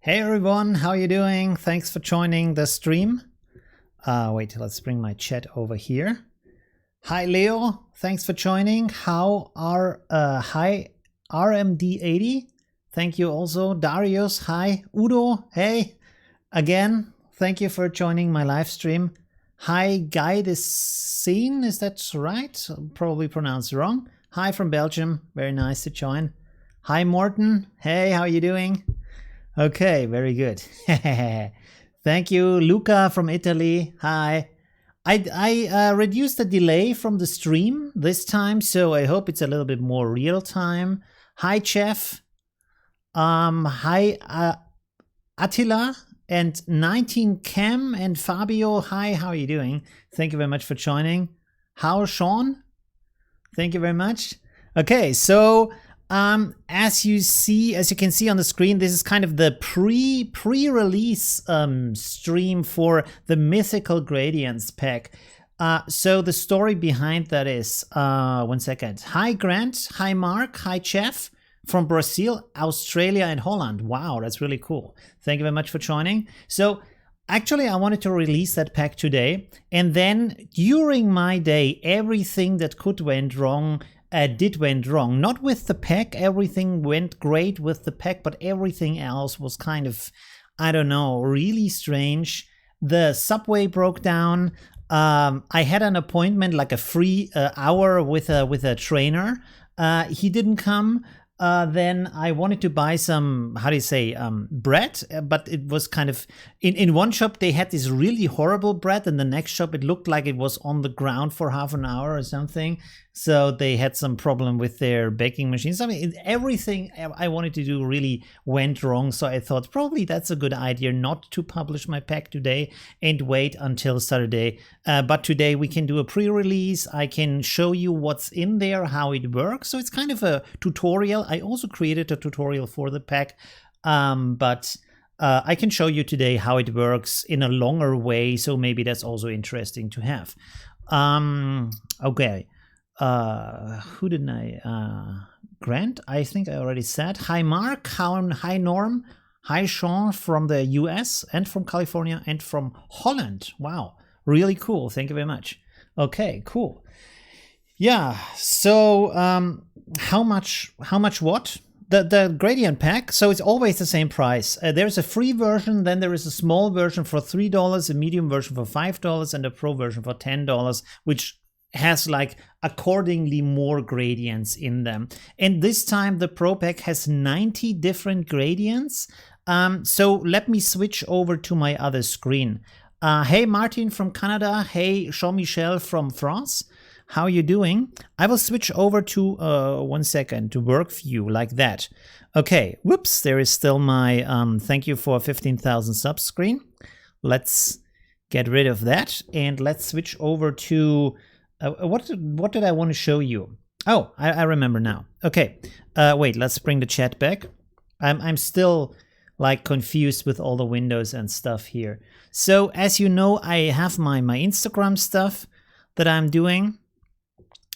Hey everyone, how you doing? Thanks for joining the stream. Wait, let's bring my chat over here. Hi Leo, thanks for joining. Hi RMD80. Thank you also. Darius, hi. Udo, hey. Again, thank you for joining my live stream. Hi Guy this scene, is that right? Probably pronounced wrong. Hi from Belgium, very nice to join. Hi Morton, hey, how you doing? Okay, very good. Thank you, Luca from Italy. Hi. I reduced the delay from the stream this time, so I hope it's a little bit more real time. Hi, Jeff. Hi, Attila and 19 Cam and Fabio. Hi, how are you doing? Thank you very much for joining. How, Sean? Thank you very much. Okay, so as you can see on the screen, this is kind of the pre-release stream for the Mythical Gradients pack. So the story behind that is, one second. Hi Grant, hi Mark, hi Jeff from Brazil, Australia and Holland. Wow, that's really cool. Thank you very much for joining. So actually, I wanted to release that pack today, and then during my day, everything that could went wrong went wrong. Not with the pack, everything went great with the pack, but everything else was kind of, I don't know, really strange. The subway broke down. I had an appointment, like a free hour with a trainer. He didn't come. Then I wanted to buy some, how do you say, bread, but it was kind of, in one shop they had this really horrible bread, and the next shop it looked like it was on the ground for half an hour or something. So they had some problem with their baking machines. I mean, everything I wanted to do really went wrong. So I thought probably that's a good idea not to publish my pack today and wait until Saturday. But today we can do a pre-release. I can show you what's in there, how it works. So it's kind of a tutorial. I also created a tutorial for the pack, but I can show you today how it works in a longer way. So maybe that's also interesting to have. Okay. Who didn't I? Grant, I think I already said. Hi Mark, hi Norm, hi Sean from the US and from California and from Holland. Wow, really cool. Thank you very much. Okay, cool. Yeah, so how much what? The gradient pack, so it's always the same price. There's a free version, then there is a small version for $3, a medium version for $5, and a pro version for $10, which has like accordingly more gradients in them. And this time the Pro Pack has 90 different gradients. So let me switch over to my other screen. Hey Martin from Canada. Hey Jean-Michel from France. How are you doing? I will switch over to, one second, to work view like that. Okay, whoops, there is still my thank you for 15,000 subs screen. Let's get rid of that and let's switch over to what did I want to show you? Oh, I remember now. Okay, wait, let's bring the chat back. I'm still like confused with all the windows and stuff here. So as you know, I have my Instagram stuff that I'm doing.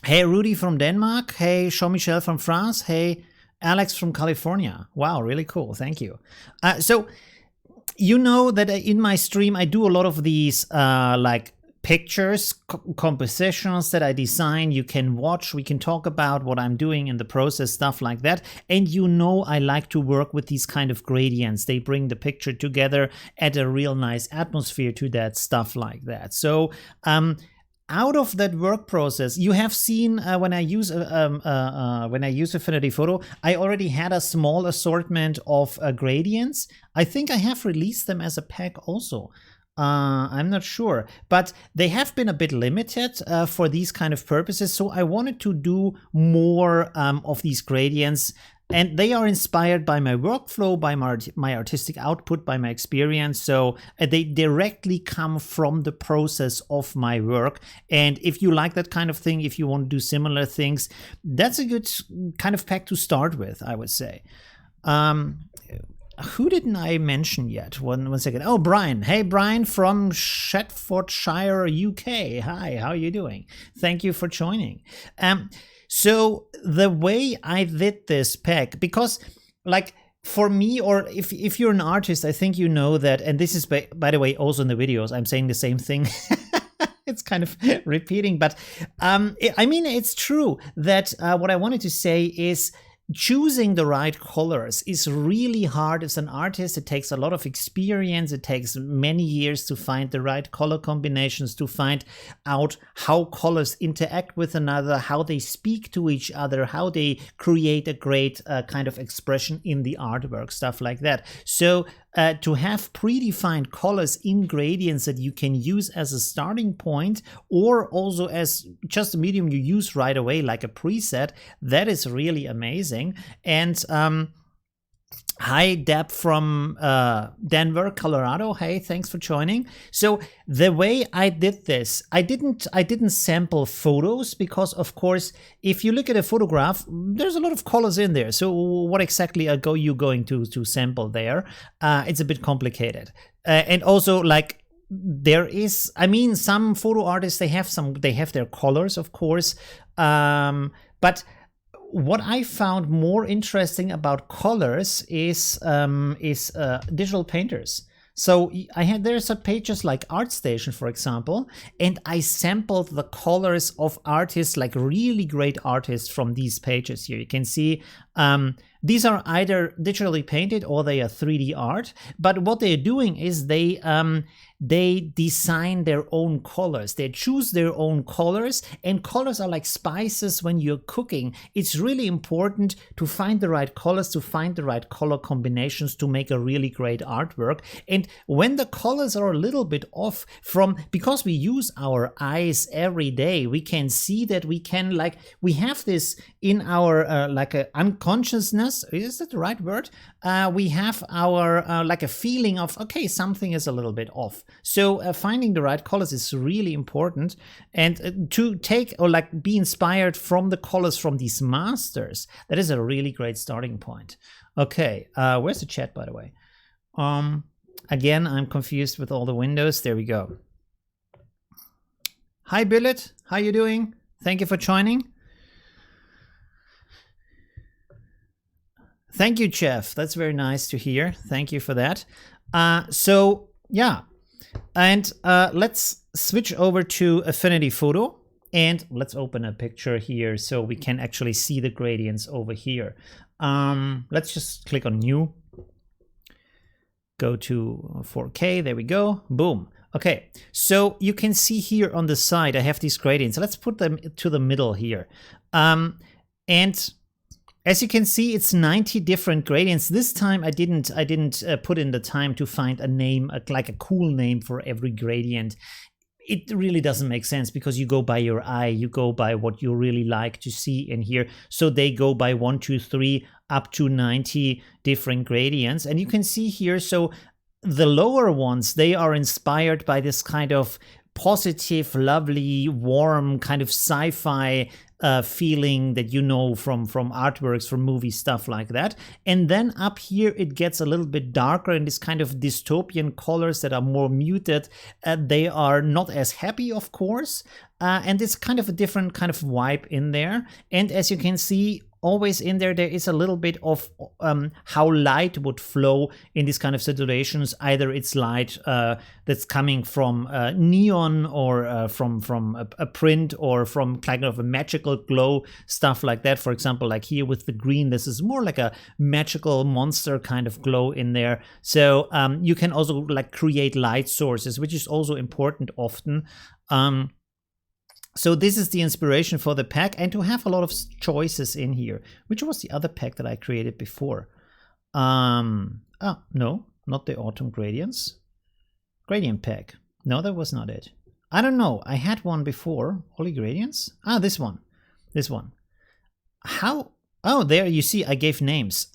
Hey Rudy from Denmark. Hey Jean-Michel from France. Hey Alex from California. Wow, really cool. Thank you. So you know that in my stream I do a lot of these like pictures, compositions that I design. You can watch, we can talk about what I'm doing in the process, stuff like that. And you know I like to work with these kind of gradients. They bring the picture together, add a real nice atmosphere to that, stuff like that. So out of that work process, you have seen when I use Affinity Photo, I already had a small assortment of gradients. I think I have released them as a pack also. I'm not sure, but they have been a bit limited for these kind of purposes. So I wanted to do more of these gradients, and they are inspired by my workflow, by my artistic output, by my experience. So they directly come from the process of my work. And if you like that kind of thing, if you want to do similar things, that's a good kind of pack to start with, I would say. Who didn't I mention yet? One second. Oh, Brian. Hey, Brian from Hertfordshire, UK. Hi, how are you doing? Thank you for joining. So the way I did this pack, because like for me, or if you're an artist, I think you know that, and this is by the way also in the videos I'm saying the same thing. It's kind of repeating, but I mean, it's true that what I wanted to say is choosing the right colors is really hard as an artist. It takes a lot of experience. It takes many years to find the right color combinations, to find out how colors interact with another, how they speak to each other, how they create a great kind of expression in the artwork, stuff like that. So to have predefined colors in gradients that you can use as a starting point, or also as just a medium you use right away, like a preset, that is really amazing. And hi, Deb from Denver, Colorado. Hey, thanks for joining. So the way I did this, I didn't sample photos, because of course, if you look at a photograph, there's a lot of colors in there. So what exactly are you going to sample there? It's a bit complicated. And also, like, there is, I mean, some photo artists, they have their colors, of course, but what I found more interesting about colors is digital painters. So there's pages like ArtStation, for example, and I sampled the colors of artists, like really great artists from these pages here. You can see these are either digitally painted or they are 3D art. But what they're doing is they design their own colors. They choose their own colors, and colors are like spices when you're cooking. It's really important to find the right colors, to find the right color combinations to make a really great artwork. And when the colors are a little bit off because we use our eyes every day, we can see that we have this in our like a unconsciousness. Is that the right word? We have our like a feeling of, okay, something is a little bit off. So finding the right colors is really important, and to take or like be inspired from the colors from these masters, that is a really great starting point. Okay, where's the chat, by the way? Again, I'm confused with all the windows. There we go. Hi, Billet. How you doing? Thank you for joining. Thank you, Jeff. That's very nice to hear. Thank you for that. So yeah, and let's switch over to Affinity Photo, and let's open a picture here so we can actually see the gradients over here. Let's just click on New. Go to 4K. There we go. Boom. Okay, so you can see here on the side I have these gradients. Let's put them to the middle here, and as you can see, it's 90 different gradients. This time I didn't put in the time to find a name, like a cool name for every gradient. It really doesn't make sense, because you go by your eye, you go by what you really like to see in here. So they go by 1, 2, 3 up to 90 different gradients. And you can see here, so the lower ones, they are inspired by this kind of positive, lovely, warm kind of sci-fi feeling that you know from artworks, from movie stuff like that. And then up here it gets a little bit darker, and this kind of dystopian colors that are more muted. They are not as happy, of course, and it's kind of a different kind of vibe in there. And as you can see, always in there is a little bit of how light would flow in these kind of situations. Either it's light that's coming from neon, or from a print, or from kind of a magical glow, stuff like that. For example, like here with the green, this is more like a magical monster kind of glow in there. So you can also like create light sources, which is also important often. So this is the inspiration for the pack, and to have a lot of choices in here. Which was the other pack that I created before? Oh, no, not the autumn gradients. Gradient pack. No, that was not it. I don't know. I had one before. Holy gradients? Ah, this one. This one. How? Oh, there you see, I gave names.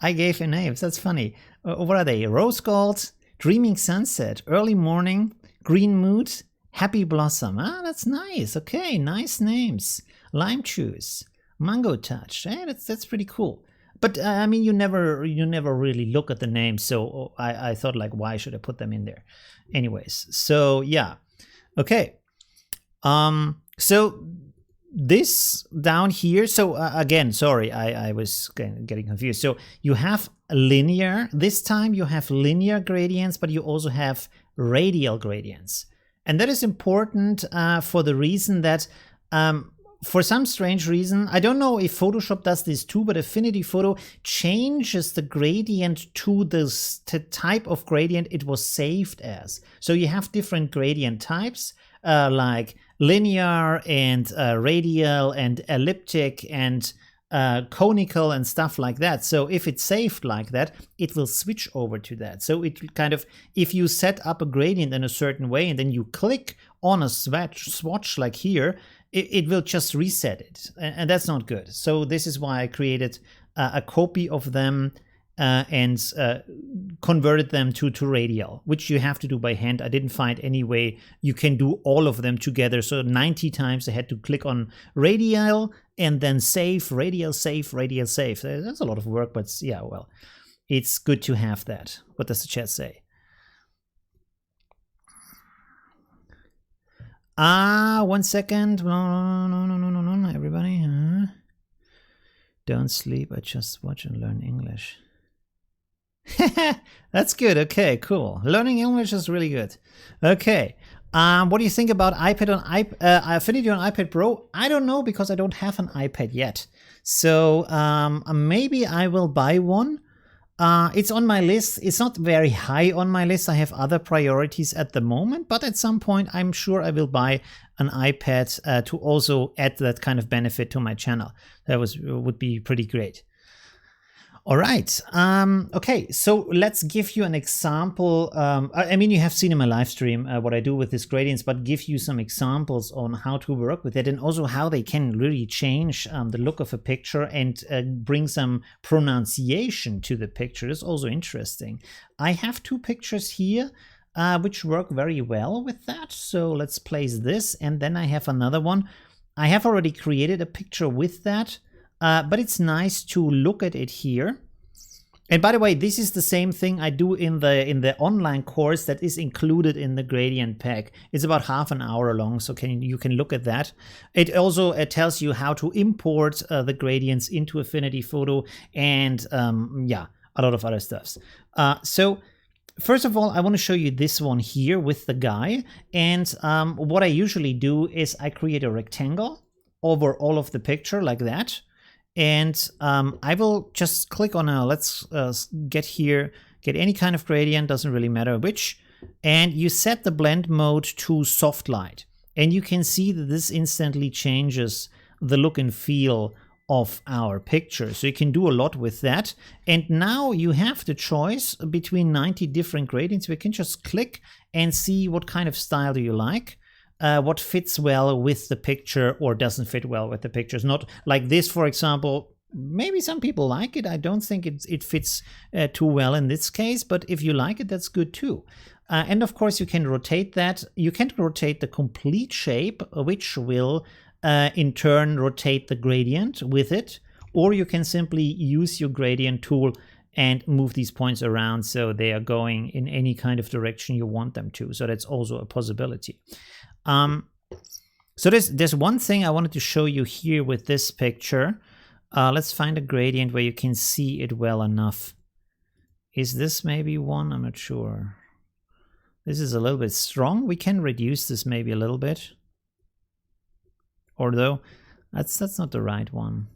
I gave names. That's funny. What are they? Rose Gold, Dreaming Sunset, Early Morning, Green Mood, Happy Blossom. Ah, that's nice. Okay, nice names. Lime Juice, Mango Touch. Hey, that's pretty cool. But I mean, you never really look at the names, so I thought, like, why should I put them in there? Anyways, so yeah, okay. So this down here, so again, sorry, I was getting confused. So you have linear, this time you have linear gradients, but you also have radial gradients. And that is important for the reason that for some strange reason, I don't know if Photoshop does this too, but Affinity Photo changes the gradient to the type of gradient it was saved as. So you have different gradient types like linear and radial and elliptic and conical and stuff like that. So if it's saved like that, it will switch over to that. So it kind of, if you set up a gradient in a certain way and then you click on a swatch like here, it will just reset it, and that's not good. So this is why I created a copy of them and converted them to radial, which you have to do by hand. I didn't find any way you can do all of them together. So 90 times I had to click on radial and then save, radial, save, radial, save. That's a lot of work, but yeah, well, it's good to have that. What does the chat say? One second. No, everybody. Don't sleep. I just watch and learn English. That's good. Okay, cool. Learning English is really good. Okay. What do you think about iPad on Affinity on iPad Pro? I don't know because I don't have an iPad yet. So maybe I will buy one. It's on my list. It's not very high on my list. I have other priorities at the moment, but at some point I'm sure I will buy an iPad to also add that kind of benefit to my channel. That would be pretty great. All right. Okay, so let's give you an example. I mean, you have seen in my live stream what I do with these gradients, but give you some examples on how to work with it and also how they can really change the look of a picture and bring some pronunciation to the picture. It's also interesting. I have two pictures here which work very well with that. So let's place this, and then I have another one. I have already created a picture with that. But it's nice to look at it here. And by the way, this is the same thing I do in the online course that is included in the gradient pack. It's about half an hour long, so you can look at that. It also tells you how to import the gradients into Affinity Photo and yeah, a lot of other stuffs. So first of all, I want to show you this one here with the guy. And what I usually do is I create a rectangle over all of the picture like that. And I will just click on let's get any kind of gradient, doesn't really matter which. And you set the blend mode to soft light. And you can see that this instantly changes the look and feel of our picture. So you can do a lot with that. And now you have the choice between 90 different gradients. We can just click and see what kind of style do you like. What fits well with the picture or doesn't fit well with the pictures. Not like this, for example. Maybe some people like it. I don't think it fits too well in this case, but if you like it, that's good too. And of course, you can rotate that. You can rotate the complete shape, which will in turn rotate the gradient with it, or you can simply use your gradient tool and move these points around so they are going in any kind of direction you want them to. So that's also a possibility. So there's one thing I wanted to show you here with this picture. Let's find a gradient where you can see it well enough. Is this maybe one? I'm not sure. This is a little bit strong. We can reduce this maybe a little bit. Although that's not the right one.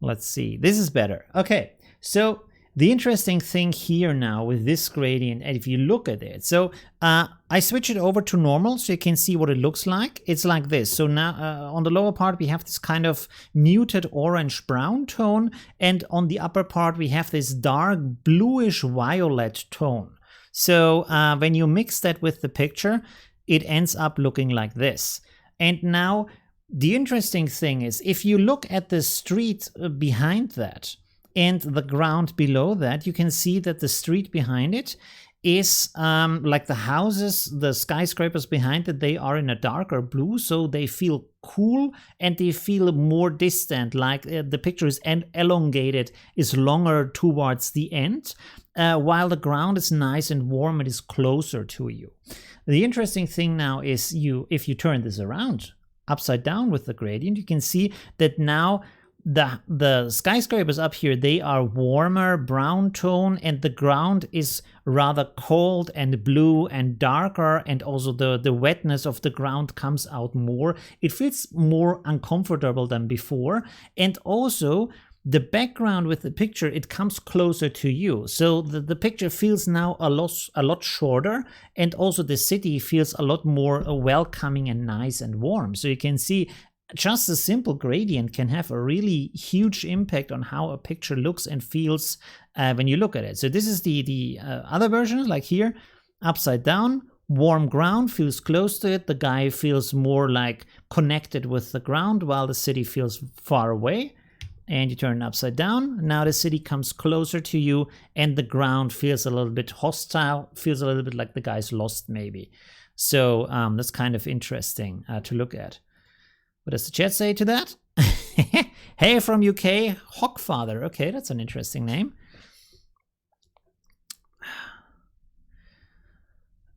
Let's see. This is better. Okay, so the interesting thing here now with this gradient, and if you look at it, so I switch it over to normal so you can see what it looks like. It's like this. So now on the lower part, we have this kind of muted orange brown tone. And on the upper part, we have this dark bluish violet tone. So when you mix that with the picture, it ends up looking like this. And now the interesting thing is if you look at the street behind that, and the ground below that, you can see that the street behind it is like the houses, the skyscrapers behind it, they are in a darker blue, so they feel cool and they feel more distant, like the picture is elongated, is longer towards the end, while the ground is nice and warm, it is closer to you. The interesting thing now is if you turn this around, upside down with the gradient, you can see that now the skyscrapers up here, they are warmer brown tone, and the ground is rather cold and blue and darker, and also the wetness of the ground comes out more. It feels more uncomfortable than before, and also the background with the picture, it comes closer to you. So the picture feels now a lot shorter, and also the city feels a lot more welcoming and nice and warm. So you can see just a simple gradient can have a really huge impact on how a picture looks and feels when you look at it. So this is the other version, like here, upside down, warm ground feels close to it. The guy feels more like connected with the ground, while the city feels far away. And you turn it upside down. Now the city comes closer to you, and the ground feels a little bit hostile, feels a little bit like the guy's lost maybe. So that's kind of interesting to look at. What does the chat say to that? Hey, from UK, Hogfather. Okay, that's an interesting name.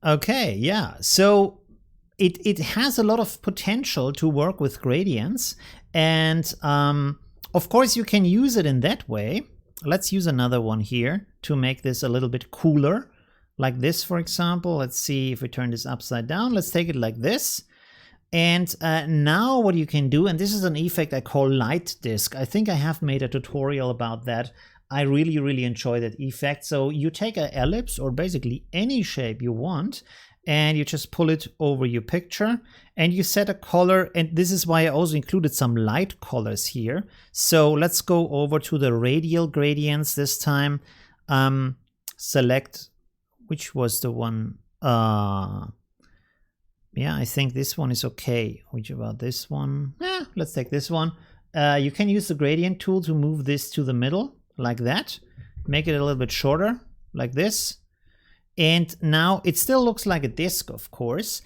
Okay, yeah. So it has a lot of potential to work with gradients, and of course you can use it in that way. Let's use another one here to make this a little bit cooler, like this, for example. Let's see if we turn this upside down. Let's take it like this. And now what you can do, and this is an effect I call light disk. I think I have made a tutorial about that. I really enjoy that effect. So you take an ellipse, or basically any shape you want, and you just pull it over your picture, and you set a color. And this is why I also included some light colors here. So let's go over to the radial gradients this time. Select, which was the one? Yeah, I think this one is okay. Which about this one? Let's take this one. You can use the gradient tool to move this to the middle, like that. Make it a little bit shorter, like this. And now it still looks like a disk, of course.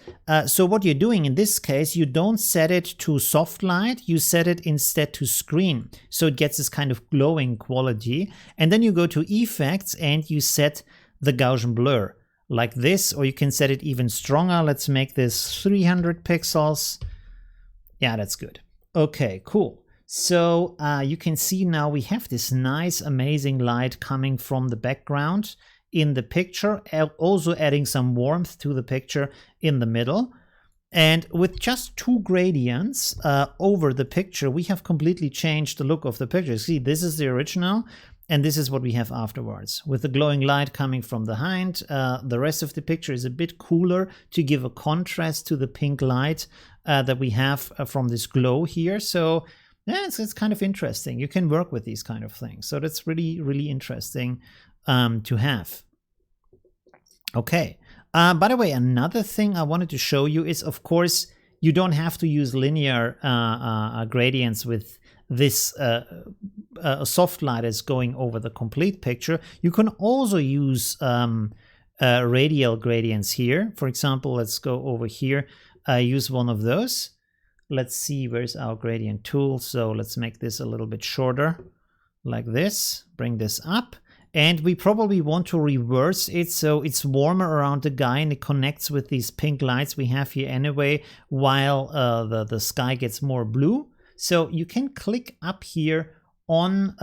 So what you're doing in this case, you don't set it to soft light, you set it instead to screen. So it gets this kind of glowing quality. And then you go to effects and you set the Gaussian blur, like this, or you can set it even stronger. Let's make this 300 pixels. Yeah, that's good. Okay, cool. So you can see now we have this nice, amazing light coming from the background in the picture, also adding some warmth to the picture in the middle. And with just two gradients over the picture, we have completely changed the look of the picture. See, this is the original, and this is what we have afterwards. With the glowing light coming from behind, the rest of the picture is a bit cooler to give a contrast to the pink light that we have from this glow here. So yeah, it's kind of interesting. You can work with these kind of things. So that's really interesting to have. Okay. By the way, another thing I wanted to show you is, of course, you don't have to use linear gradients with this soft light is going over the complete picture. You can also use radial gradients here. For example, let's go over here, use one of those. Let's see, where's our gradient tool? So let's make this a little bit shorter, like this, bring this up. And we probably want to reverse it so it's warmer around the guy and it connects with these pink lights we have here anyway, while the sky gets more blue. So you can click up here on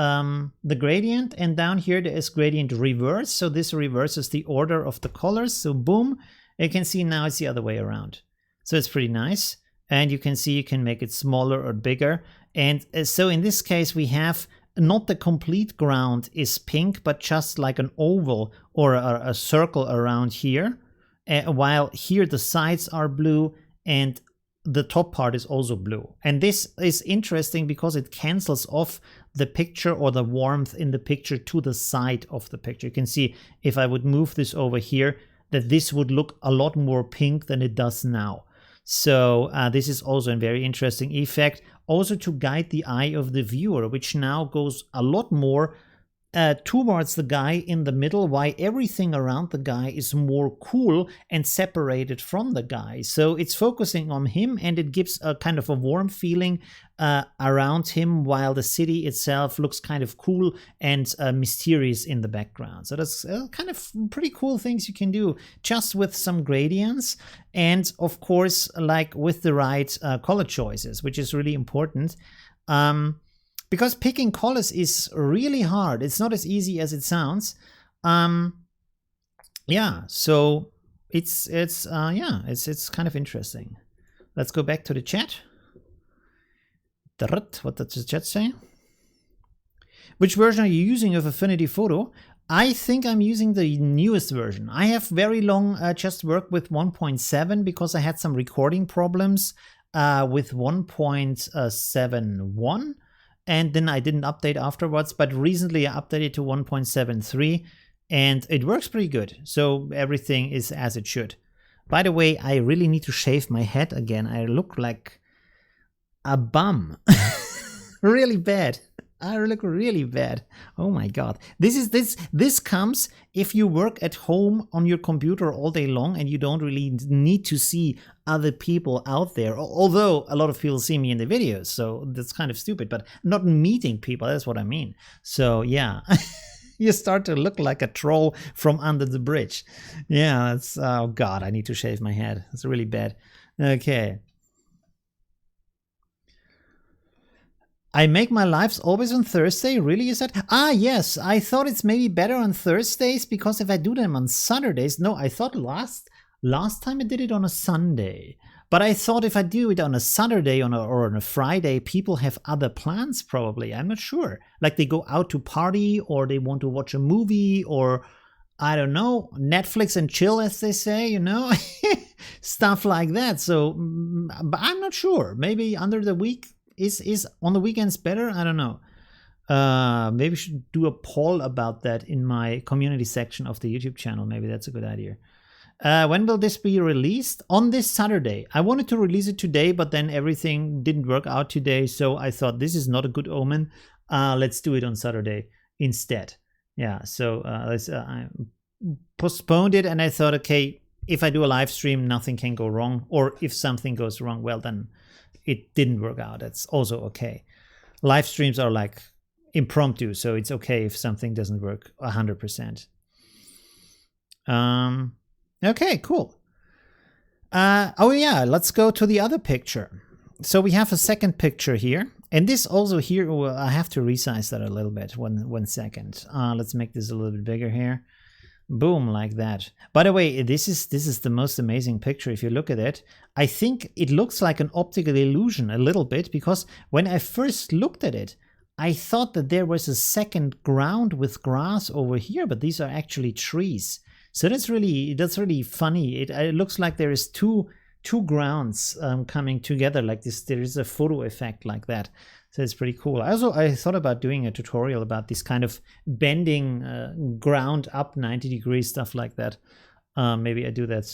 the gradient, and down here there is gradient reverse. So this reverses the order of the colors. So boom, you can see now it's the other way around. So it's pretty nice. And you can see you can make it smaller or bigger. And so in this case we have not the complete ground is pink, but just like an oval or a circle around here, while here the sides are blue and the top part is also blue. And this is interesting because it cancels off the picture or the warmth in the picture to the side of the picture. You can see if I would move this over here, that this would look a lot more pink than it does now. So this is also a very interesting effect, also to guide the eye of the viewer, which now goes a lot more towards the guy in the middle, while everything around the guy is more cool and separated from the guy. So it's focusing on him, and it gives a kind of a warm feeling around him, while the city itself looks kind of cool and mysterious in the background. So that's kind of pretty cool things you can do just with some gradients, and of course, like with the right color choices, which is really important. Because picking colors is really hard. It's not as easy as it sounds. Yeah, so it's kind of interesting. Let's go back to the chat. What does the chat say? Which version are you using of Affinity Photo? I think I'm using the newest version. I have very long just worked with 1.7 because I had some recording problems with 1.71. And then I didn't update afterwards, but recently I updated to 1.73 and it works pretty good. So everything is as it should. By the way, I really need to shave my head again. I look like a bum. Really bad. I look really bad. Oh my god. This comes if you work at home on your computer all day long and you don't really need to see other people out there. Although a lot of people see me in the videos, so that's kind of stupid, but not meeting people, that's what I mean. So yeah. You start to look like a troll from under the bridge. Yeah, that's, oh god, I need to shave my head. It's really bad. Okay. I make my lives always on Thursday. Really, is that? Ah, yes. I thought it's maybe better on Thursdays because if I do them on Saturdays, no, I thought last time I did it on a Sunday. But I thought if I do it on a Saturday or on a Friday, people have other plans probably. I'm not sure. Like they go out to party or they want to watch a movie or I don't know, Netflix and chill, as they say, you know, stuff like that. So but I'm not sure. Maybe under the week. Is on the weekends better? I don't know. Maybe we should do a poll about that in my community section of the YouTube channel. Maybe that's a good idea. When will this be released? On this Saturday. I wanted to release it today, but then everything didn't work out today. So I thought this is not a good omen. Let's do it on Saturday instead. Yeah, so I postponed it and I thought, okay, if I do a live stream, nothing can go wrong. Or if something goes wrong, well, then it didn't work out. That's also okay. Live streams are like impromptu, so it's okay if something doesn't work 100%. Okay, cool. Oh yeah, let's go to the other picture. So we have a second picture here, and this also here, well, I have to resize that a little bit. One second. Let's make this a little bit bigger here. Boom, like that. By the way, this is the most amazing picture. If you look at it, I think it looks like an optical illusion a little bit, because when I first looked at it, I thought that there was a second ground with grass over here, but these are actually trees. So that's really funny. It looks like there is two grounds coming together like this. There is a photo effect like that. So it's pretty cool. I thought about doing a tutorial about this kind of bending ground up 90 degrees, stuff like that. Maybe I do that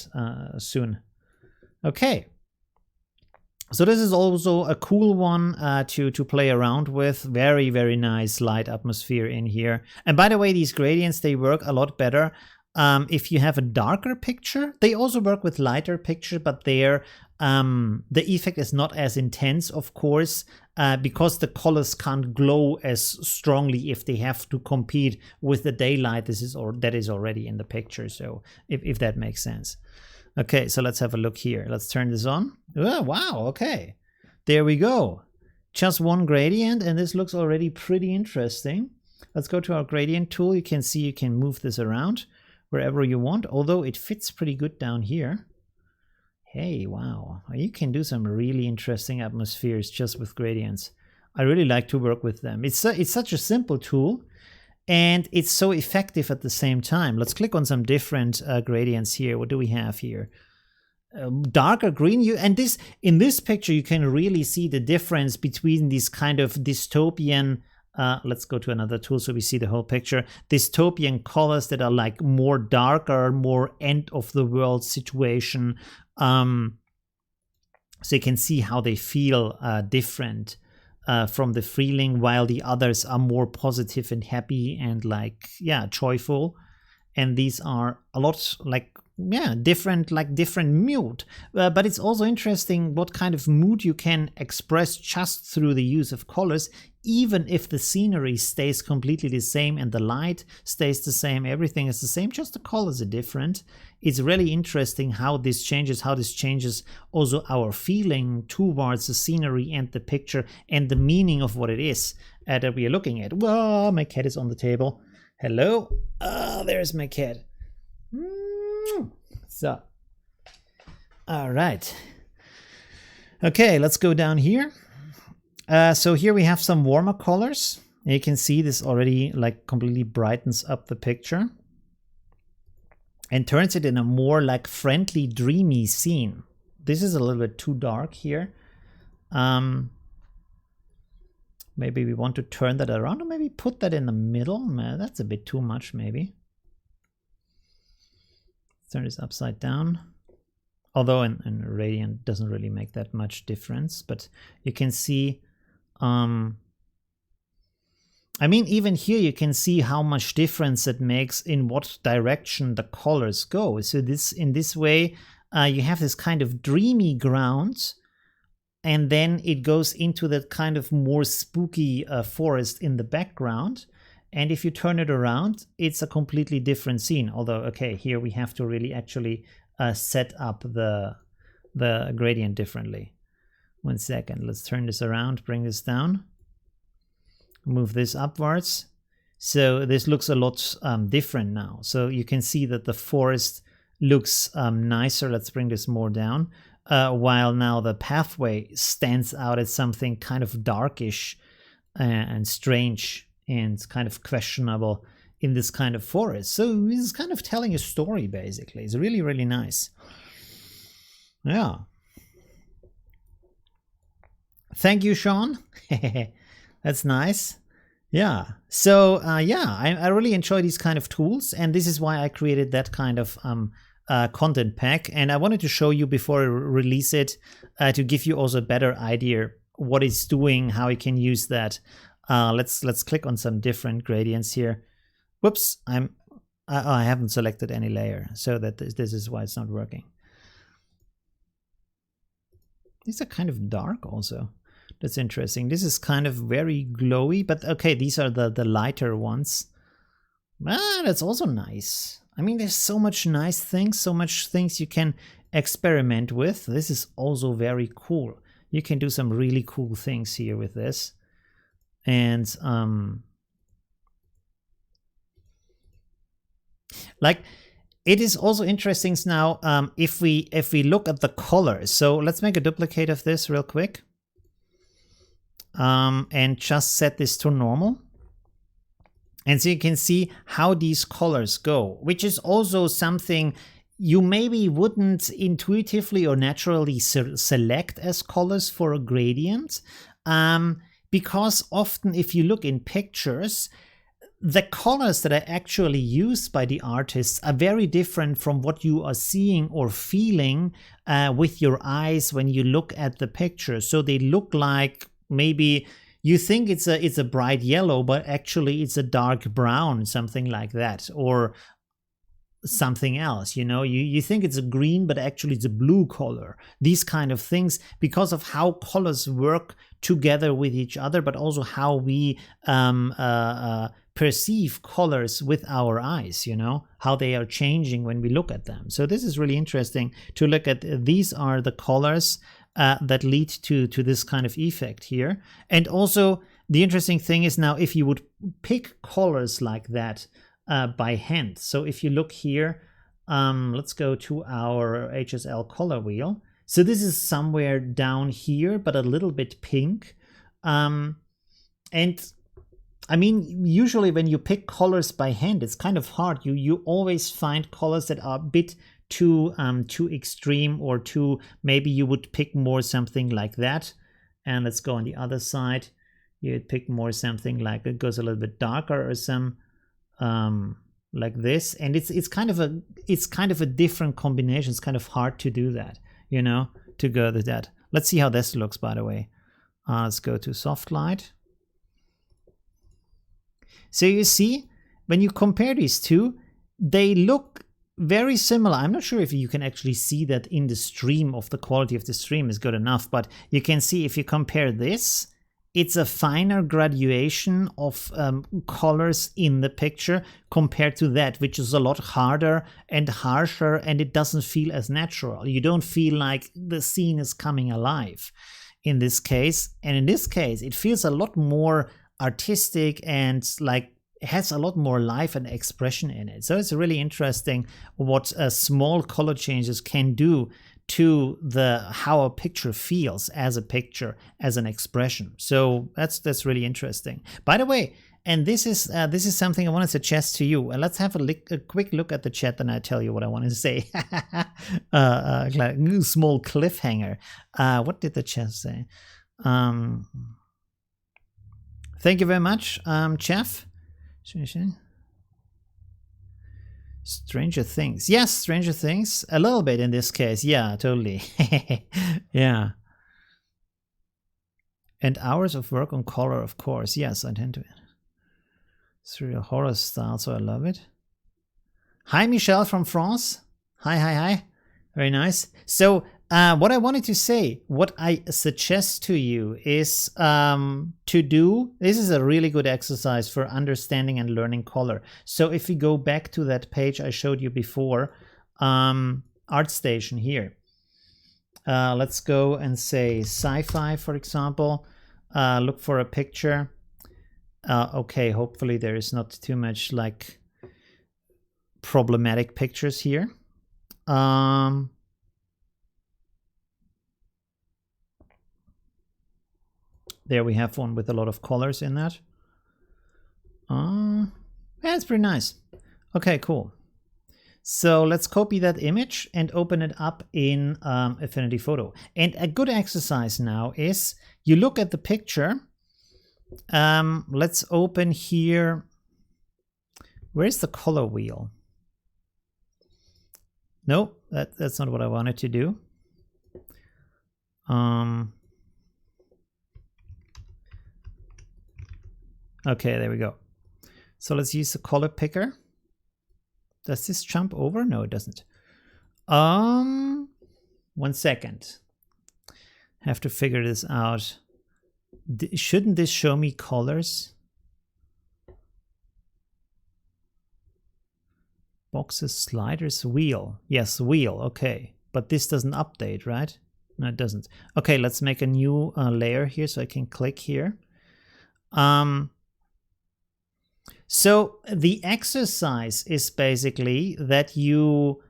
soon. Okay. So this is also a cool one to play around with. Very, very nice light atmosphere in here. And by the way, these gradients, they work a lot better if you have a darker picture. They also work with lighter picture, but there the effect is not as intense, of course, because the colors can't glow as strongly if they have to compete with the daylight that is already in the picture. So if that makes sense. Okay, so let's have a look here. Let's turn this on. Oh, wow, okay. There we go. Just one gradient, and this looks already pretty interesting. Let's go to our gradient tool. You can see you can move this around wherever you want, although it fits pretty good down here. Hey, wow, you can do some really interesting atmospheres just with gradients. I really like to work with them. It's such a simple tool, and it's so effective at the same time. Let's click on some different gradients here. What do we have here? Darker green. In this picture, you can really see the difference between these kind of dystopian, let's go to another tool so we see the whole picture, dystopian colors that are like more darker, more end of the world situation. So you can see how they feel different from the feeling, while the others are more positive and happy and like, yeah, joyful. And these are a lot like, yeah, different mood. But it's also interesting what kind of mood you can express just through the use of colors, even if the scenery stays completely the same and the light stays the same, everything is the same, just the colors are different. It's really interesting how this changes also our feeling towards the scenery and the picture and the meaning of what it is that we are looking at. Whoa, my cat is on the table. Hello. There's my cat. So, all right. Okay, let's go down here. So here we have some warmer colors. You can see this already like completely brightens up the picture and turns it in a more like friendly, dreamy scene. This is a little bit too dark here. Maybe we want to turn that around, or maybe put that in the middle. That's a bit too much, maybe. Turn this upside down. Although in Radiant doesn't really make that much difference, but you can see, I mean, even here you can see how much difference it makes in what direction the colors go. So in this way, you have this kind of dreamy ground, and then it goes into that kind of more spooky forest in the background. And if you turn it around, it's a completely different scene. Although, okay, here we have to really actually set up the gradient differently. 1 second, let's turn this around, bring this down, move this upwards. So this looks a lot different now. So you can see that the forest looks nicer. Let's bring this more down. While now the pathway stands out as something kind of darkish and strange and kind of questionable in this kind of forest. So this is kind of telling a story, basically. It's really, really nice. Yeah. Thank you, Sean. That's nice. Yeah. So, I really enjoy these kind of tools, and this is why I created that kind of content pack. And I wanted to show you before I release it to give you also a better idea what it's doing, how you can use that. Let's click on some different gradients here. Whoops, I haven't selected any layer, so that this is why it's not working. These are kind of dark also. That's interesting. This is kind of very glowy, but okay, these are the lighter ones. That's also nice. I mean, there's so much nice things, so much things you can experiment with. This is also very cool. You can do some really cool things here with this. And like, it is also interesting now if we look at the colors. So let's make a duplicate of this real quick. And just set this to normal. And so you can see how these colors go, which is also something you maybe wouldn't intuitively or naturally select as colors for a gradient. Because often if you look in pictures, the colors that are actually used by the artists are very different from what you are seeing or feeling with your eyes when you look at the picture. So they look like, maybe you think it's a bright yellow, but actually it's a dark brown, something like that, or something else. You know, you think it's a green, but actually it's a blue color. These kind of things, because of how colors work together with each other, but also how we perceive colors with our eyes, you know, how they are changing when we look at them. So this is really interesting to look at. These are the colors that lead to this kind of effect here. And also the interesting thing is now if you would pick colors like that by hand. So if you look here, let's go to our HSL color wheel. So this is somewhere down here, but a little bit pink. And I mean, usually when you pick colors by hand, it's kind of hard. You always find colors that are a bit too extreme, or too, maybe you would pick more something like that. And let's go on the other side. You'd pick more something like it goes a little bit darker, or some like this. And it's kind of a different combination. It's kind of hard to do that, you know, to go to that. Let's see how this looks, by the way. Let's go to soft light. So you see, when you compare these two, they look very similar. I'm not sure if you can actually see that in the stream, of the quality of the stream is good enough, but you can see if you compare this, it's a finer graduation of colors in the picture compared to that, which is a lot harder and harsher, and it doesn't feel as natural. You don't feel like the scene is coming alive in this case. And in this case, it feels a lot more artistic and like it has a lot more life and expression in it. So it's really interesting what small color changes can do to how a picture feels as a picture, as an expression. So that's really interesting. By the way, and this is something I want to suggest to you. Let's have a quick look at the chat, and I tell you what I wanted to say. Like a small cliffhanger. What did the chat say? Thank you very much, Jeff. Stranger Things. Yes, Stranger Things. A little bit in this case. Yeah, totally. Yeah. And hours of work on color, of course. Yes, I tend to. It's really a horror style, so I love it. Hi, Michelle from France. Hi. Very nice. So what I wanted to say, what I suggest to you is to do, this is a really good exercise for understanding and learning color. So if we go back to that page I showed you before, ArtStation here. Let's go and say sci-fi, for example. Look for a picture. Okay, hopefully there is not too much like problematic pictures here. There we have one with a lot of colors in that. Yeah, it's pretty nice. Okay, cool. So let's copy that image and open it up in Affinity Photo. And a good exercise now is you look at the picture. Let's open here. Where's the color wheel? No, that's not what I wanted to do. Okay, there we go. So let's use the color picker. Does this jump over? No, it doesn't. 1 second. Have to figure this out. Shouldn't this show me colors? Boxes, sliders, wheel. Yes, wheel. Okay. But this doesn't update, right? No, it doesn't. Okay, let's make a new layer here so I can click here. So the exercise is basically that you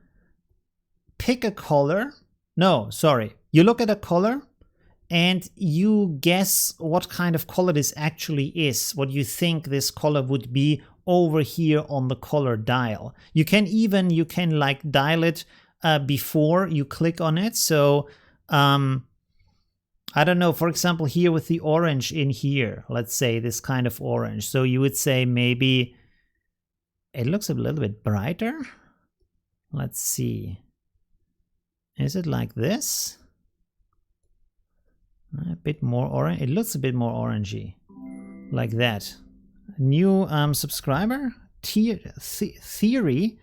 pick a color. No, sorry. You look at a color and you guess what kind of color this actually is, what you think this color would be over here on the color dial. You can like dial it before you click on it. So I don't know, for example, here with the orange in here, let's say this kind of orange. So you would say maybe it looks a little bit brighter. Let's see. Is it like this? A bit more orange. It looks a bit more orangey. Like that. New subscriber? Theory.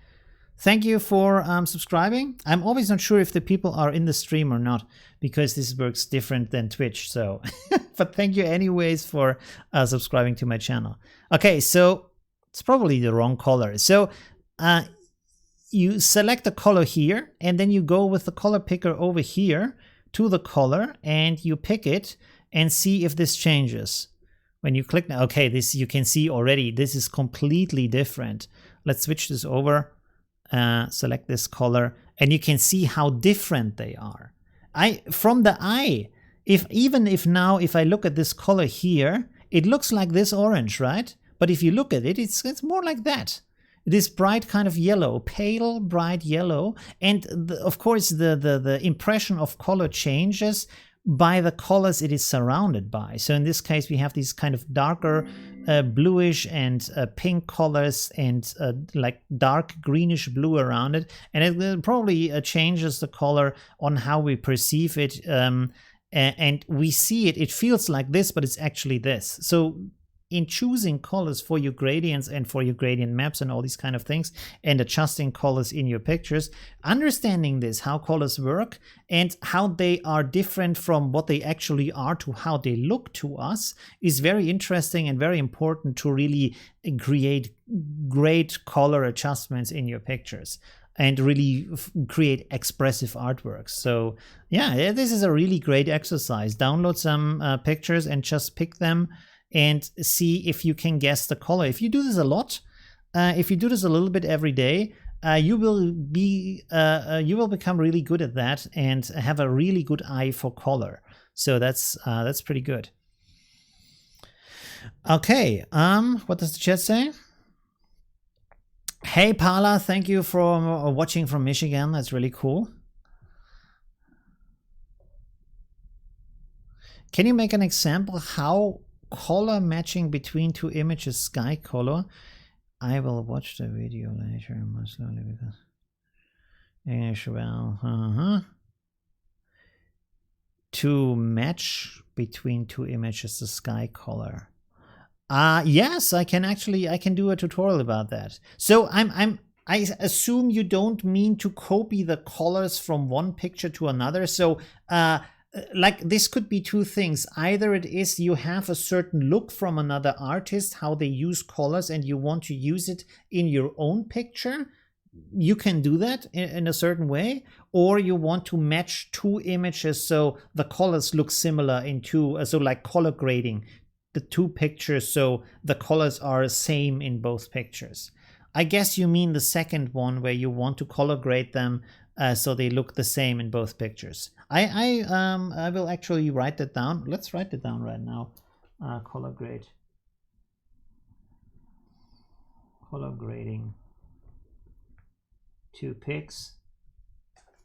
Thank you for subscribing. I'm always not sure if the people are in the stream or not, because this works different than Twitch. So, but thank you anyways for subscribing to my channel. Okay, so it's probably the wrong color. So you select a color here, and then you go with the color picker over here to the color, and you pick it and see if this changes. When you click now, okay, this you can see already. This is completely different. Let's switch this over. Select this color, and you can see how different they are. From the eye, even if I look at this color here, it looks like this orange, right? But if you look at it, it's more like that. This bright kind of yellow, pale bright yellow, and of course the impression of color changes by the colors it is surrounded by. So in this case, we have these kind of darker bluish and pink colors and like dark greenish blue around it. And it probably changes the color on how we perceive it and we see it feels like this, but it's actually this. So in choosing colors for your gradients and for your gradient maps and all these kind of things, and adjusting colors in your pictures, understanding this, how colors work and how they are different from what they actually are to how they look to us, is very interesting and very important to really create great color adjustments in your pictures and really create expressive artworks. So yeah, this is a really great exercise. Download some pictures and just pick them and see if you can guess the color. If you do this a lot, if you do this a little bit every day, you will become really good at that and have a really good eye for color. So that's pretty good. Okay, what does the chat say? Hey Paula, thank you for watching from Michigan. That's really cool. Can you make an example how color matching between two images, sky color? I will watch the video later more slowly because English well. To match between two images, the sky color. Yes, I can do a tutorial about that. So I assume you don't mean to copy the colors from one picture to another. So like this could be two things. Either it is you have a certain look from another artist, how they use colors, and you want to use it in your own picture. You can do that in a certain way, or you want to match two images so the colors look similar in two, so like color grading the two pictures so the colors are same in both pictures. I guess you mean the second one where you want to color grade them so they look the same in both pictures. I will actually write that down. Let's write it down right now. Color grade. Color grading. Two pics.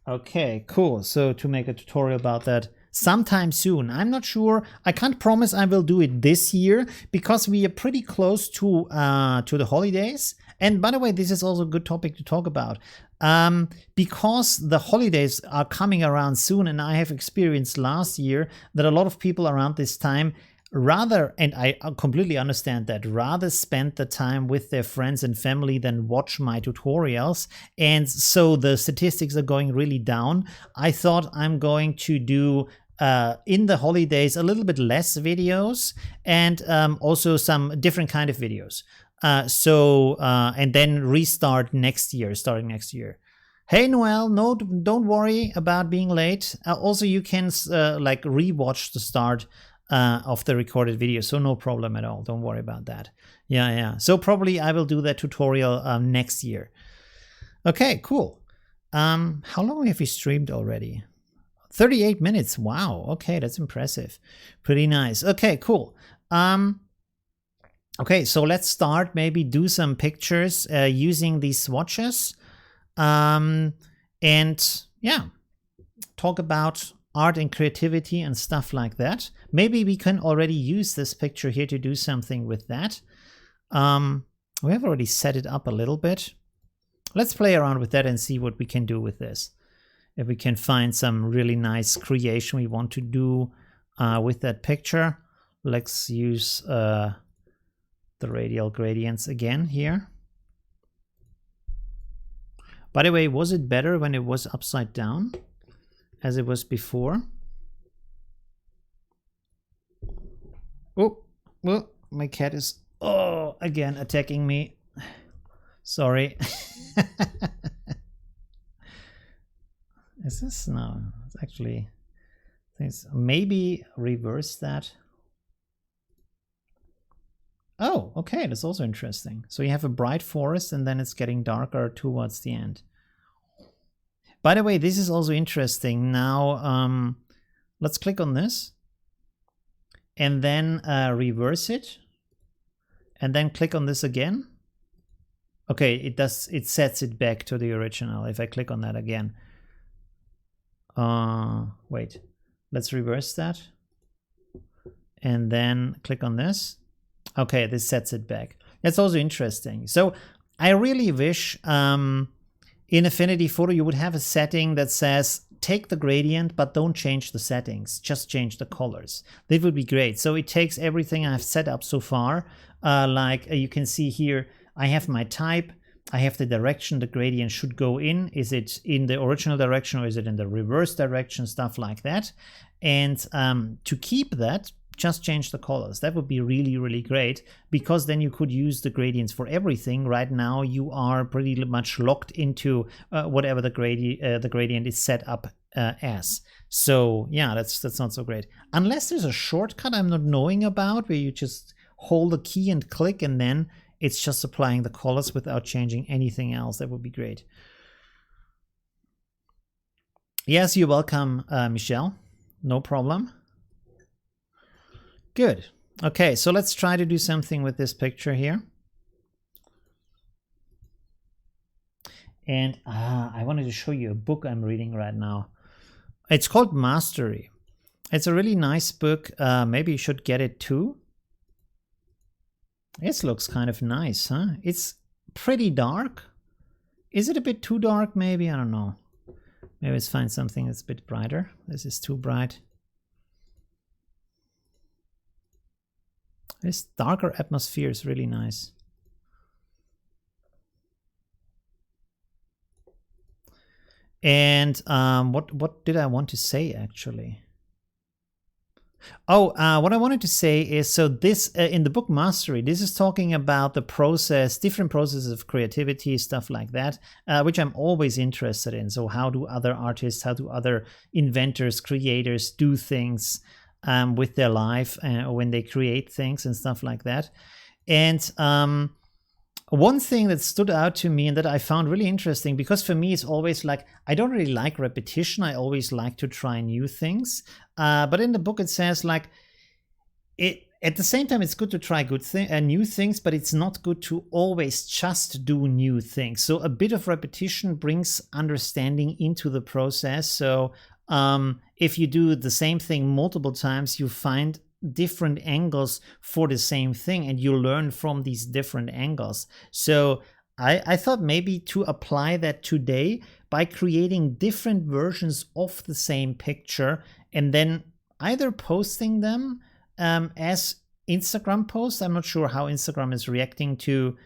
Okay, cool. So to make a tutorial about that sometime soon. I'm not sure. I can't promise I will do it this year because we are pretty close to the holidays. And by the way, this is also a good topic to talk about. Because the holidays are coming around soon, and I have experienced last year that a lot of people around this time rather, and I completely understand that, rather spend the time with their friends and family than watch my tutorials. And so the statistics are going really down. I thought I'm going to do in the holidays a little bit less videos and also some different kind of videos. And then restart next year, starting next year. Hey Noel, no, don't worry about being late. Also, you can like rewatch the start of the recorded video, so no problem at all. Don't worry about that. Yeah. So probably I will do that tutorial next year. Okay, cool. How long have we streamed already? 38 minutes. Wow. Okay, that's impressive. Pretty nice. Okay, cool. Okay, so let's start. Maybe do some pictures using these swatches, and yeah, talk about art and creativity and stuff like that. Maybe we can already use this picture here to do something with that. We have already set it up a little bit. Let's play around with that and see what we can do with this. If we can find some really nice creation we want to do with that picture. Let's use the radial gradients again here. By the way, was it better when it was upside down as it was before? Oh, well, my cat is again attacking me. Sorry. Is this? No, it's actually things. Maybe reverse that. Oh, okay, that's also interesting. So you have a bright forest and then it's getting darker towards the end. By the way, this is also interesting. Now, let's click on this and then reverse it and then click on this again. Okay, it sets it back to the original. If I click on that again. Wait, let's reverse that and then click on this. Okay, this sets it back. That's also interesting. So I really wish in Affinity Photo you would have a setting that says take the gradient, but don't change the settings, just change the colors. That would be great. So it takes everything I've set up so far. You can see here, I have my type, I have the direction the gradient should go in. Is it in the original direction or is it in the reverse direction, stuff like that. And to keep that, just change the colors. That would be really, really great, because then you could use the gradients for everything. Right now you are pretty much locked into whatever the gradient is set up as. So yeah, that's not so great. Unless there's a shortcut I'm not knowing about, where you just hold the key and click and then it's just applying the colors without changing anything else. That would be great. Yes, you're welcome, Michelle. No problem. Good. Okay, so let's try to do something with this picture here. And I wanted to show you a book I'm reading right now. It's called Mastery. It's a really nice book. Maybe you should get it too. This looks kind of nice, huh? It's pretty dark. Is it a bit too dark? Maybe, I don't know. Maybe let's find something that's a bit brighter. This is too bright. This darker atmosphere is really nice. And what did I want to say actually? Oh, what I wanted to say is, so this in the book Mastery, this is talking about the process, different processes of creativity, stuff like that, which I'm always interested in. So how do other artists, how do other inventors, creators do things with their life when they create things and stuff like that. And one thing that stood out to me and that I found really interesting, because for me it's always like, I don't really like repetition. I always like to try new things. But in the book it says like, at the same time it's good to try new things, but it's not good to always just do new things. So a bit of repetition brings understanding into the process. So if you do the same thing multiple times, you find different angles for the same thing and you learn from these different angles. So I thought maybe to apply that today by creating different versions of the same picture and then either posting them as Instagram posts. I'm not sure how Instagram is reacting to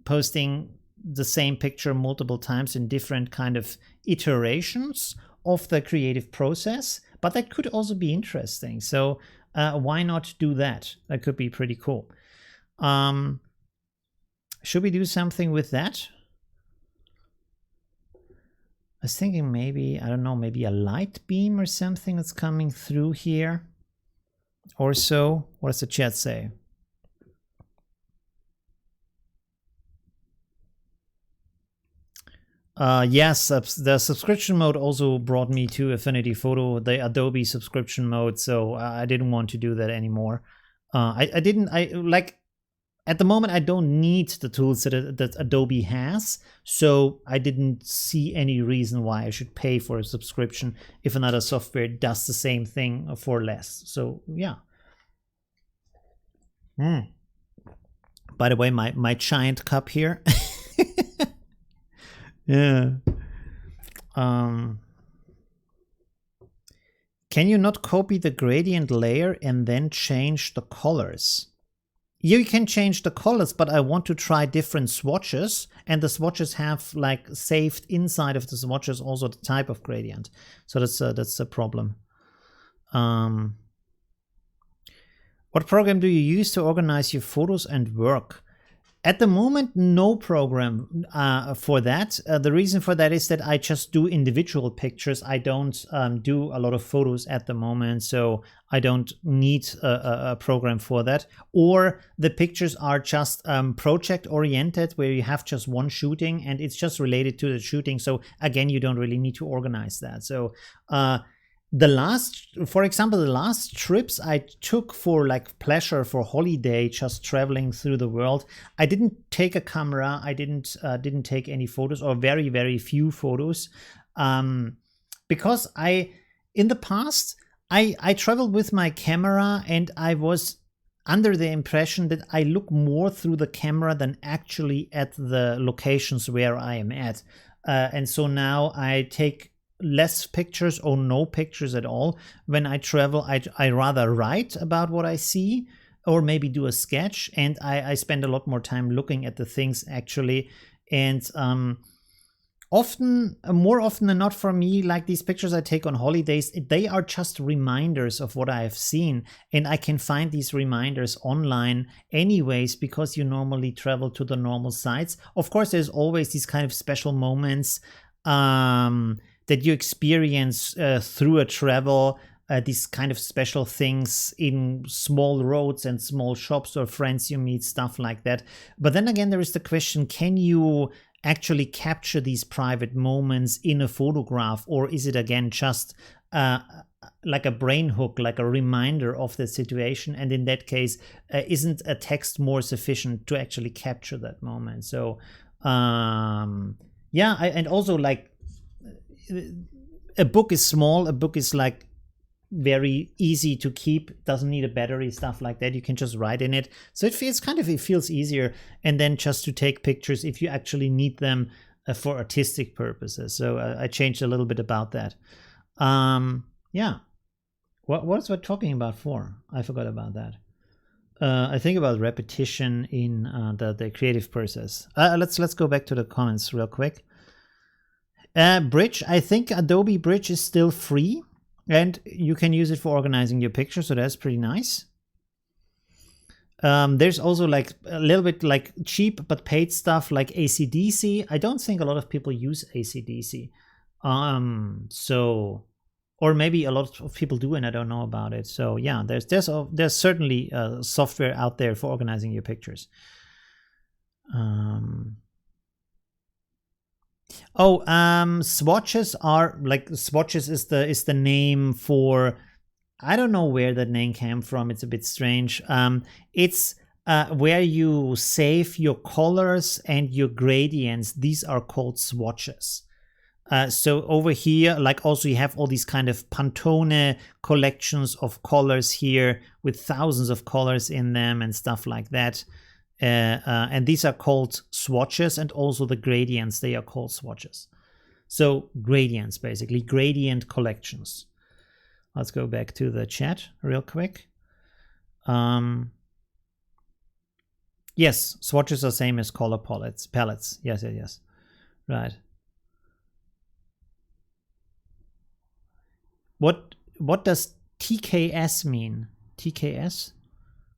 posting the same picture multiple times in different kind of iterations of the creative process, but that could also be interesting. So why not do that? That could be pretty cool. Should we do something with that? I was thinking maybe, I don't know, maybe a light beam or something that's coming through here or so. What does the chat say? Yes, the subscription mode also brought me to Affinity Photo, the Adobe subscription mode, so I didn't want to do that anymore. At the moment I don't need the tools that Adobe has, so I didn't see any reason why I should pay for a subscription if another software does the same thing for less. So yeah. By the way, my giant cup here. Yeah. Can you not copy the gradient layer and then change the colors? You can change the colors, but I want to try different swatches, and the swatches have like saved inside of the swatches also the type of gradient. So that's a problem. What program do you use to organize your photos and work? At the moment, no program for that. The reason for that is that I just do individual pictures. I don't do a lot of photos at the moment, so I don't need a program for that. Or the pictures are just project oriented, where you have just one shooting and it's just related to the shooting. So again, you don't really need to organize that. So for example, the last trips I took for like pleasure, for holiday, just traveling through the world, I didn't take a camera. I didn't take any photos, or very, very few photos, because in the past I traveled with my camera and I was under the impression that I look more through the camera than actually at the locations where I am at, and so now I take less pictures or no pictures at all. When I travel, I rather write about what I see, or maybe do a sketch, and I spend a lot more time looking at the things actually. And more often than not for me, like these pictures I take on holidays, they are just reminders of what I have seen. And I can find these reminders online anyways, because you normally travel to the normal sites. Of course, there's always these kind of special moments that you experience through a travel, these kind of special things in small roads and small shops or friends you meet, stuff like that. But then again, there is the question, can you actually capture these private moments in a photograph, or is it again just like a brain hook, like a reminder of the situation? And in that case, isn't a text more sufficient to actually capture that moment? So yeah, and also, like, a book is small, a book is like very easy to keep, doesn't need a battery, stuff like that. You can just write in it, so it feels easier. And then just to take pictures if you actually need them for artistic purposes. So I changed a little bit about that. Yeah, what was I talking about for? I forgot about that. I think about repetition in the creative process. Let's go back to the comments real quick. Bridge, I think Adobe Bridge is still free, and you can use it for organizing your pictures, so that's pretty nice. There's also like a little bit like cheap but paid stuff like AC/DC. I don't think a lot of people use AC/DC. So, or maybe a lot of people do and I don't know about it. So yeah, there's certainly software out there for organizing your pictures. Swatches are like, swatches is the name for, I don't know where that name came from. It's a bit strange. It's where you save your colors and your gradients. These are called swatches. So over here, like, also you have all these kind of Pantone collections of colors here with thousands of colors in them and stuff like that. And these are called swatches, and also the gradients, they are called swatches. So gradients, basically gradient collections. Let's go back to the chat real quick. Yes, swatches are same as color palettes. Yes. Right. What does TKS mean? TKS?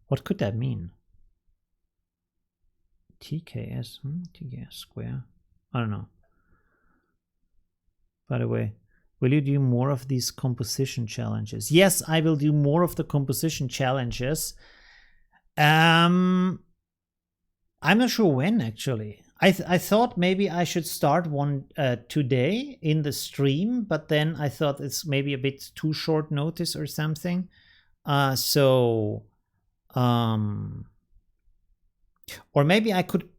What could that mean? TKS, TKS square. I don't know. By the way, will you do more of these composition challenges? Yes, I will do more of the composition challenges. I'm not sure when, actually. I thought maybe I should start one today in the stream, but then I thought it's maybe a bit too short notice or something. Or maybe I could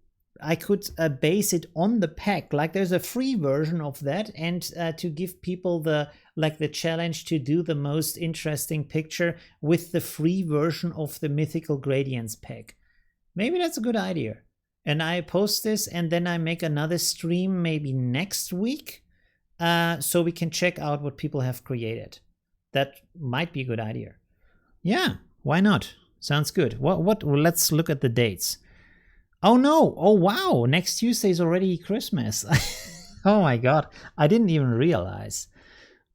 base it on the pack. Like, there's a free version of that, and to give people the challenge to do the most interesting picture with the free version of the Mythical Gradients pack. Maybe that's a good idea. And I post this, and then I make another stream maybe next week, so we can check out what people have created. That might be a good idea. Yeah, why not? Sounds good. Well, let's look at the dates. Oh no! Oh wow! Next Tuesday is already Christmas. Oh my god! I didn't even realize.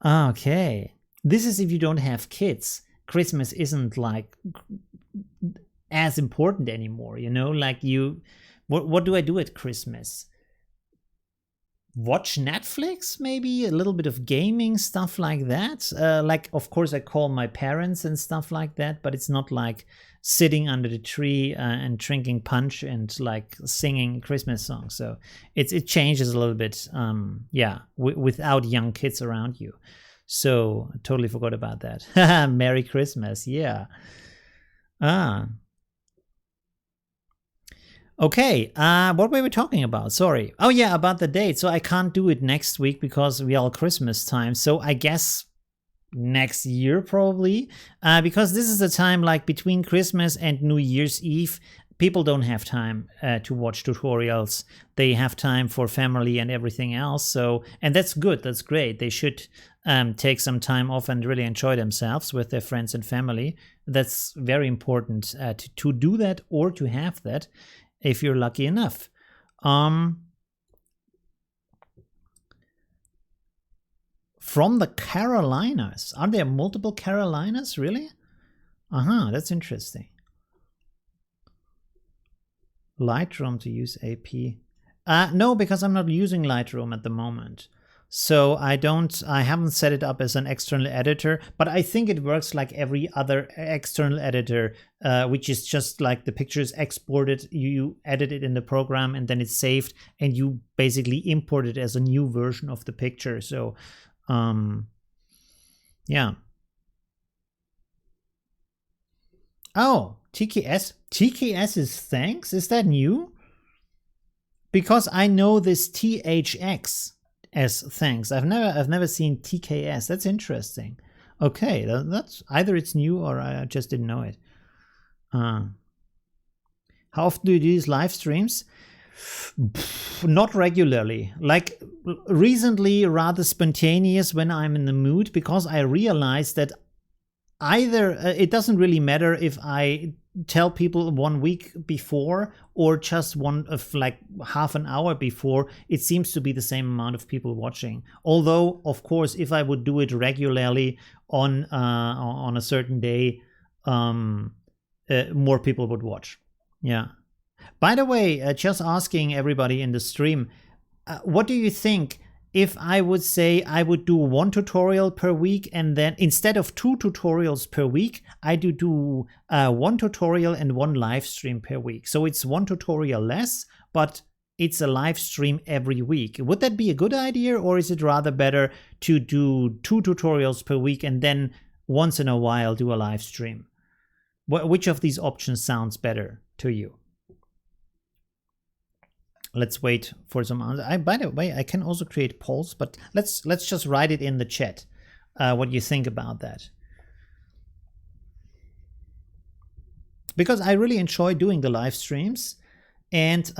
Okay, this is if you don't have kids. Christmas isn't like as important anymore, you know. Like, what do I do at Christmas? Watch Netflix, maybe a little bit of gaming, stuff like that. Like, of course, I call my parents and stuff like that, but it's not like sitting under the tree and drinking punch and like singing Christmas songs. So it changes a little bit. Yeah, without young kids around you. So I totally forgot about that. Merry Christmas. Yeah. Okay, what were we talking about? Sorry. Oh yeah, about the date. So I can't do it next week because we are Christmas time. So I guess next year probably, because this is the time, like, between Christmas and New Year's Eve, people don't have time to watch tutorials. They have time for family and everything else. So, and that's good. That's great. They should take some time off and really enjoy themselves with their friends and family. That's very important to do that or to have that if you're lucky enough. From the Carolinas. Are there multiple Carolinas? Really? That's interesting. Lightroom to use AP. No, because I'm not using Lightroom at the moment. So I haven't set it up as an external editor, but I think it works like every other external editor, which is just like the picture is exported, you edit it in the program, and then it's saved, and you basically import it as a new version of the picture. So, yeah. Oh, TKS. TKS is thanks? Is that new? Because I know this THX as thanks. I've never seen TKS. That's interesting. Okay, that's either it's new or I just didn't know it. How often do you do these live streams? Not regularly. Like recently, rather spontaneous when I'm in the mood, because I realized that either it doesn't really matter if I tell people 1 week before or just one of like half an hour before, it seems to be the same amount of people watching. Although, of course, if I would do it regularly on a certain day, more people would watch. Yeah. By the way, just asking everybody in the stream, what do you think if I would say I would do 1 tutorial per week, and then instead of 2 tutorials per week, I do 1 tutorial and 1 live stream per week. So it's 1 tutorial less, but it's a live stream every week. Would that be a good idea, or is it rather better to do 2 tutorials per week and then once in a while do a live stream? Which of these options sounds better to you? Let's wait for some answers. By the way, I can also create polls, but let's just write it in the chat what you think about that. Because I really enjoy doing the live streams, and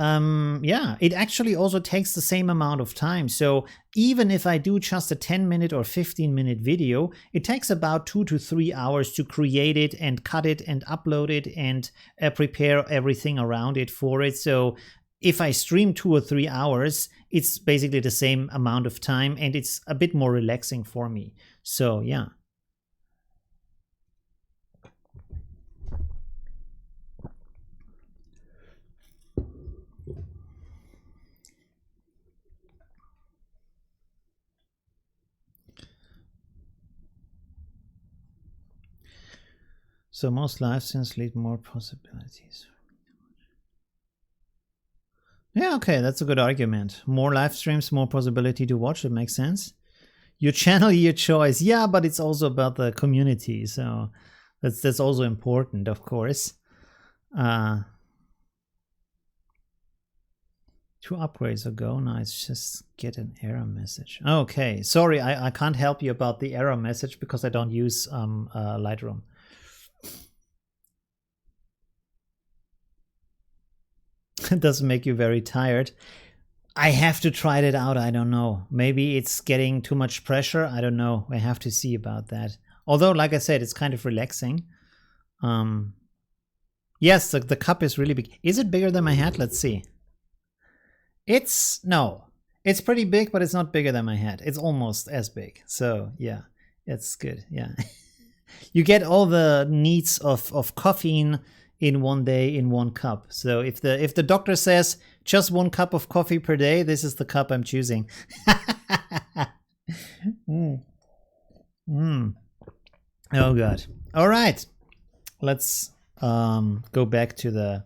yeah, it actually also takes the same amount of time. So even if I do just a 10-minute or 15-minute video, it takes about 2 to 3 hours to create it and cut it and upload it and prepare everything around it for it. So if I stream 2 or 3 hours, it's basically the same amount of time, and it's a bit more relaxing for me. So yeah. So most live streams lead more possibilities. Yeah, okay, that's a good argument. More live streams, more possibility to watch. It makes sense. Your channel, your choice. Yeah, but it's also about the community, so that's also important, of course. 2 upgrades ago. Now it's just get an error message. Okay, sorry, I can't help you about the error message because I don't use Lightroom. It doesn't make you very tired. I have to try it out. I don't know. Maybe it's getting too much pressure. I don't know. I have to see about that. Although, like I said, it's kind of relaxing. Yes, the cup is really big. Is it bigger than my head? Let's see. No. It's pretty big, but it's not bigger than my head. It's almost as big. So yeah, it's good. Yeah. You get all the needs of caffeine in one day in 1 cup. So if the doctor says just 1 cup of coffee per day, this is the cup I'm choosing. Oh god. All right. Let's go back to the.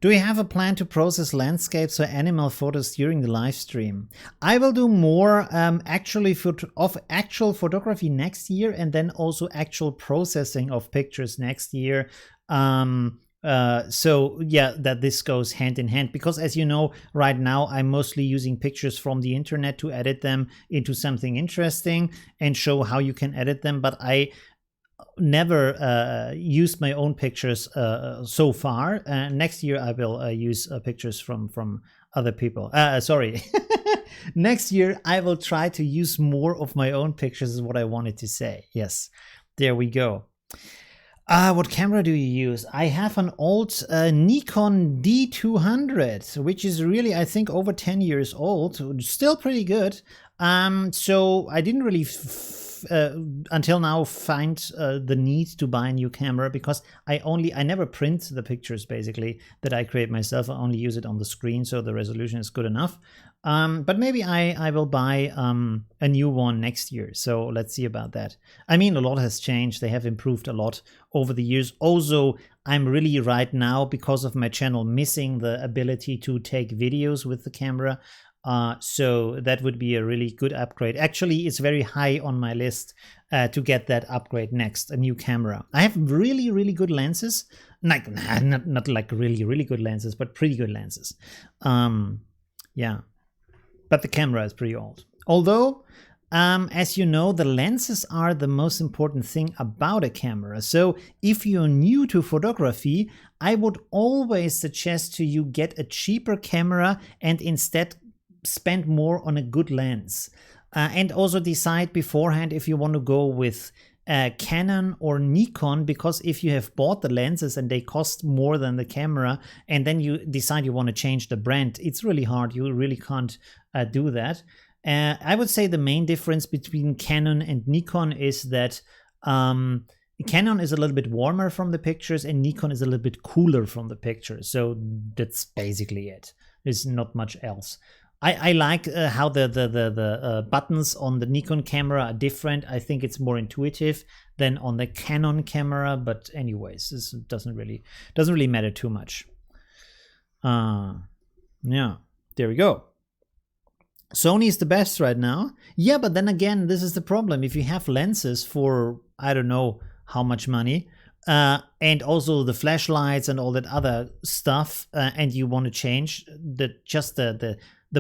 Do we have a plan to process landscapes or animal photos during the live stream? I will do more actual photography next year, and then also actual processing of pictures next year. So yeah, that this goes hand in hand, because as you know, right now I'm mostly using pictures from the internet to edit them into something interesting and show how you can edit them. But never used my own pictures so far. Next year I will use pictures from other people. Sorry. Next year I will try to use more of my own pictures is what I wanted to say. Yes, there we go. What camera do you use? I have an old Nikon D200, which is really, I think, over 10 years old. Still pretty good. So I didn't really until now find the need to buy a new camera, because I never print the pictures basically that I create myself. I only use it on the screen, so the resolution is good enough. But maybe I will buy a new one next year. So let's see about that. I mean, a lot has changed. They have improved a lot over the years. Also, I'm really right now, because of my channel, missing the ability to take videos with the camera. So that would be a really good upgrade. Actually, it's very high on my list to get that upgrade next, a new camera. I have really, really good lenses. Like, not like really, really good lenses, but pretty good lenses. Yeah. But the camera is pretty old. Although, as you know, the lenses are the most important thing about a camera. So if you're new to photography, I would always suggest to you get a cheaper camera and instead spend more on a good lens. And also decide beforehand if you want to go with Canon or Nikon, because if you have bought the lenses and they cost more than the camera, and then you decide you want to change the brand, it's really hard. You really can't do that. I would say the main difference between Canon and Nikon is that Canon is a little bit warmer from the pictures and Nikon is a little bit cooler from the pictures. So that's basically it. There's not much else. I like how the buttons on the Nikon camera are different. I think it's more intuitive than on the Canon camera. But anyways, this doesn't really matter too much. Yeah, there we go. Sony is the best right now. Yeah, but then again, this is the problem. If you have lenses for, I don't know how much money, and also the flashlights and all that other stuff, and you want to change the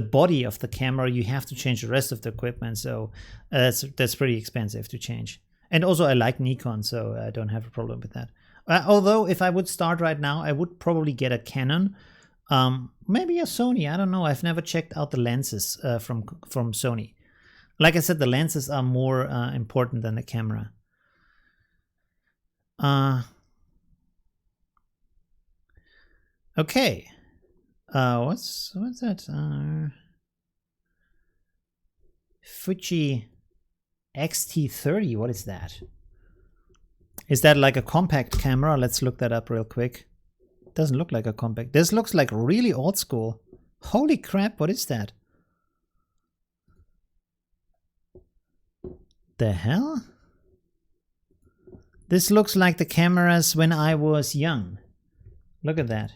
body of the camera, you have to change the rest of the equipment. So that's pretty expensive to change. And also I like Nikon, so I don't have a problem with that. Although if I would start right now, I would probably get a Canon, maybe a Sony. I don't know. I've never checked out the lenses from Sony. Like I said, the lenses are more important than the camera. Okay. What's that? Fuji XT30. What is that? Is that like a compact camera? Let's look that up real quick. It doesn't look like a compact. This looks like really old school. Holy crap! What is that? The hell? This looks like the cameras when I was young. Look at that.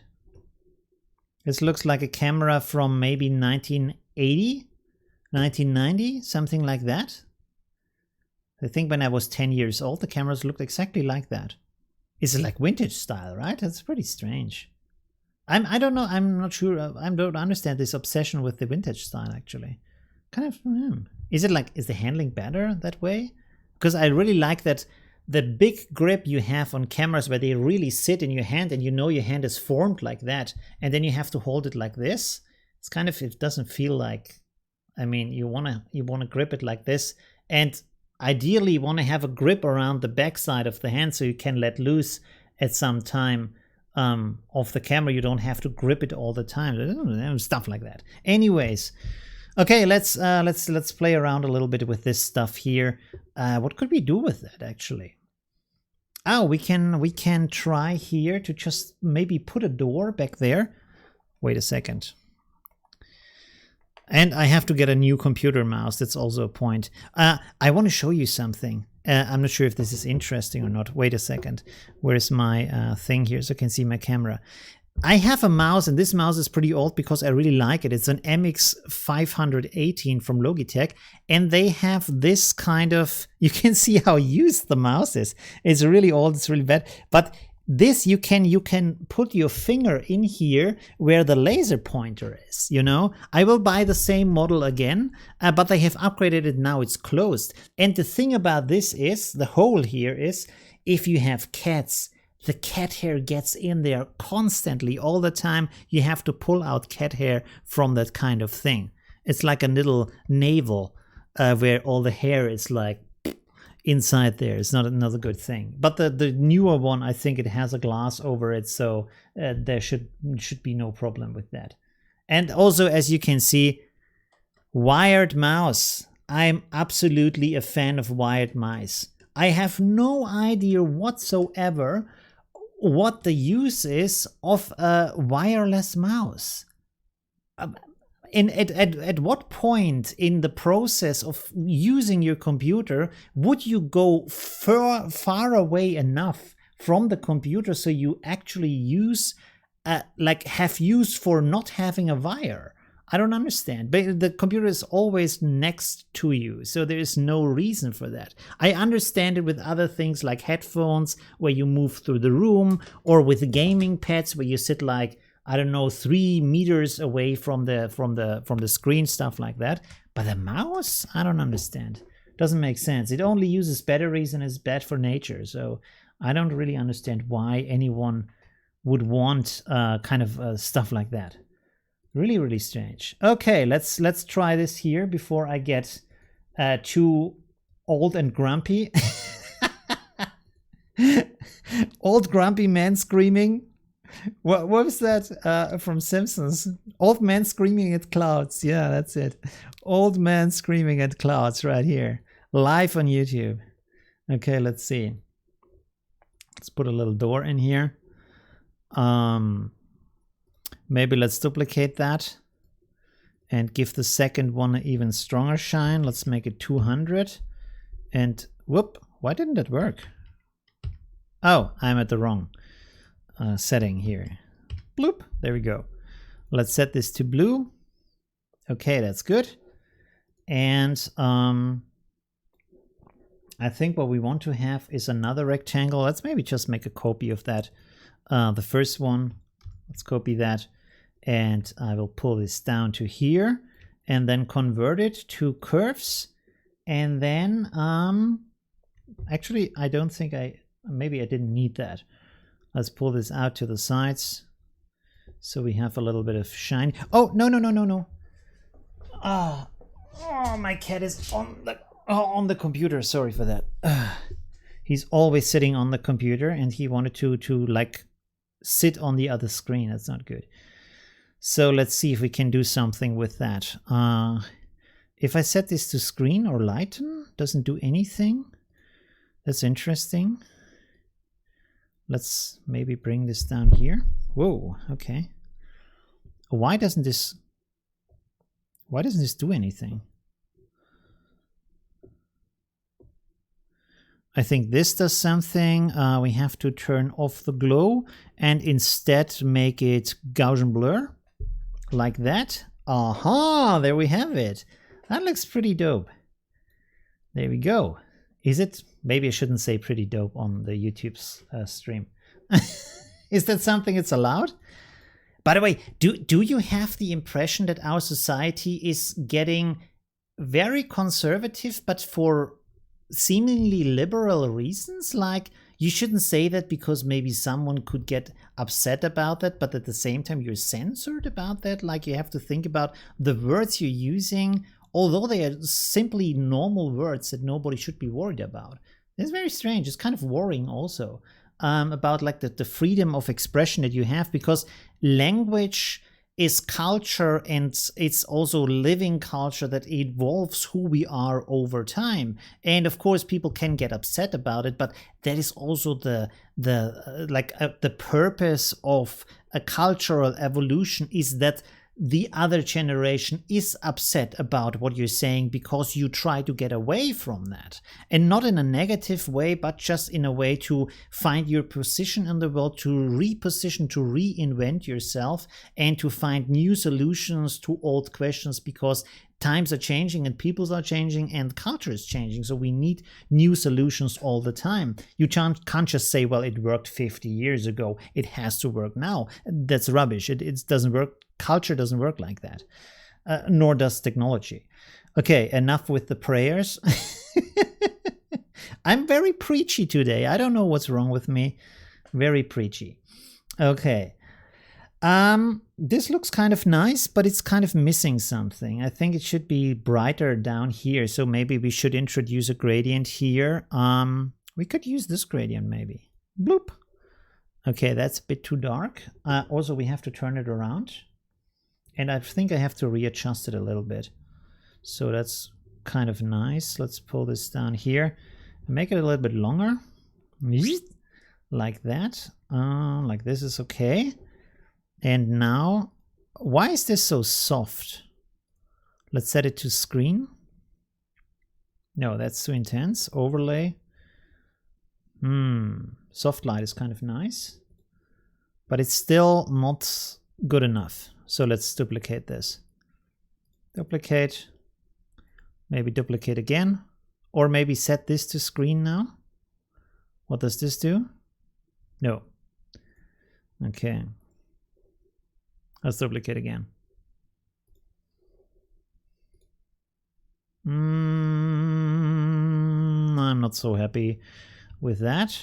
This looks like a camera from maybe 1980, 1990, something like that. I think when I was 10 years old, the cameras looked exactly like that. It's like vintage style, right? That's pretty strange. I don't know. I'm not sure. I don't understand this obsession with the vintage style, actually. Kind of, is the handling better that way? Because I really like that the big grip you have on cameras where they really sit in your hand and you know your hand is formed like that, and then you have to hold it like this. It's kind of, it doesn't feel like, I mean, you wanna grip it like this, and ideally you want to have a grip around the back side of the hand so you can let loose at some time of the camera. You don't have to grip it all the time, stuff like that. Anyways, okay, let's play around a little bit with this stuff here. What could we do with that actually? Oh, we can try here to just maybe put a door back there. Wait a second. And I have to get a new computer mouse. That's also a point. I want to show you something. I'm not sure if this is interesting or not. Wait a second. Where is my thing here so I can see my camera? I have a mouse, and this mouse is pretty old because I really like it. It's an MX518 from Logitech, and they have this kind of, you can see how used the mouse is. It's really old, it's really bad, but this you can put your finger in here where the laser pointer is, you know. I will buy the same model again, but they have upgraded it now, it's closed. And the thing about this is, the hole here is, if you have cats, the cat hair gets in there constantly all the time. You have to pull out cat hair from that kind of thing. It's like a little navel where all the hair is like inside there. It's not another good thing. But the newer one, I think it has a glass over it, so there should be no problem with that. And also, as you can see, wired mouse. I'm absolutely a fan of wired mice. I have no idea whatsoever what the use is of a wireless mouse. At what point in the process of using your computer would you go far away enough from the computer so you actually use like have use for not having a wire? I don't understand. But the computer is always next to you, so there is no reason for that. I understand it with other things like headphones where you move through the room, or with gaming pads where you sit like, I don't know, 3 meters away from the screen, stuff like that. But the mouse, I don't understand. Doesn't make sense. It only uses batteries and is bad for nature. So I don't really understand why anyone would want kind of stuff like that. Really, really strange. Okay, let's try this here before I get too old and grumpy. Old grumpy man screaming. What was that from Simpsons? Old man screaming at clouds. Yeah, that's it. Old man screaming at clouds right here. Live on YouTube. Okay, let's see. Let's put a little door in here. Maybe let's duplicate that and give the second one an even stronger shine. Let's make it 200. And whoop, why didn't it work? Oh, I'm at the wrong setting here. Bloop, there we go. Let's set this to blue. Okay, that's good. And I think what we want to have is another rectangle. Let's maybe just make a copy of that. The first one, let's copy that. And I will pull this down to here and then convert it to curves. And then, actually, I don't think maybe I didn't need that. Let's pull this out to the sides so we have a little bit of shine. Oh, no. Oh, my cat is on the computer. Sorry for that. He's always sitting on the computer and he wanted to like sit on the other screen. That's not good. So let's see if we can do something with that. If I set this to screen or lighten, doesn't do anything. That's interesting. Let's maybe bring this down here. Whoa, okay. Why doesn't this do anything? I think this does something. We have to turn off the glow and instead make it Gaussian blur. Like that. Aha, there we have it. That looks pretty dope. There we go. Is it? Maybe I shouldn't say pretty dope on the YouTube's stream. Is that something it's allowed? By the way, do you have the impression that our society is getting very conservative, but for seemingly liberal reasons? Like, you shouldn't say that because maybe someone could get upset about that, but at the same time you're censored about that. Like, you have to think about the words you're using, although they are simply normal words that nobody should be worried about. It's very strange. It's kind of worrying also about like the freedom of expression that you have, because language is culture, and it's also living culture that evolves who we are over time. And of course people can get upset about it, but that is also the purpose of a cultural evolution, is that the other generation is upset about what you're saying because you try to get away from that. And not in a negative way, but just in a way to find your position in the world, to reposition, to reinvent yourself, and to find new solutions to old questions, because times are changing and peoples are changing and culture is changing. So we need new solutions all the time. You can't just say, well, it worked 50 years ago, it has to work now. That's rubbish. It doesn't work. Culture doesn't work like that, nor does technology. Okay, enough with the prayers. I'm very preachy today. I don't know what's wrong with me. Very preachy. Okay. This looks kind of nice, but it's kind of missing something. I think it should be brighter down here. So maybe we should introduce a gradient here. We could use this gradient maybe. Bloop. Okay, that's a bit too dark. Also, we have to turn it around. And I think I have to readjust it a little bit. So that's kind of nice. Let's pull this down here. Make it a little bit longer. Like that. Like this is okay. And now, why is this so soft? Let's set it to screen. No, that's too intense. Overlay. Soft light is kind of nice, but it's still not good enough. So let's duplicate this. Duplicate. Maybe duplicate again. Or maybe set this to screen now. What does this do? No. Okay. Let's duplicate again. I'm not so happy with that.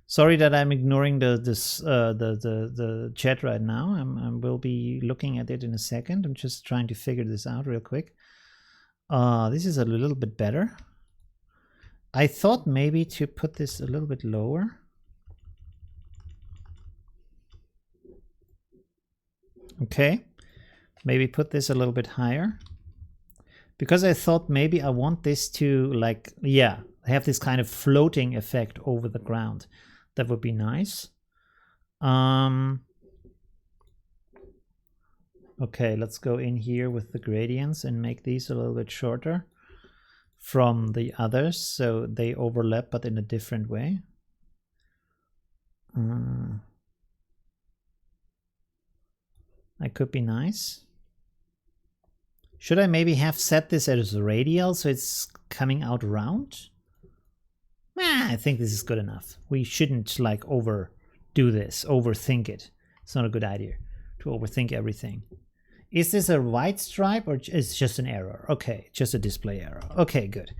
Sorry that I'm ignoring the chat right now. I will be looking at it in a second. I'm just trying to figure this out real quick. This is a little bit better. I thought maybe to put this a little bit lower. Okay, maybe put this a little bit higher. Because I thought maybe I want this to, like, yeah, have this kind of floating effect over the ground. That would be nice. Okay, let's go in here with the gradients and make these a little bit shorter from the others, so they overlap but in a different way. That could be nice. Should I maybe have set this as radial so it's coming out round? I think this is good enough. We shouldn't like overdo this, overthink it. It's not a good idea to overthink everything. Is this a white stripe or is it just an error? Okay, just a display error. Okay, good.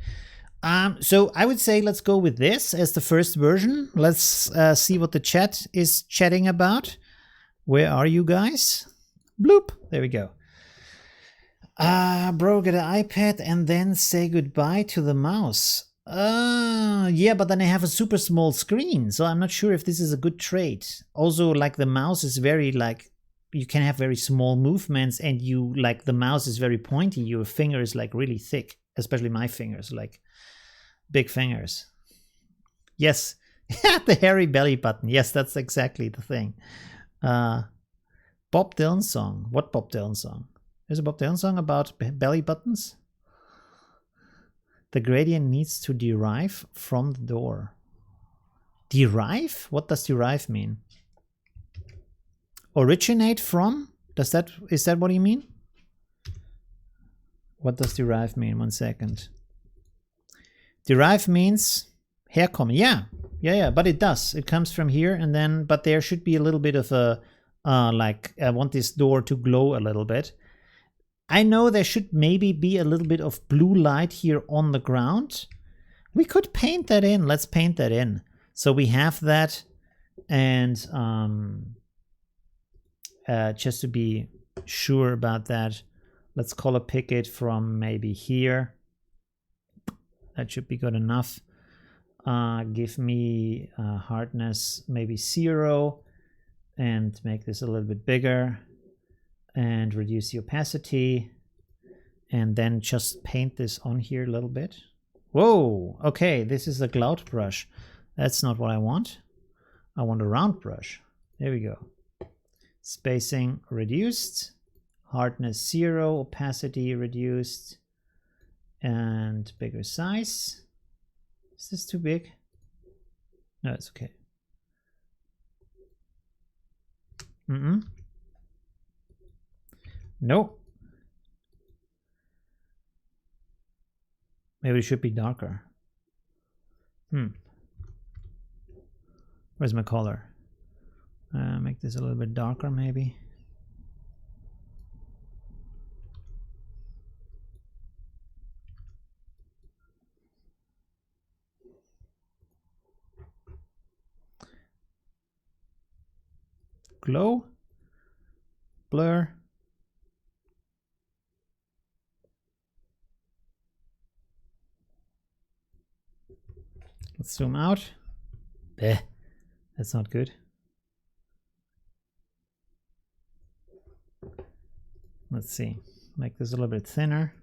So I would say let's go with this as the first version. Let's see what the chat is chatting about. Where are you guys? Bloop. There we go. Bro, get an iPad and then say goodbye to the mouse. Yeah, but then I have a super small screen, so I'm not sure if this is a good trait. Also, like the mouse is very like, you can have very small movements and you like the mouse is very pointy. Your finger is like really thick, especially my fingers, like big fingers. Yes, the hairy belly button. Yes, that's exactly the thing. Bob Dylan song. What Bob Dylan song? There's a Bob Dylan song about belly buttons. The gradient needs to derive from the door. Derive? What does derive mean? Originate from? Is that what you mean? What does derive mean? 1 second. Derive means herkommen. Yeah, but it does. It comes from here and then, but there should be a little bit of a, like, I want this door to glow a little bit. I know there should maybe be a little bit of blue light here on the ground. We could paint that in. Let's paint that in. So we have that, and just to be sure about that, let's color pick it from maybe here. That should be good enough. Give me hardness maybe 0 and make this a little bit bigger and reduce the opacity and then just paint this on here a little bit. Whoa, okay, this is a cloud brush. That's not what I want. I want a round brush. There we go. Spacing reduced, hardness 0, opacity reduced, and bigger size. Is this too big? No, it's okay. No. Maybe it should be darker. Where's my color? Make this a little bit darker, maybe. Glow, blur. Let's zoom out. That's not good. Let's see. Make this a little bit thinner.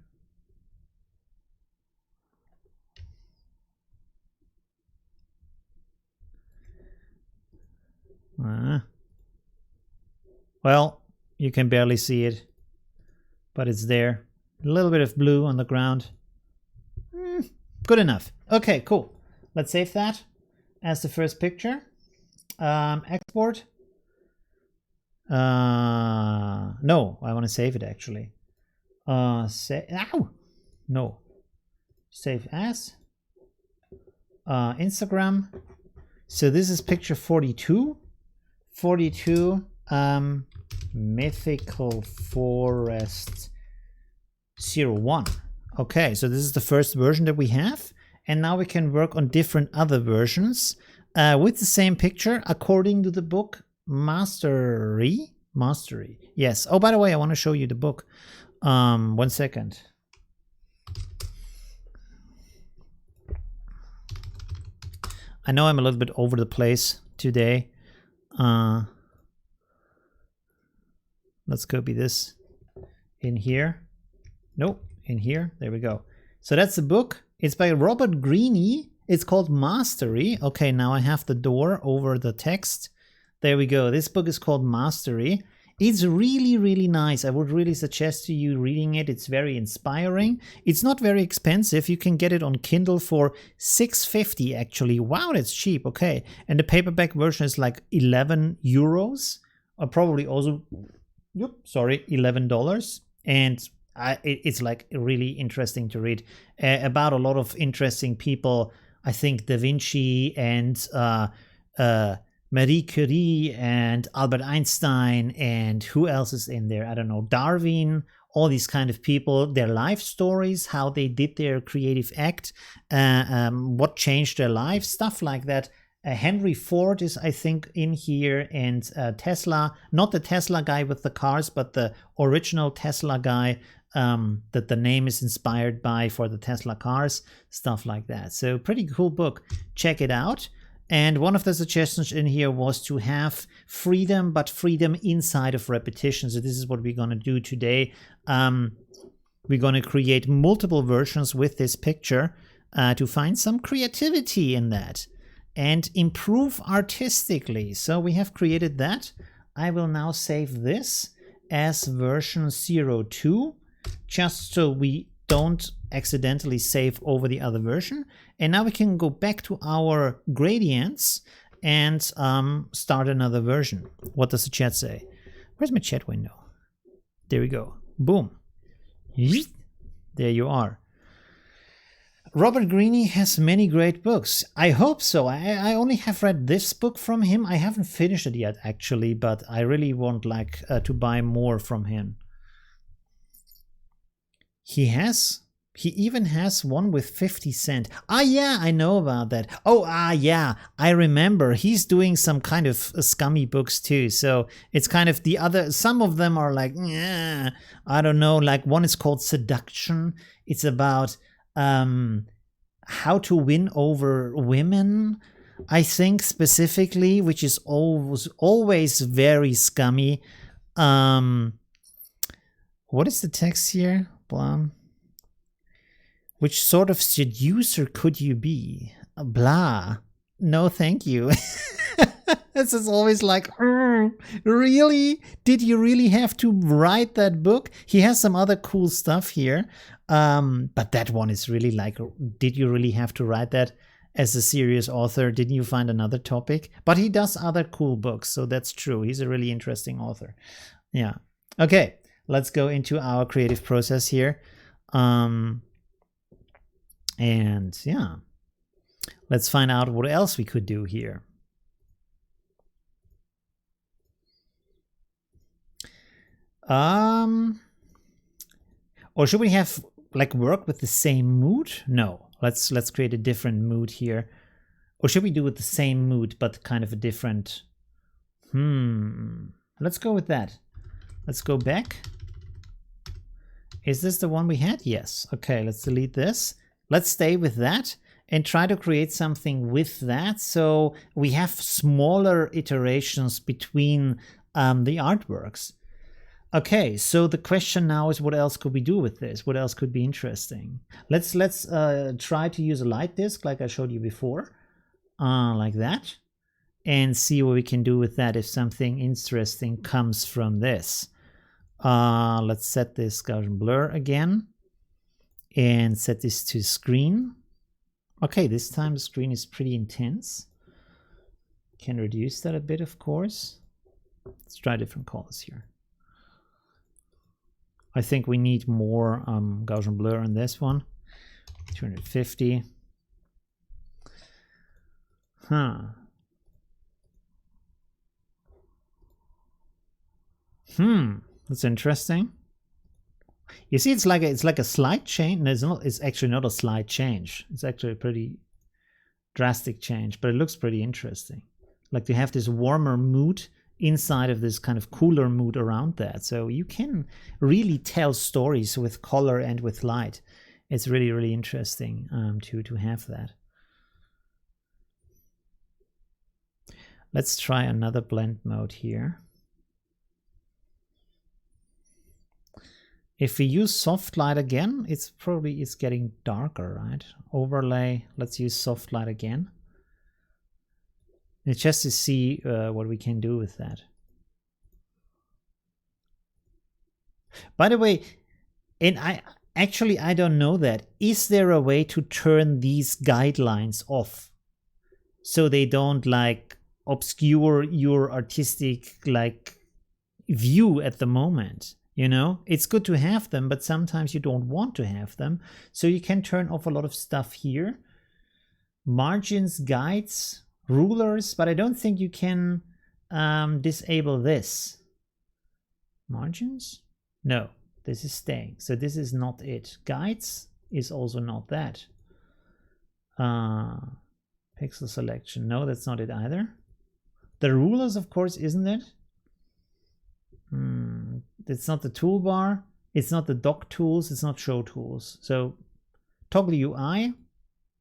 Well, you can barely see it, but it's there. A little bit of blue on the ground. Good enough. Okay, cool. Let's save that as the first picture. Export. No, I want to save it actually. No. Save as. Instagram. So this is picture 42. 42. Mythical Forest 01. Okay, so this is the first version that we have, and now we can work on different other versions with the same picture according to the book Mastery. Yes. Oh, by the way, I want to show you the book. 1 second. I know I'm a little bit over the place today. Let's copy this in here. Nope, in here. There we go. So that's the book. It's by Robert Greene. It's called Mastery. Okay, now I have the door over the text. There we go. This book is called Mastery. It's really, really nice. I would really suggest to you reading it. It's very inspiring. It's not very expensive. You can get it on Kindle for $6.50 actually. Wow, that's cheap. Okay. And the paperback version is like 11 euros. Or probably also, $11. And it's like really interesting to read about a lot of interesting people. I think Da Vinci and Marie Curie and Albert Einstein, and who else is in there? I don't know, Darwin, all these kind of people, their life stories, how they did their creative act, what changed their lives, stuff like that. Henry Ford is, I think, in here, and Tesla, not the Tesla guy with the cars, but the original Tesla guy that the name is inspired by for the Tesla cars, stuff like that. So pretty cool book. Check it out. And one of the suggestions in here was to have freedom, but freedom inside of repetition. So this is what we're going to do today. We're going to create multiple versions with this picture to find some creativity in that and improve artistically. So we have created that. I will now save this as version 02, just so we don't accidentally save over the other version. And now we can go back to our gradients and start another version. What does the chat say? Where's my chat window? There we go. Boom. There you are. Robert Greene has many great books. I hope so. I only have read this book from him. I haven't finished it yet, actually, but I really want to buy more from him. He even has one with 50 cents. Ah, yeah, I know about that. Oh, yeah, I remember. He's doing some kind of scummy books too. So it's kind of the other, some of them are like, I don't know, like one is called Seduction. It's about how to win over women, I think specifically, which is always very scummy. What is the text here? Blah. Which sort of seducer could you be? Blah. No, thank you. This is always like, really? Did you really have to write that book? He has some other cool stuff here. But that one is really like, did you really have to write that as a serious author? Didn't you find another topic? But he does other cool books, so that's true. He's a really interesting author. Yeah. Okay, let's go into our creative process here. And yeah, let's find out what else we could do here. Or should we have like work with the same mood? No, let's create a different mood here. Or should we do with the same mood but kind of a different? Let's go with that. Let's go back. Is this the one we had? Yes. Okay, let's delete this. Let's stay with that and try to create something with that, so we have smaller iterations between the artworks. Okay, so the question now is, what else could we do with this? What else could be interesting? Let's try to use a light disk like I showed you before, like that, and see what we can do with that if something interesting comes from this. Let's set this Gaussian blur again and set this to screen. Okay, this time the screen is pretty intense. Can reduce that a bit, of course. Let's try different colors here. I think we need more Gaussian blur on this one. 250. That's interesting. You see, it's like a slight change. No, it's actually not a slight change. It's actually a pretty drastic change, but it looks pretty interesting. Like to have this warmer mood inside of this kind of cooler mood around that. So you can really tell stories with color and with light. It's really, really interesting to have that. Let's try another blend mode here. If we use soft light again, it's getting darker, right? Overlay, let's use soft light again. It's just to see what we can do with that. By the way, and I don't know that. Is there a way to turn these guidelines off so they don't like obscure your artistic like view at the moment? You know, it's good to have them, but sometimes you don't want to have them. So you can turn off a lot of stuff here. Margins, guides, rulers, but I don't think you can disable this. Margins? No, this is staying. So this is not it. Guides is also not that. Pixel selection. No, that's not it either. The rulers, of course, isn't it? It's not the toolbar, it's not the dock tools, it's not show tools. So toggle UI,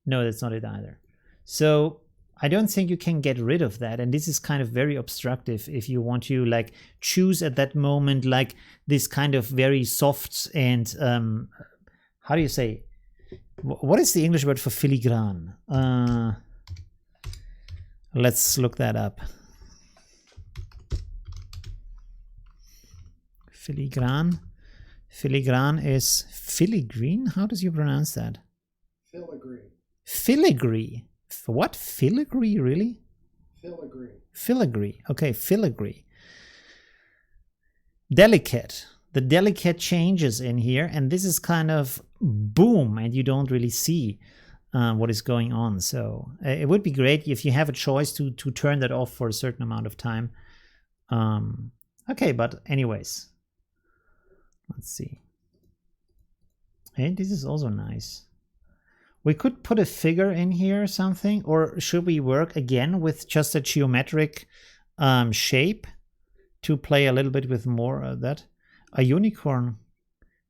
no, that's not it either. So I don't think you can get rid of that, and this is kind of very obstructive if you want to like choose at that moment like this kind of very soft and how do you say, what is the English word for filigrane? Let's look that up. Filigrane. Filigrane is filigree. How does you pronounce that? Filigree. Filigree. What? Filigree, really? Filigree. Filigree. Okay, filigree. Delicate. The delicate changes in here, and this is kind of boom, and you don't really see what is going on. So it would be great if you have a choice to turn that off for a certain amount of time. Okay, but anyways. Let's see. And this is also nice. We could put a figure in here or something, or should we work again with just a geometric shape to play a little bit with more of that? A unicorn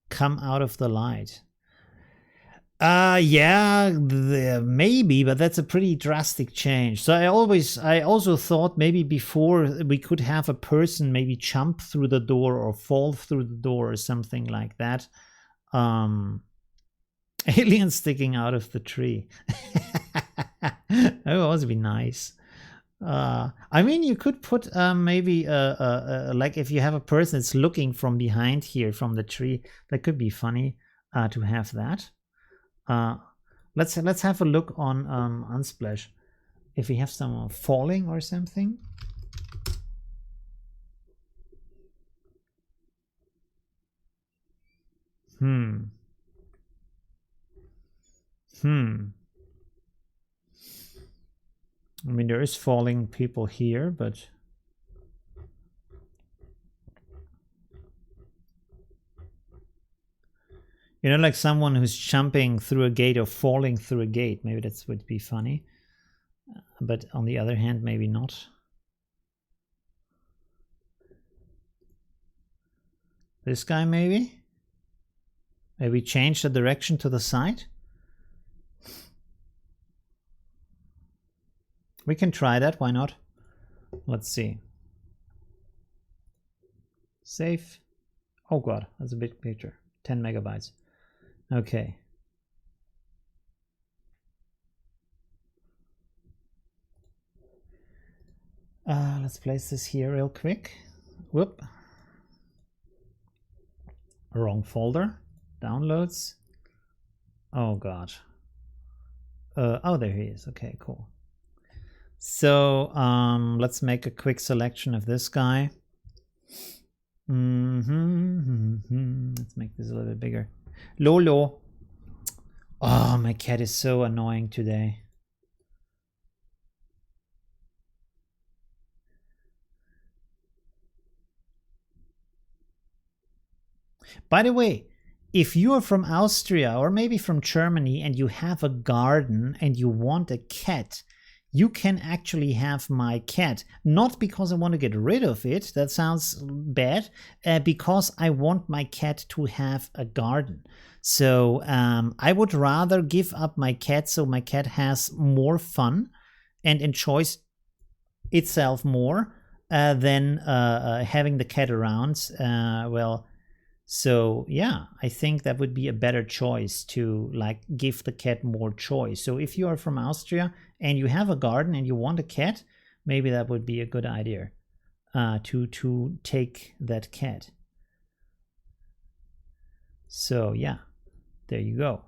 come out of the light. Yeah, maybe, but that's a pretty drastic change. So I also thought maybe before we could have a person maybe jump through the door or fall through the door or something like that. Alien sticking out of the tree. That would also be nice. I mean, you could put maybe like if you have a person that's looking from behind here from the tree, that could be funny to have that. Let's have a look on Unsplash if we have someone falling or something. I mean, there is falling people here, but you know, like someone who's jumping through a gate or falling through a gate. Maybe that would be funny. But on the other hand, maybe not. This guy maybe? Maybe change the direction to the side? We can try that, why not? Let's see. Save. Oh god, that's a big picture. 10 megabytes. Okay. Let's place this here real quick. Whoop. Wrong folder. Downloads. Oh god. Oh, there he is. Okay, cool. So let's make a quick selection of this guy. Let's make this a little bit bigger. Lolo. Oh, my cat is so annoying today. By the way, if you are from Austria or maybe from Germany and you have a garden and you want a cat, you can actually have my cat. Not because I want to get rid of it, that sounds bad, because I want my cat to have a garden. So I would rather give up my cat so my cat has more fun and enjoys itself more than having the cat around. So yeah, I think that would be a better choice to like give the cat more choice. So if you are from Austria and you have a garden and you want a cat, maybe that would be a good idea to take that cat. So yeah, there you go.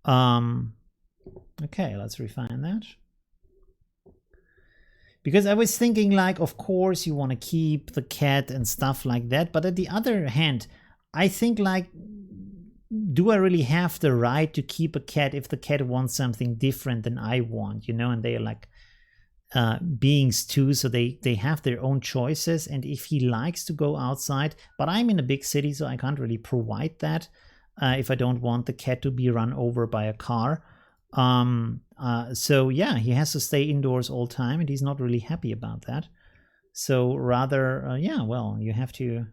Okay, let's refine that. Because I was thinking like, of course you want to keep the cat and stuff like that. But on the other hand, I think like, do I really have the right to keep a cat if the cat wants something different than I want, you know? And they are like beings too, so they have their own choices. And if he likes to go outside, but I'm in a big city, so I can't really provide that if I don't want the cat to be run over by a car. So yeah, he has to stay indoors all time and he's not really happy about that. So rather, yeah, well, you have to,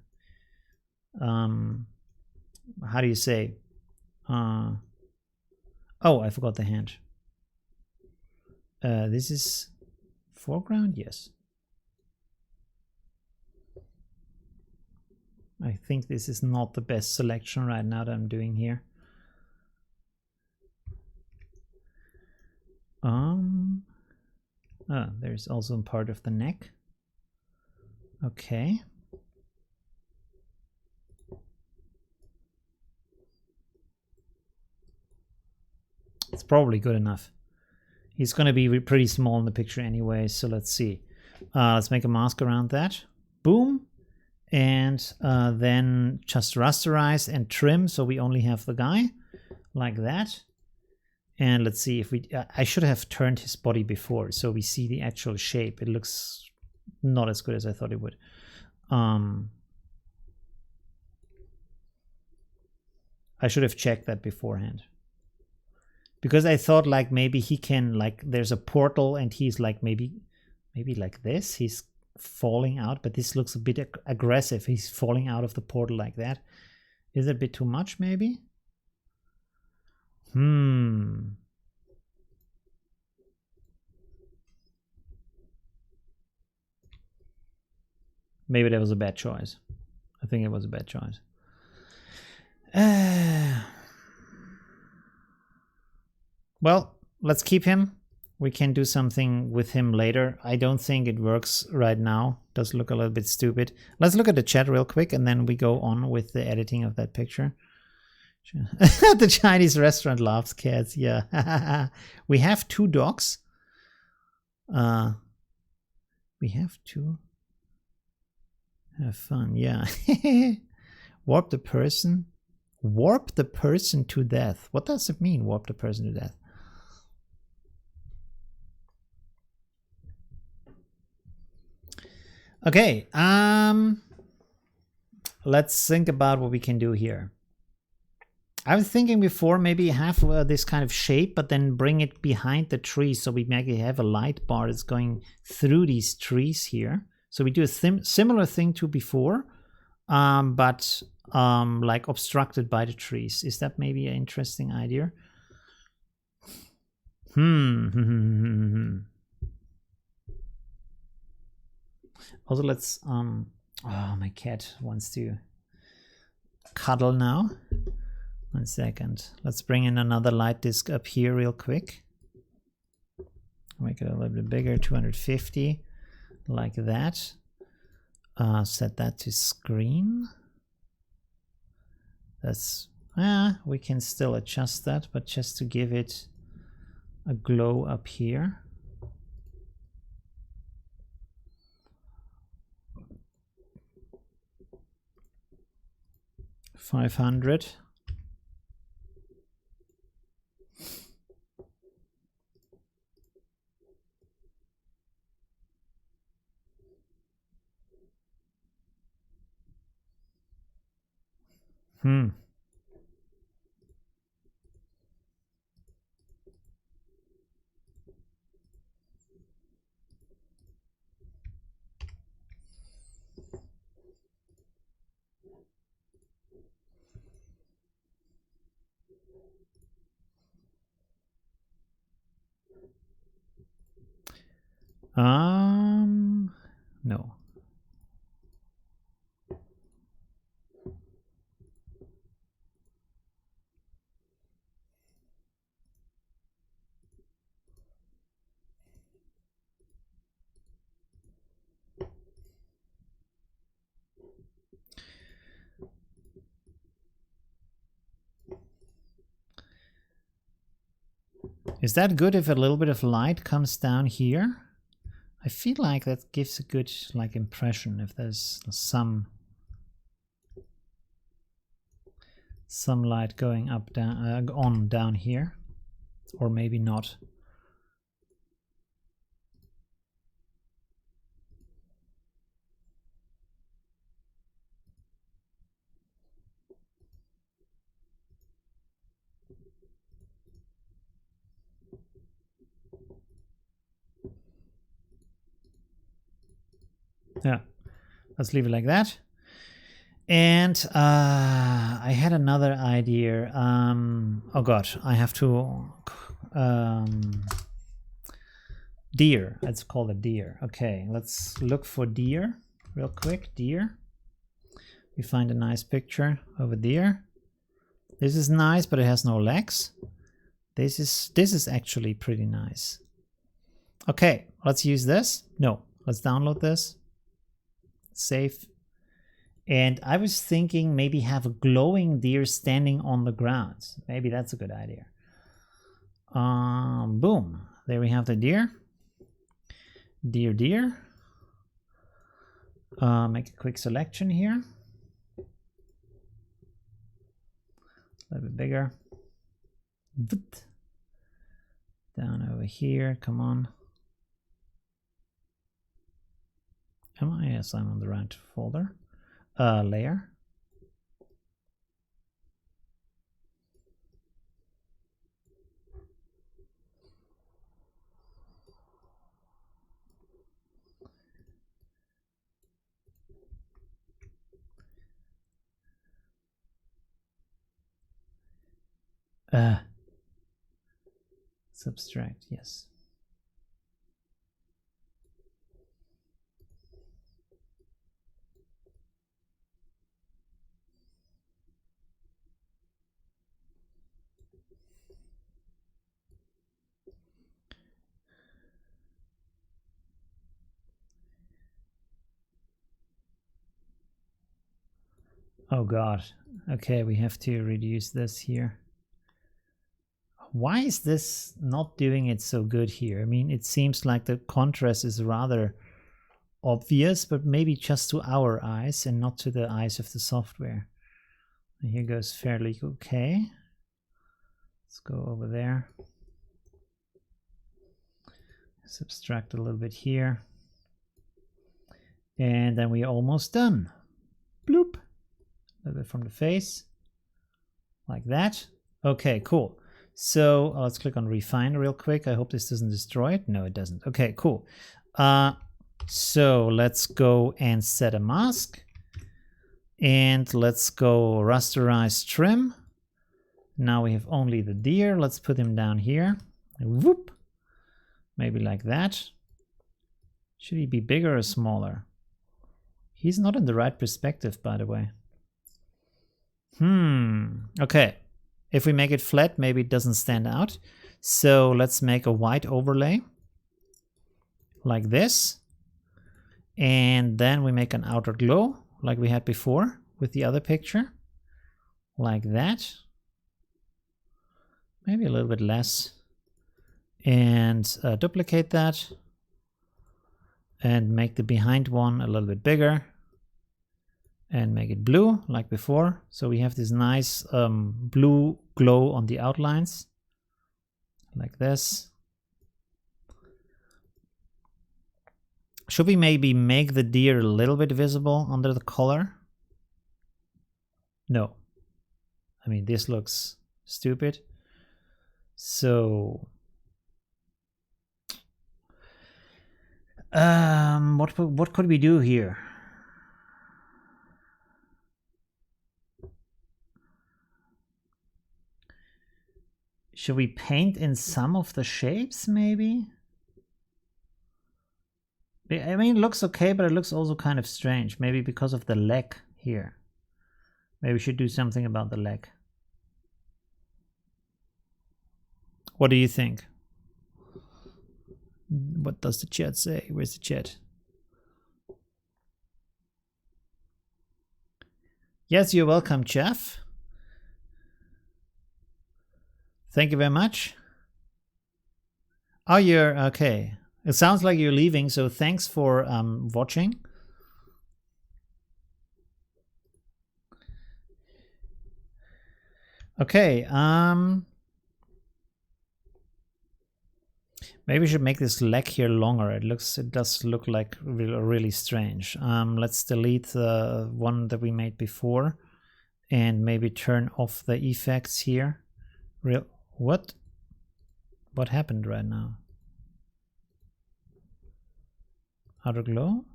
how do you say? Oh, I forgot the hand. This is foreground, yes. I think this is not the best selection right now that I'm doing here. There's also part of the neck. Okay. It's probably good enough. He's going to be pretty small in the picture anyway, so let's see. Let's make a mask around that. Boom. And then just rasterize and trim so we only have the guy like that. And let's see if we, I should have turned his body before so we see the actual shape. It looks not as good as I thought it would. I should have checked that beforehand. Because I thought like maybe he can, like there's a portal and he's like maybe like this. He's falling out, but this looks a bit aggressive. He's falling out of the portal like that. Is it a bit too much maybe? Maybe that was a bad choice. I think it was a bad choice. Well, let's keep him. We can do something with him later. I don't think it works right now. Does look a little bit stupid. Let's look at the chat real quick and then we go on with the editing of that picture. The Chinese restaurant loves cats. Yeah. We have 2 dogs. We have to have fun. Yeah. Warp the person. Warp the person to death. What does it mean, warp the person to death? Okay, let's think about what we can do here. I was thinking before maybe have this kind of shape, but then bring it behind the tree, so we maybe have a light bar that's going through these trees here. So we do a similar thing to before, but like obstructed by the trees. Is that maybe an interesting idea? Also, let's oh, my cat wants to cuddle now. 1 second. Let's bring in another light disc up here real quick. Make it a little bit bigger, 250, like that. Set that to screen. That's, we can still adjust that, but just to give it a glow up here. $500. No. Is that good if a little bit of light comes down here? I feel like that gives a good like impression if there's some light going up, down, on down here, or maybe not. Yeah, let's leave it like that. And I had another idea. Oh god, I have to deer. Let's call it deer. Okay, let's look for deer real quick. Deer. We find a nice picture of a deer. This is nice, but it has no legs. This is actually pretty nice. Okay, let's use this. No, let's download this. Save. And I was thinking maybe have a glowing deer standing on the ground. Maybe that's a good idea. Boom. There we have the deer. Deer. Make a quick selection here. A little bit bigger. Down over here. Come on. Am I? Yes, I'm on the right folder. Layer. Subtract, yes. Oh god. Okay, we have to reduce this here. Why is this not doing it so good here? I mean, it seems like the contrast is rather obvious, but maybe just to our eyes and not to the eyes of the software. Here goes fairly okay. Let's go over there. Subtract a little bit here. And then we're almost done. Bloop. A little bit from the face. Like that. Okay, cool. So let's click on refine real quick. I hope this doesn't destroy it. No, it doesn't. Okay, cool. So let's go and set a mask. And let's go rasterize trim. Now we have only the deer. Let's put him down here. Whoop. Maybe like that. Should he be bigger or smaller? He's not in the right perspective, by the way. Okay. If we make it flat, maybe it doesn't stand out. So let's make a white overlay. Like this. And then we make an outer glow, like we had before with the other picture. Like that. Maybe a little bit less. And duplicate that. And make the behind one a little bit bigger. And make it blue like before. So we have this nice blue glow on the outlines. Like this. Should we maybe make the deer a little bit visible under the collar? No. I mean, this looks stupid. So what could we do here? Should we paint in some of the shapes, maybe? I mean, it looks okay, but it looks also kind of strange. Maybe because of the leg here. Maybe we should do something about the leg. What do you think? What does the chat say? Where's the chat? Yes, you're welcome, Jeff. Thank you very much. Oh, you're okay. It sounds like you're leaving, so thanks for watching. Okay, maybe we should make this leg here longer. It does look like really strange. Let's delete the one that we made before and maybe turn off the effects here. What happened right now? Outer glow?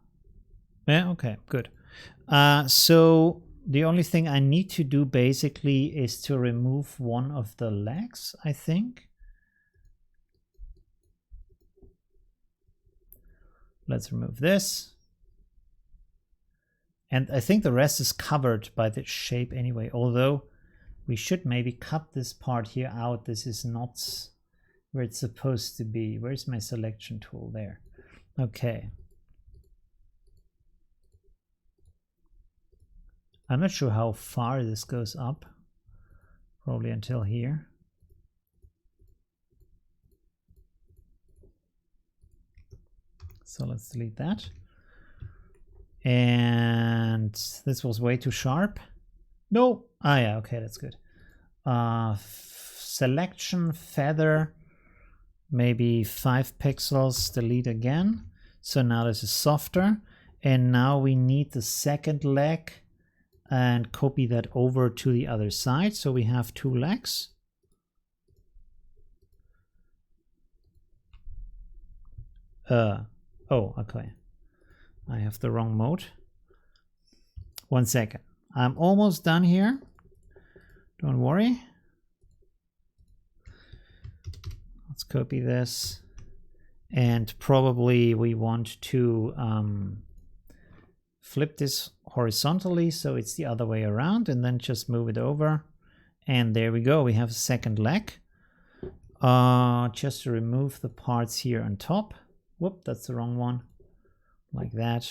Yeah, okay, good. So the only thing I need to do basically is to remove one of the legs, I think. Let's remove this. And I think the rest is covered by the shape anyway, although we should maybe cut this part here out. This is not where it's supposed to be. Where's my selection tool? There. Okay. I'm not sure how far this goes up. Probably until here. So let's delete that. And this was way too sharp. No. Ah, yeah, okay, that's good. Selection, feather, maybe 5 pixels, delete again. So now this is softer. And now we need the second leg and copy that over to the other side. So we have 2 legs. Oh, okay. I have the wrong mode. 1 second. I'm almost done here. Don't worry. Let's copy this. And probably we want to flip this horizontally so it's the other way around, and then just move it over. And there we go. We have a second leg. Just to remove the parts here on top. Whoop, that's the wrong one. Like that.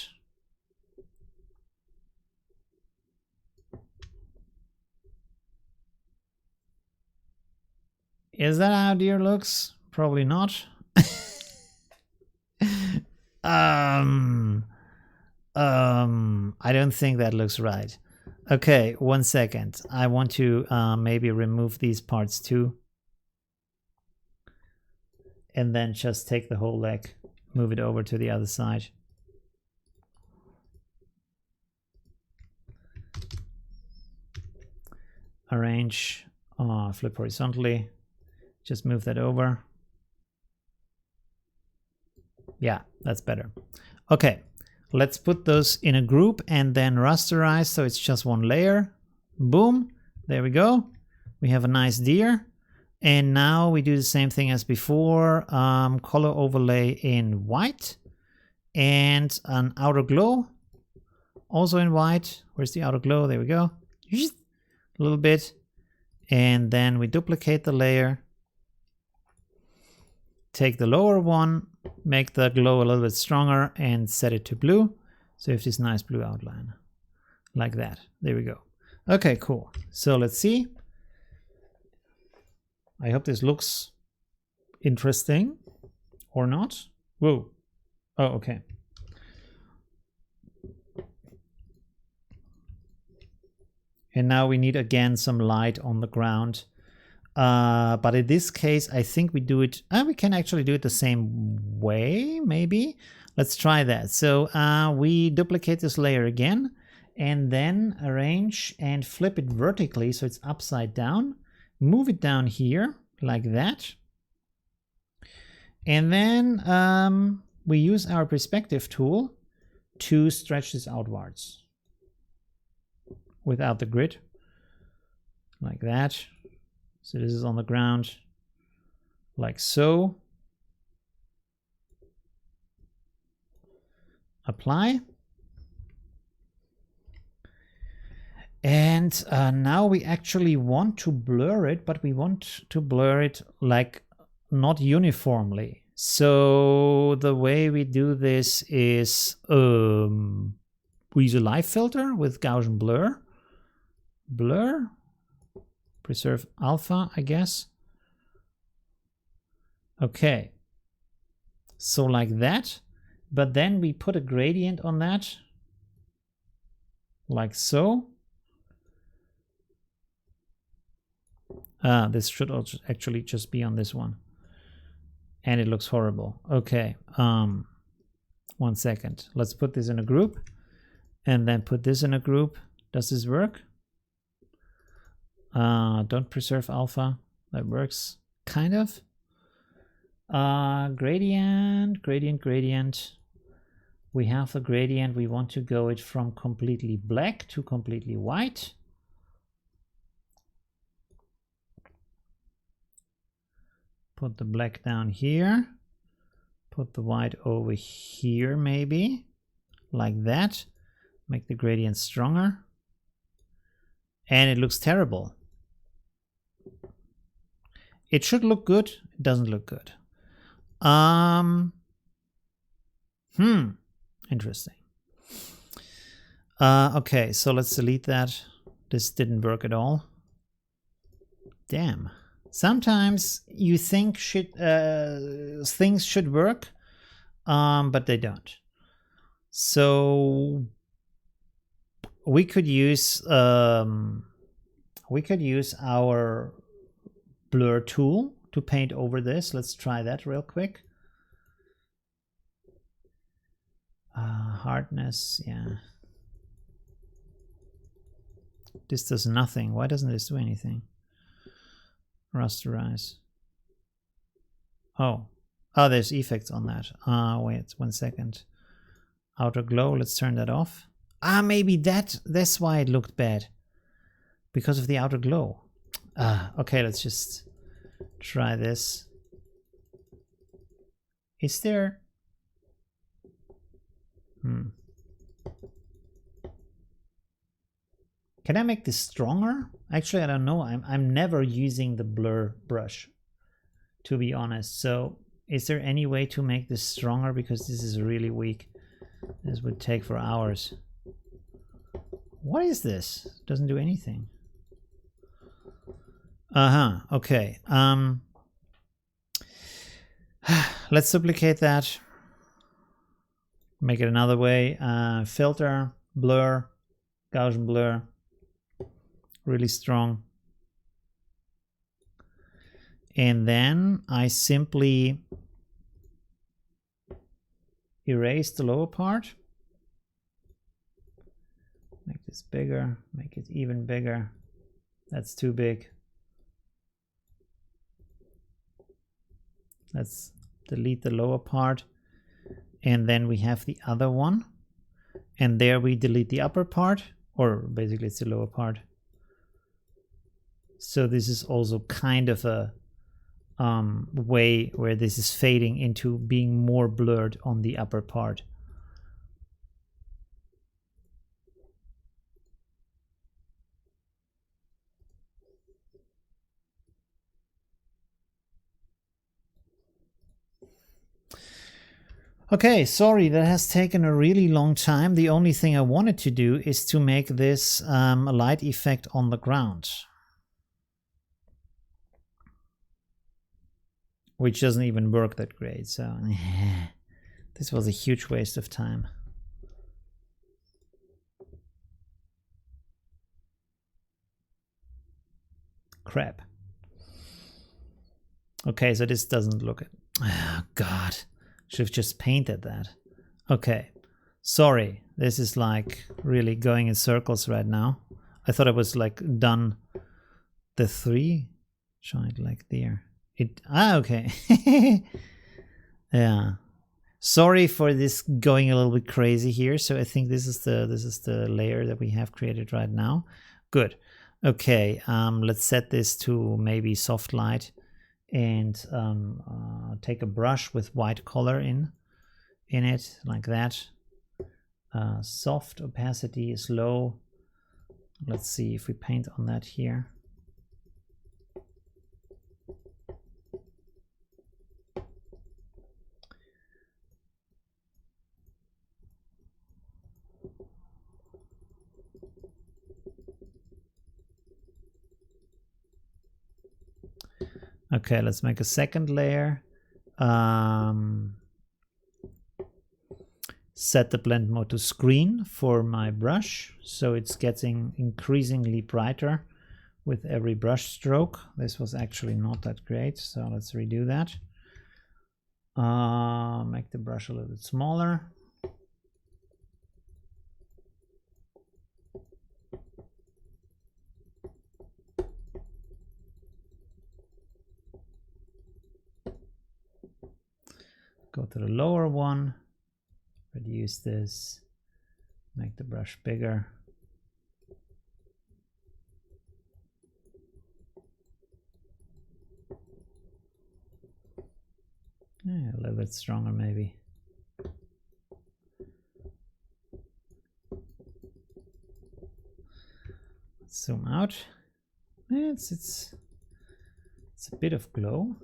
Is that how deer looks? Probably not. I don't think that looks right. Okay, 1 second. I want to maybe remove these parts too. And then just take the whole leg, move it over to the other side. Arrange, flip horizontally. Just move that over. Yeah, that's better. Okay, let's put those in a group and then rasterize so it's just one layer. Boom, there we go. We have a nice deer. And now we do the same thing as before. Color overlay in white and an outer glow also in white. Where's the outer glow? There we go. A little bit. And then we duplicate the layer. Take the lower one, make the glow a little bit stronger and set it to blue. So you have this nice blue outline like that. There we go. Okay, cool. So let's see. I hope this looks interesting or not. Whoa. Oh, okay. And now we need again some light on the ground. But in this case, I think we do it, we can actually do it the same way, maybe. Let's try that. So we duplicate this layer again and then arrange and flip it vertically so it's upside down. Move it down here like that. And then we use our perspective tool to stretch this outwards without the grid, like that. So this is on the ground, like so. Apply. And now we actually want to blur it, but we want to blur it like not uniformly. So the way we do this is we use a live filter with Gaussian blur. Blur. Preserve alpha, I guess. Okay. So like that. But then we put a gradient on that. Like so. This should also actually just be on this one. And it looks horrible. Okay. 1 second. Let's put this in a group. And then put this in a group. Does this work? Don't preserve alpha. That works. Kind of. Gradient, gradient, gradient. We have the gradient. We want to go it from completely black to completely white. Put the black down here. Put the white over here maybe. Like that. Make the gradient stronger. And it looks terrible. It should look good. It doesn't look good. Interesting. Okay, so let's delete that. This didn't work at all. Damn. Sometimes you think things should work, but they don't. So we could use our blur tool to paint over this. Let's try that real quick. Hardness, yeah. This does nothing. Why doesn't this do anything? Rasterize. Oh, there's effects on that. Wait 1 second. Outer glow, let's turn that off. Maybe that's why it looked bad. Because of the outer glow. Okay, let's just try this. Is there... Can I make this stronger? Actually, I don't know. I'm never using the blur brush, to be honest. So is there any way to make this stronger? Because this is really weak. This would take for hours. What is this? Doesn't do anything. Okay. Let's duplicate that. Make it another way. Filter, blur, Gaussian blur. really strong. And then I simply erase the lower part. Make this bigger, make it even bigger. That's too big. Let's delete the lower part. And then we have the other one. And there we delete the upper part, or basically it's the lower part. So this is also kind of a way where this is fading into being more blurred on the upper part. Okay, sorry, that has taken a really long time. The only thing I wanted to do is to make this a light effect on the ground, which doesn't even work that great. So this was a huge waste of time. Crap. Okay, so this doesn't look it. Oh, God. Should have just painted that. Okay. Sorry. This is like really going in circles right now. I thought I was like done the 3. Try it like there. Okay. Yeah. Sorry for this going a little bit crazy here. So I think this is the layer that we have created right now. Good. Okay. Let's set this to maybe soft light. And take a brush with white color in it like that. Soft opacity is low. Let's see if we paint on that here. Okay, let's make a second layer. Set the blend mode to screen for my brush, so it's getting increasingly brighter with every brush stroke. This was actually not that great, so let's redo that. Make the brush a little bit smaller. Go to the lower one, reduce this, make the brush bigger. Yeah, a little bit stronger maybe. Let's zoom out. Yeah, it's a bit of glow.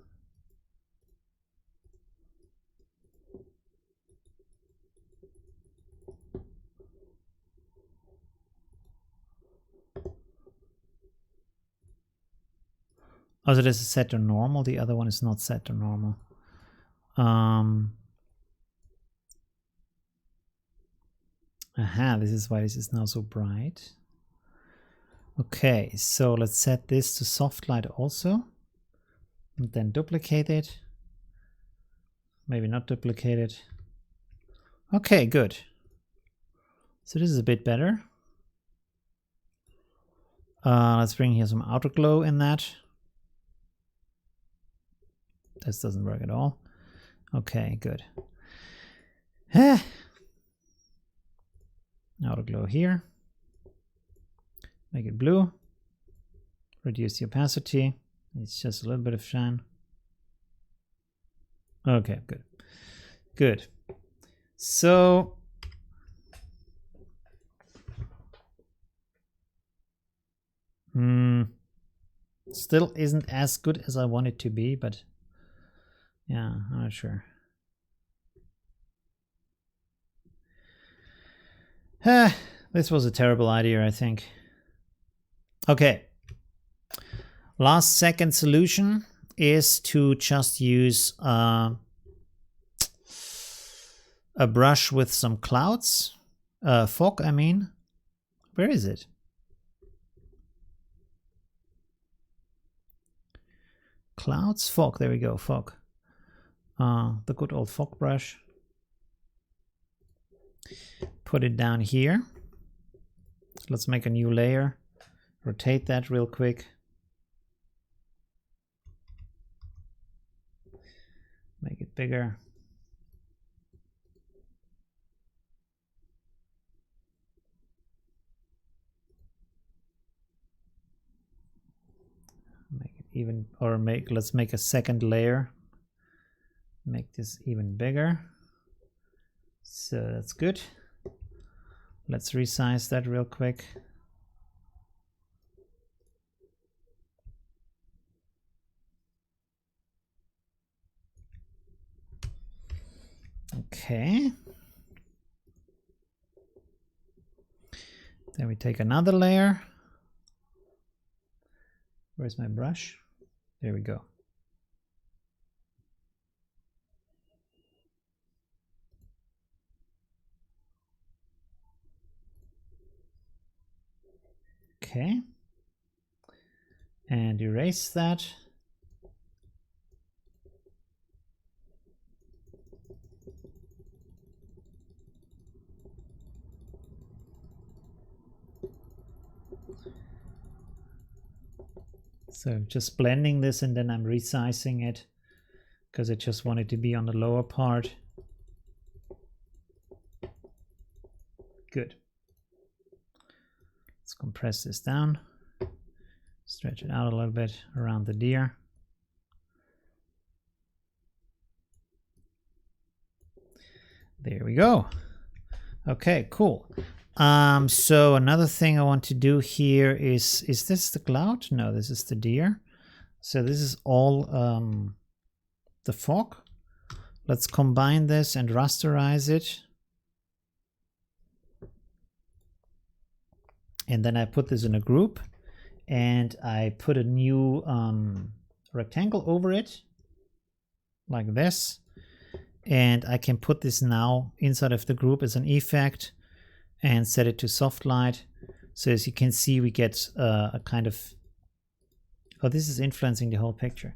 Also, this is set to normal. The other one is not set to normal. Aha, this is why this is now so bright. Okay, so let's set this to soft light also. And then duplicate it. Maybe not duplicate it. Okay, good. So this is a bit better. Let's bring here some outer glow in that. This doesn't work at all. Okay, good. Outer glow here. Make it blue. Reduce the opacity. It's just a little bit of shine. Okay, good. Good. So still isn't as good as I want it to be, but yeah, I'm not sure. This was a terrible idea, I think. Okay. Last second solution is to just use a brush with some clouds. Fog, I mean. Where is it? clouds? Fog, there we go, fog. The good old fog brush. Put it down here. Let's make a new layer. Rotate that real quick. Make it bigger. Make it even, or let's make a second layer. Make this even bigger. So that's good. Let's resize that real quick. Okay. Then we take another layer. Where's my brush? There we go. Okay. And erase that. So just blending this, and then I'm resizing it because I just want it to be on the lower part. Good. Let's compress this down, stretch it out a little bit around the deer. There we go. Okay, cool. So another thing I want to do here is this the cloud? No, this is the deer. So this is all the fog. Let's combine this and rasterize it. And then I put this in a group and I put a new rectangle over it like this. And I can put this now inside of the group as an effect and set it to soft light. So as you can see, we get a kind of, oh, this is influencing the whole picture.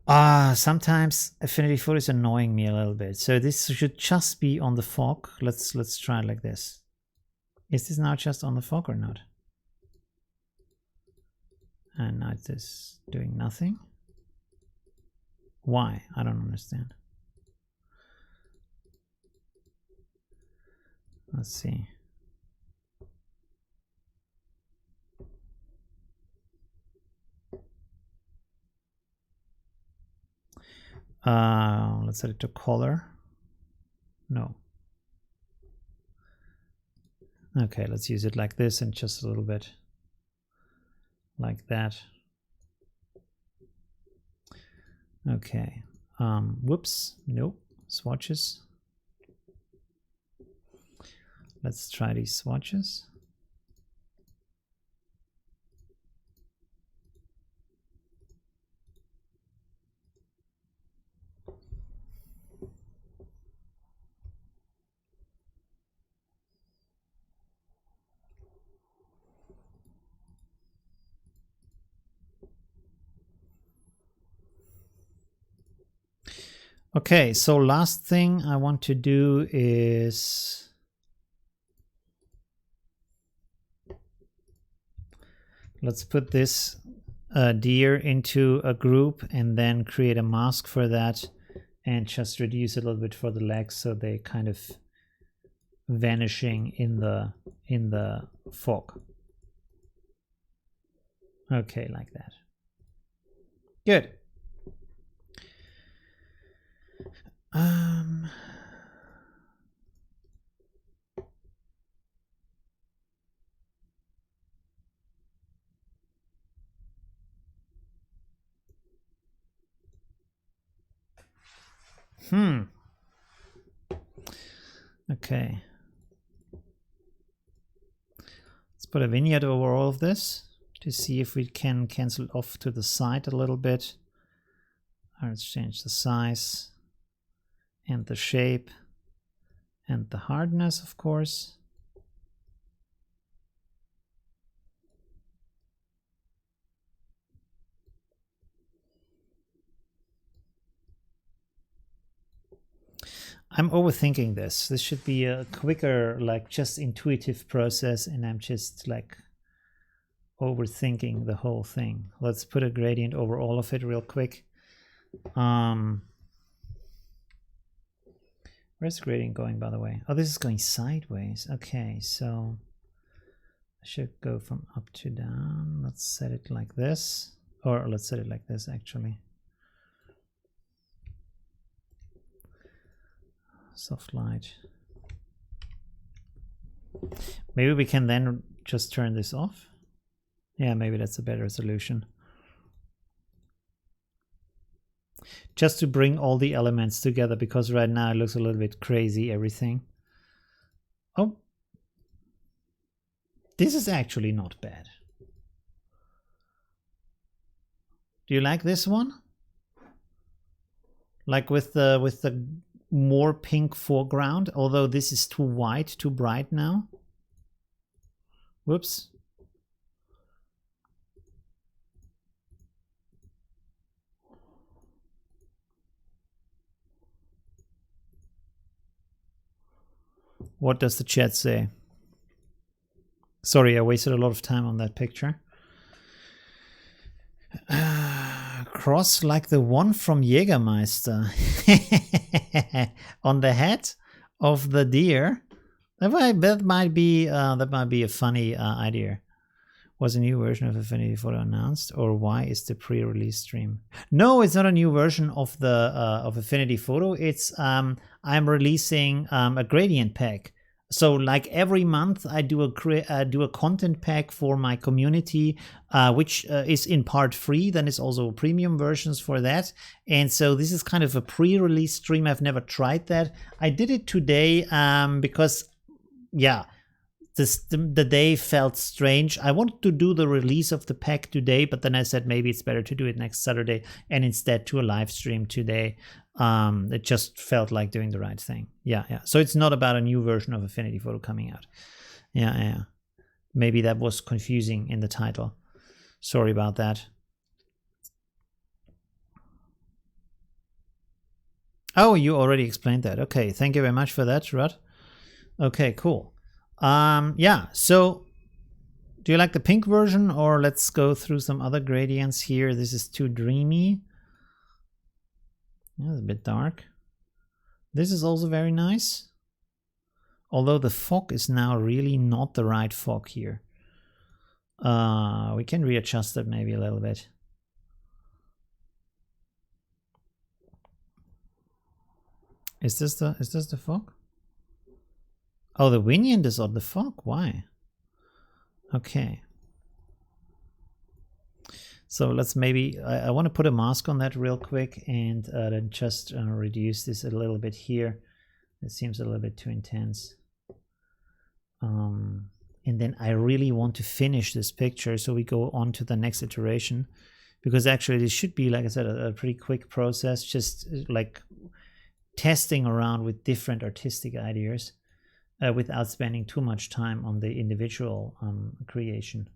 Sometimes Affinity Photo is annoying me a little bit. So this should just be on the fog. Let's try it like this. Is this now just on the fog or not? And now it's just doing nothing. Why? I don't understand. Let's see. Let's set it to color. No. Okay, let's use it like this and just a little bit like that. Okay. Whoops. Nope. Swatches. Let's try these swatches. Okay, so last thing I want to do is let's put this deer into a group and then create a mask for that and just reduce it a little bit for the legs so they kind of vanishing in the fog. Okay, like that. Good. Okay. Let's put a vignette over all of this to see if we can cancel it off to the side a little bit. Let's change the size and the shape and the hardness, of course. I'm overthinking this. This should be a quicker, like just intuitive process, and I'm just like overthinking the whole thing. Let's put a gradient over all of it real quick. Where's the gradient going, by the way? Oh, this is going sideways. Okay, so I should go from up to down. Let's set it like this, or let's set it like this actually. Soft light. Maybe we can then just turn this off. Yeah, maybe that's a better solution. Just to bring all the elements together, because right now it looks a little bit crazy, everything. Oh, this is actually not bad. Do you like this one? Like with the more pink foreground, although this is too white, too bright now. Whoops. What does the chat say? Sorry, I wasted a lot of time on that picture. Cross like the one from Jägermeister on the head of the deer. That might be a funny idea. Was a new version of Affinity Photo announced, or why is the pre-release stream? No, it's not a new version of the of Affinity Photo. It's I'm releasing a gradient pack. So like every month I do a content pack for my community, which is in part free. Then it's also premium versions for that. And so this is kind of a pre-release stream. I've never tried that. I did it today because, yeah, the day felt strange. I wanted to do the release of the pack today, but then I said maybe it's better to do it next Saturday and instead do a live stream today. It just felt like doing the right thing. Yeah. So it's not about a new version of Affinity Photo coming out. Yeah. Maybe that was confusing in the title. Sorry about that. Oh, you already explained that. Okay, thank you very much for that, Rod. Okay, cool. Yeah, so do you like the pink version, or let's go through some other gradients here? This is too dreamy. Yeah, it's a bit dark. This is also very nice, although the fog is now really not the right fog here. We can readjust it maybe a little bit. Is this the fog? Oh, the Winion is on the fog. Why? Okay. So let's maybe, I want to put a mask on that real quick and then just reduce this a little bit here. It seems a little bit too intense. And then I really want to finish this picture, so we go on to the next iteration, because actually this should be, like I said, a pretty quick process, just like testing around with different artistic ideas without spending too much time on the individual creation.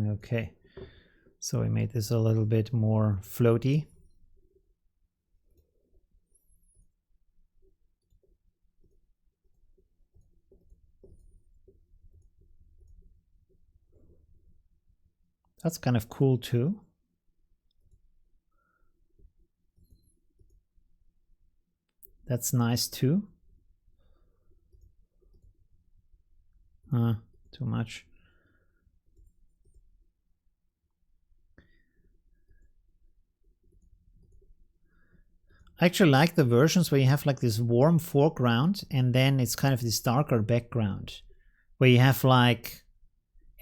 Okay, so we made this a little bit more floaty. That's kind of cool too. That's nice too. Too much. I actually like the versions where you have like this warm foreground and then it's kind of this darker background, where you have like,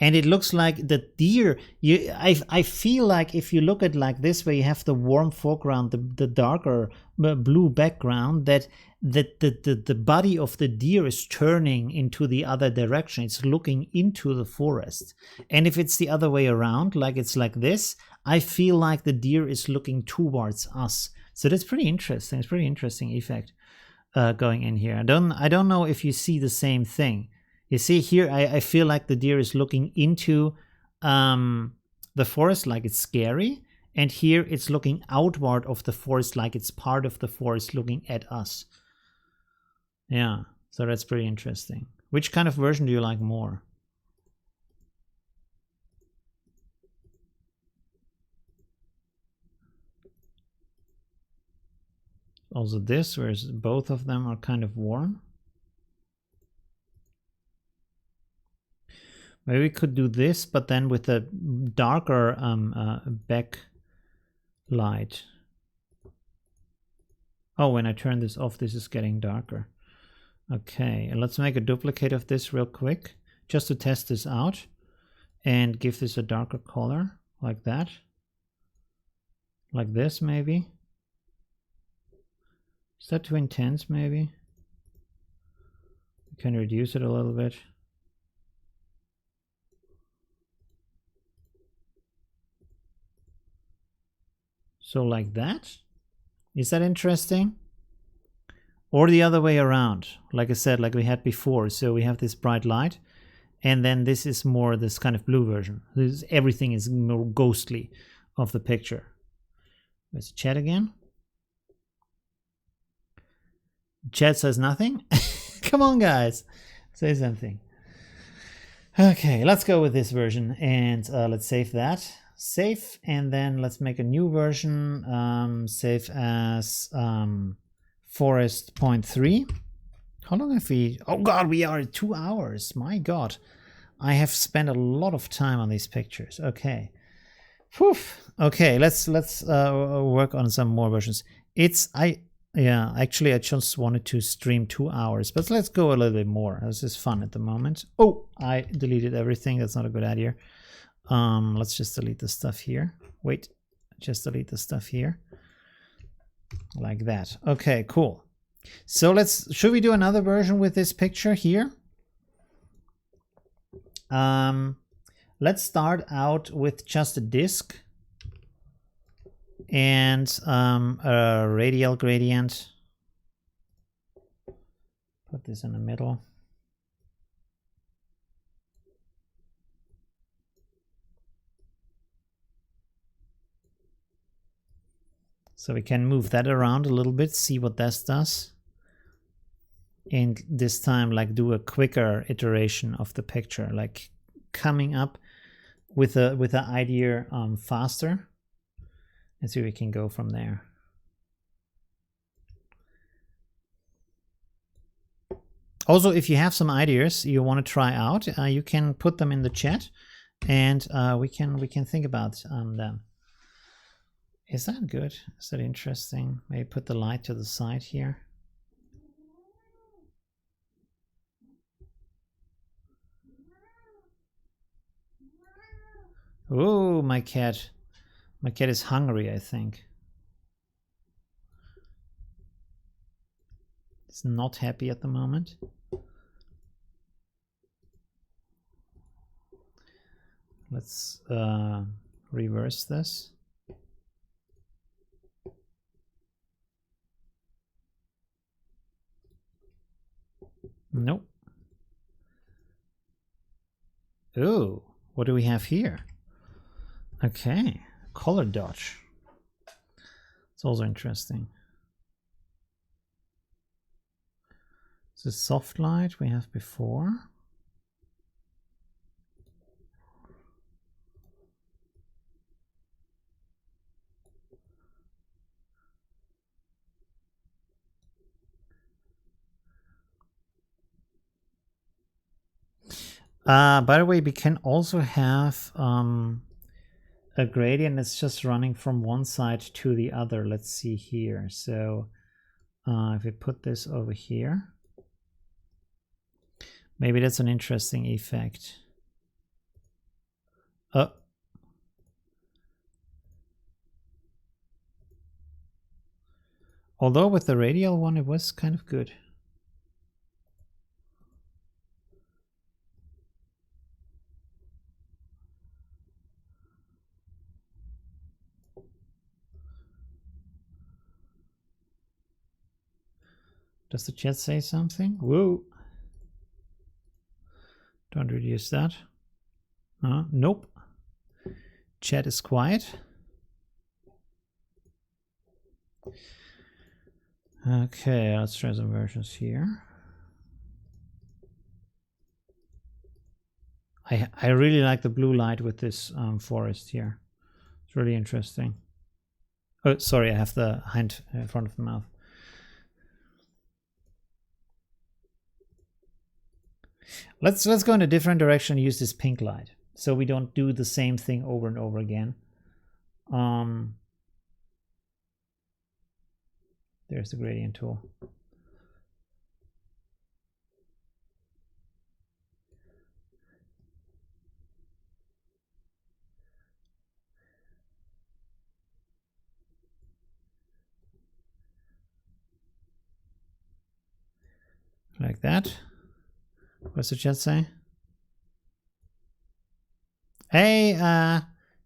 and it looks like the deer. I feel like if you look at like this, where you have the warm foreground, the darker blue background, that that the body of the deer is turning into the other direction. It's looking into the forest. And if it's the other way around, like it's like this, I feel like the deer is looking towards us. So that's pretty interesting. It's pretty interesting effect going in here. I don't know if you see the same thing. You see here, I feel like the deer is looking into the forest like it's scary. And here it's looking outward of the forest like it's part of the forest looking at us. Yeah, so that's pretty interesting. Which kind of version do you like more? Also this, where both of them are kind of warm. Maybe we could do this, but then with a darker backlight. Oh, when I turn this off, this is getting darker. Okay, and let's make a duplicate of this real quick, just to test this out, and give this a darker color, like that. Like this, maybe. Is that too intense, maybe? We can reduce it a little bit. So like that? Is that interesting? Or the other way around, like I said, like we had before. So we have this bright light, and then this is more this kind of blue version. Everything is more ghostly of the picture. Let's chat again. Chat says nothing. Come on, guys, say something. Okay, let's go with this version, and let's save that. Save, and then let's make a new version. Save as forest 0.3. How long have we? Oh God, we are at 2 hours. My God, I have spent a lot of time on these pictures. Okay. Whew. Okay, let's work on some more versions. Actually I just wanted to stream 2 hours, but let's go a little bit more. This is fun at the moment. Oh, I deleted everything. That's not a good idea. Let's just delete the stuff here. Wait, just delete the stuff here. Like that. Okay, cool. So should we do another version with this picture here? Let's start out with just a disk and a radial gradient. Put this in the middle. So we can move that around a little bit, see what this does. And this time, like, do a quicker iteration of the picture, like coming up with the idea faster, and see we can go from there. Also, if you have some ideas you want to try out, you can put them in the chat, and we can think about them. Is that good? Is that interesting? Maybe put the light to the side here. Oh, my cat. My cat is hungry, I think. It's not happy at the moment. Let's reverse this. Nope. Oh, what do we have here? Okay, color dodge. It's also interesting. This is soft light we have before. By the way, we can also have a gradient that's just running from one side to the other. Let's see here. So if we put this over here, maybe that's an interesting effect. Although with the radial one, it was kind of good. Does the chat say something? Whoa. Don't reduce that. Nope. Chat is quiet. Okay, let's try some versions here. I really like the blue light with this forest here. It's really interesting. Oh, sorry, I have the hand in front of the mouth. Let's go in a different direction and use this pink light, so we don't do the same thing over and over again. There's the gradient tool. Like that. What's the chat say? Hey,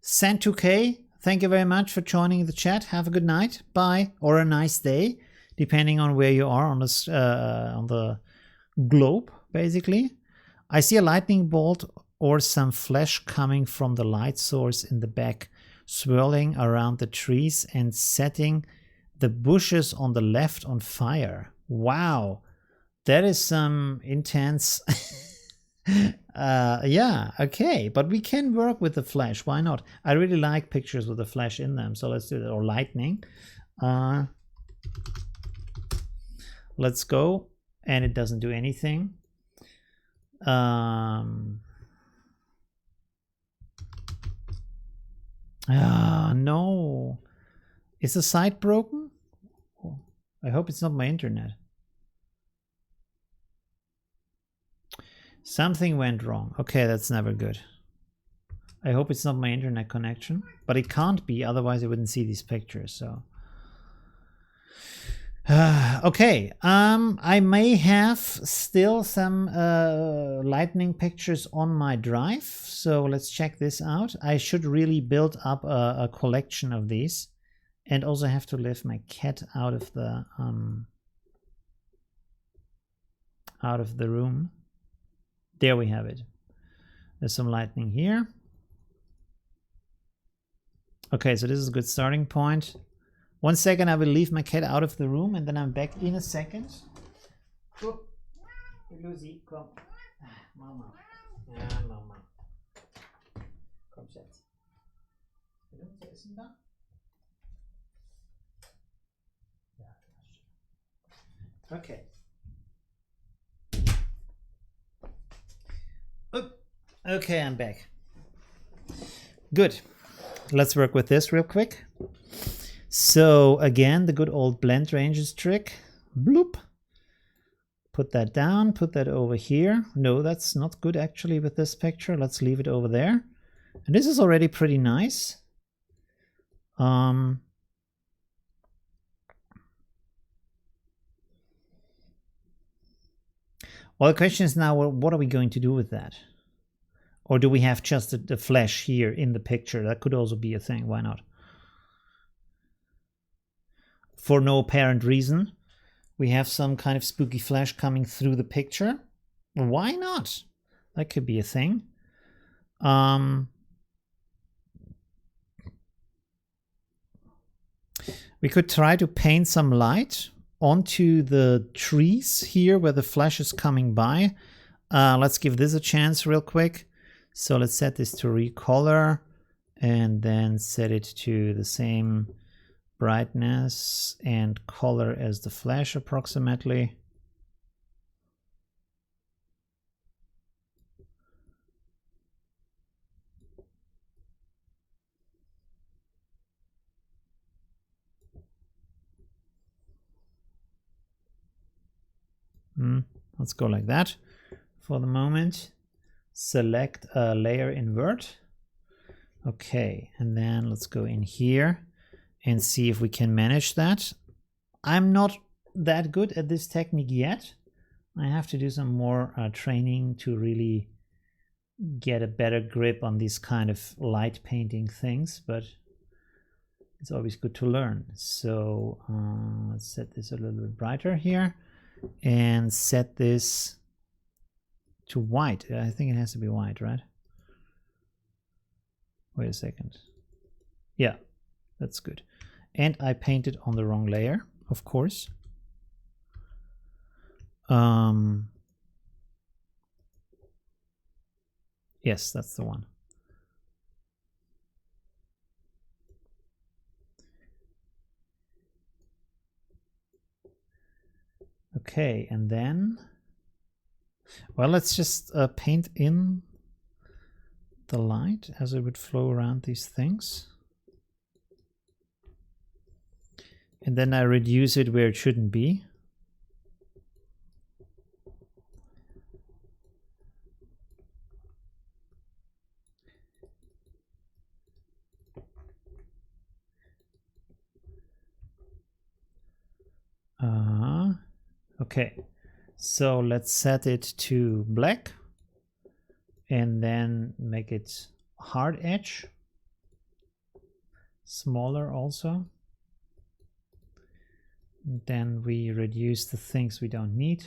San2K, thank you very much for joining the chat. Have a good night, bye, or a nice day, depending on where you are on the globe, basically. I see a lightning bolt or some flash coming from the light source in the back, swirling around the trees and setting the bushes on the left on fire. Wow. That is some intense. Yeah, okay, but we can work with the flash. Why not? I really like pictures with the flash in them, so let's do that. Or lightning. Let's go, and it doesn't do anything. No. Is the site broken? I hope it's not my internet. Something went wrong. Okay, that's never good. I hope it's not my internet connection, but it can't be, otherwise I wouldn't see these pictures. So, okay. I may have still some lightning pictures on my drive. So let's check this out. I should really build up a collection of these, and also have to lift my cat out of the room. There we have it. There's some lightning here. Okay, so this is a good starting point. 1 second, I will leave my cat out of the room, and then I'm back in a second. Oh, Lucy, komm. Mama. Ja, Mama. Komm, Schatz. Will du was essen da? Ja, okay. Oh, okay, I'm back. Good. Let's work with this real quick. So again, the good old blend ranges trick. Bloop. Put that down, put that over here. No, that's not good actually with this picture. Let's leave it over there. And this is already pretty nice. Well, the question is now, what are we going to do with that? Or do we have just the flash here in the picture? That could also be a thing. Why not? For no apparent reason, we have some kind of spooky flash coming through the picture. Why not? That could be a thing. We could try to paint some light onto the trees here where the flash is coming by. Let's give this a chance real quick. So let's set this to recolor and then set it to the same brightness and color as the flash approximately. Let's go like that for the moment. Select a layer invert. Okay, and then let's go in here and see if we can manage that. I'm not that good at this technique yet. I have to do some more training to really get a better grip on these kind of light painting things, but it's always good to learn. So let's set this a little bit brighter here and set this to white. I think it has to be white, right? Wait a second. Yeah, that's good. And I painted on the wrong layer, of course. Yes, that's the one. Okay, and then, well, let's just paint in the light as it would flow around these things. And then I reduce it where it shouldn't be. Okay, so let's set it to black and then make it hard edge, smaller also. And then we reduce the things we don't need.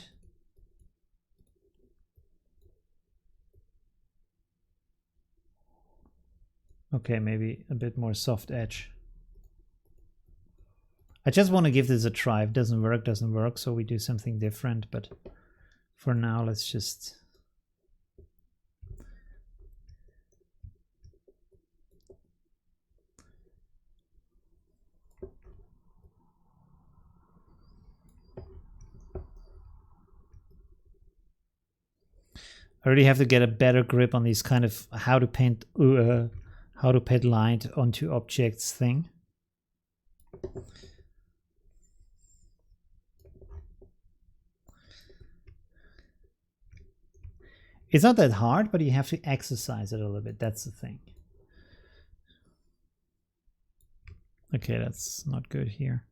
Okay, maybe a bit more soft edge. I just want to give this a try. If it doesn't work, so we do something different. But for now, let's just... I really have to get a better grip on these kind of how to paint light onto objects thing. It's not that hard, but you have to exercise it a little bit. That's the thing. Okay, that's not good here.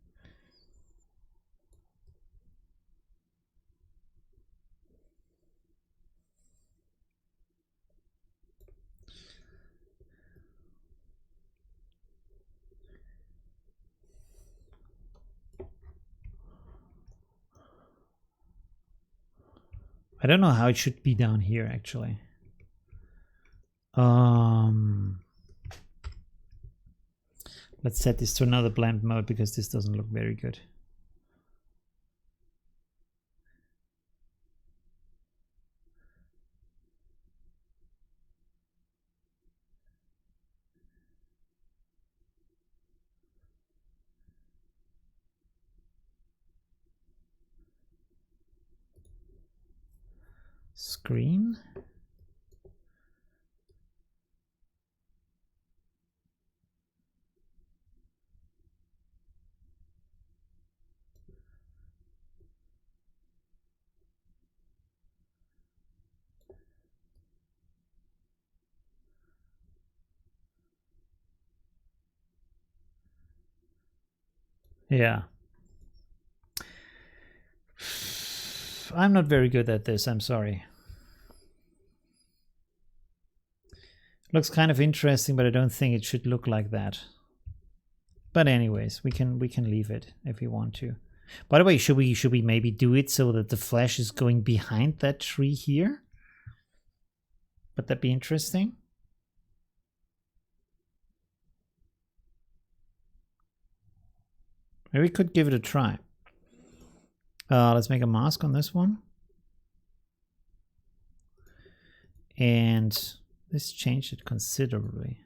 I don't know how it should be down here, actually. Let's set this to another blend mode because this doesn't look very good. Screen. Yeah. I'm not very good at this, I'm sorry. Looks kind of interesting, but I don't think it should look like that. But anyways, we can leave it if we want to. By the way, should we maybe do it so that the flash is going behind that tree here? Would that be interesting? Maybe we could give it a try. Let's make a mask on this one. And this changed it considerably.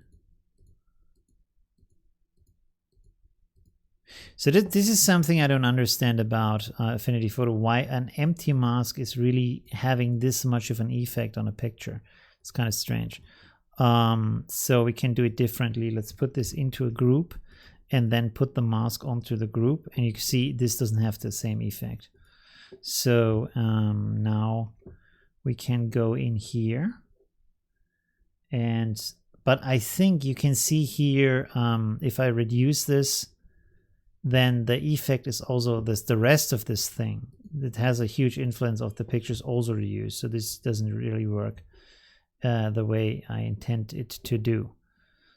So this is something I don't understand about Affinity Photo, why an empty mask is really having this much of an effect on a picture. It's kind of strange. So we can do it differently. Let's put this into a group and then put the mask onto the group. And you can see this doesn't have the same effect. So now we can go in here. But I think you can see here, if I reduce this, then the effect is also this, the rest of this thing. It has a huge influence of the pictures also reused. So this doesn't really work the way I intend it to do.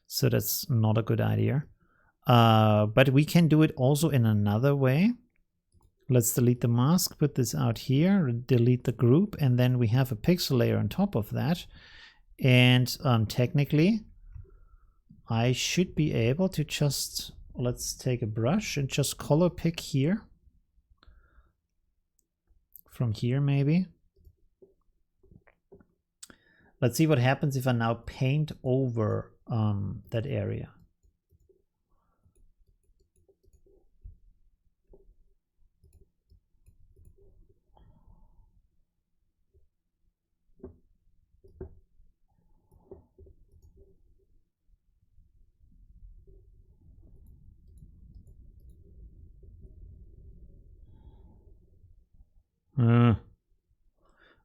So that's not a good idea. But we can do it also in another way. Let's delete the mask, put this out here, delete the group, and then we have a pixel layer on top of that. And technically, I should be able to just, let's take a brush and just color pick here. From here, maybe. Let's see what happens if I now paint over that area.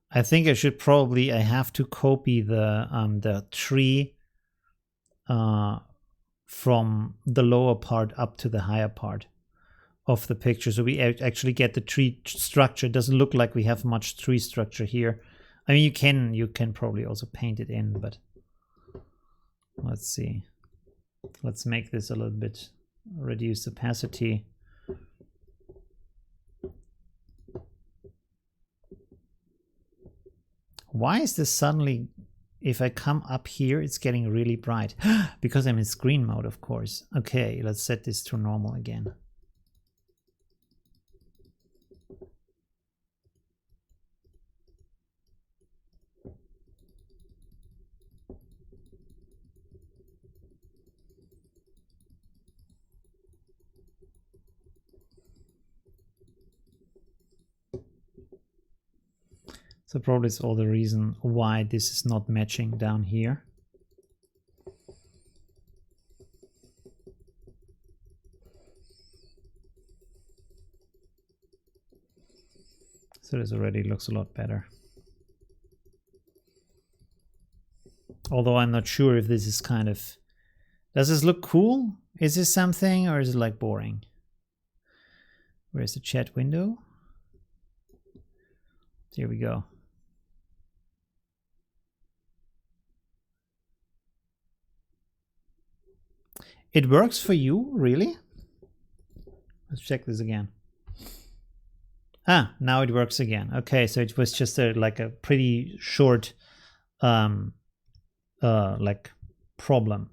I think I should probably, I have to copy the tree from the lower part up to the higher part of the picture. So we actually get the tree structure. It doesn't look like we have much tree structure here. I mean, you can probably also paint it in, but let's see. Let's make this a little bit, reduce opacity. Why is this suddenly, if I come up here, it's getting really bright? Because I'm in screen mode, of course. Okay, let's set this to normal again. So probably it's all the reason why this is not matching down here. So this already looks a lot better. Although I'm not sure if this is kind of, does this look cool? Is this something, or is it like boring? Where's the chat window? Here we go. It works for you, really? Let's check this again. Ah, now it works again. Okay, so it was just like a pretty short like problem.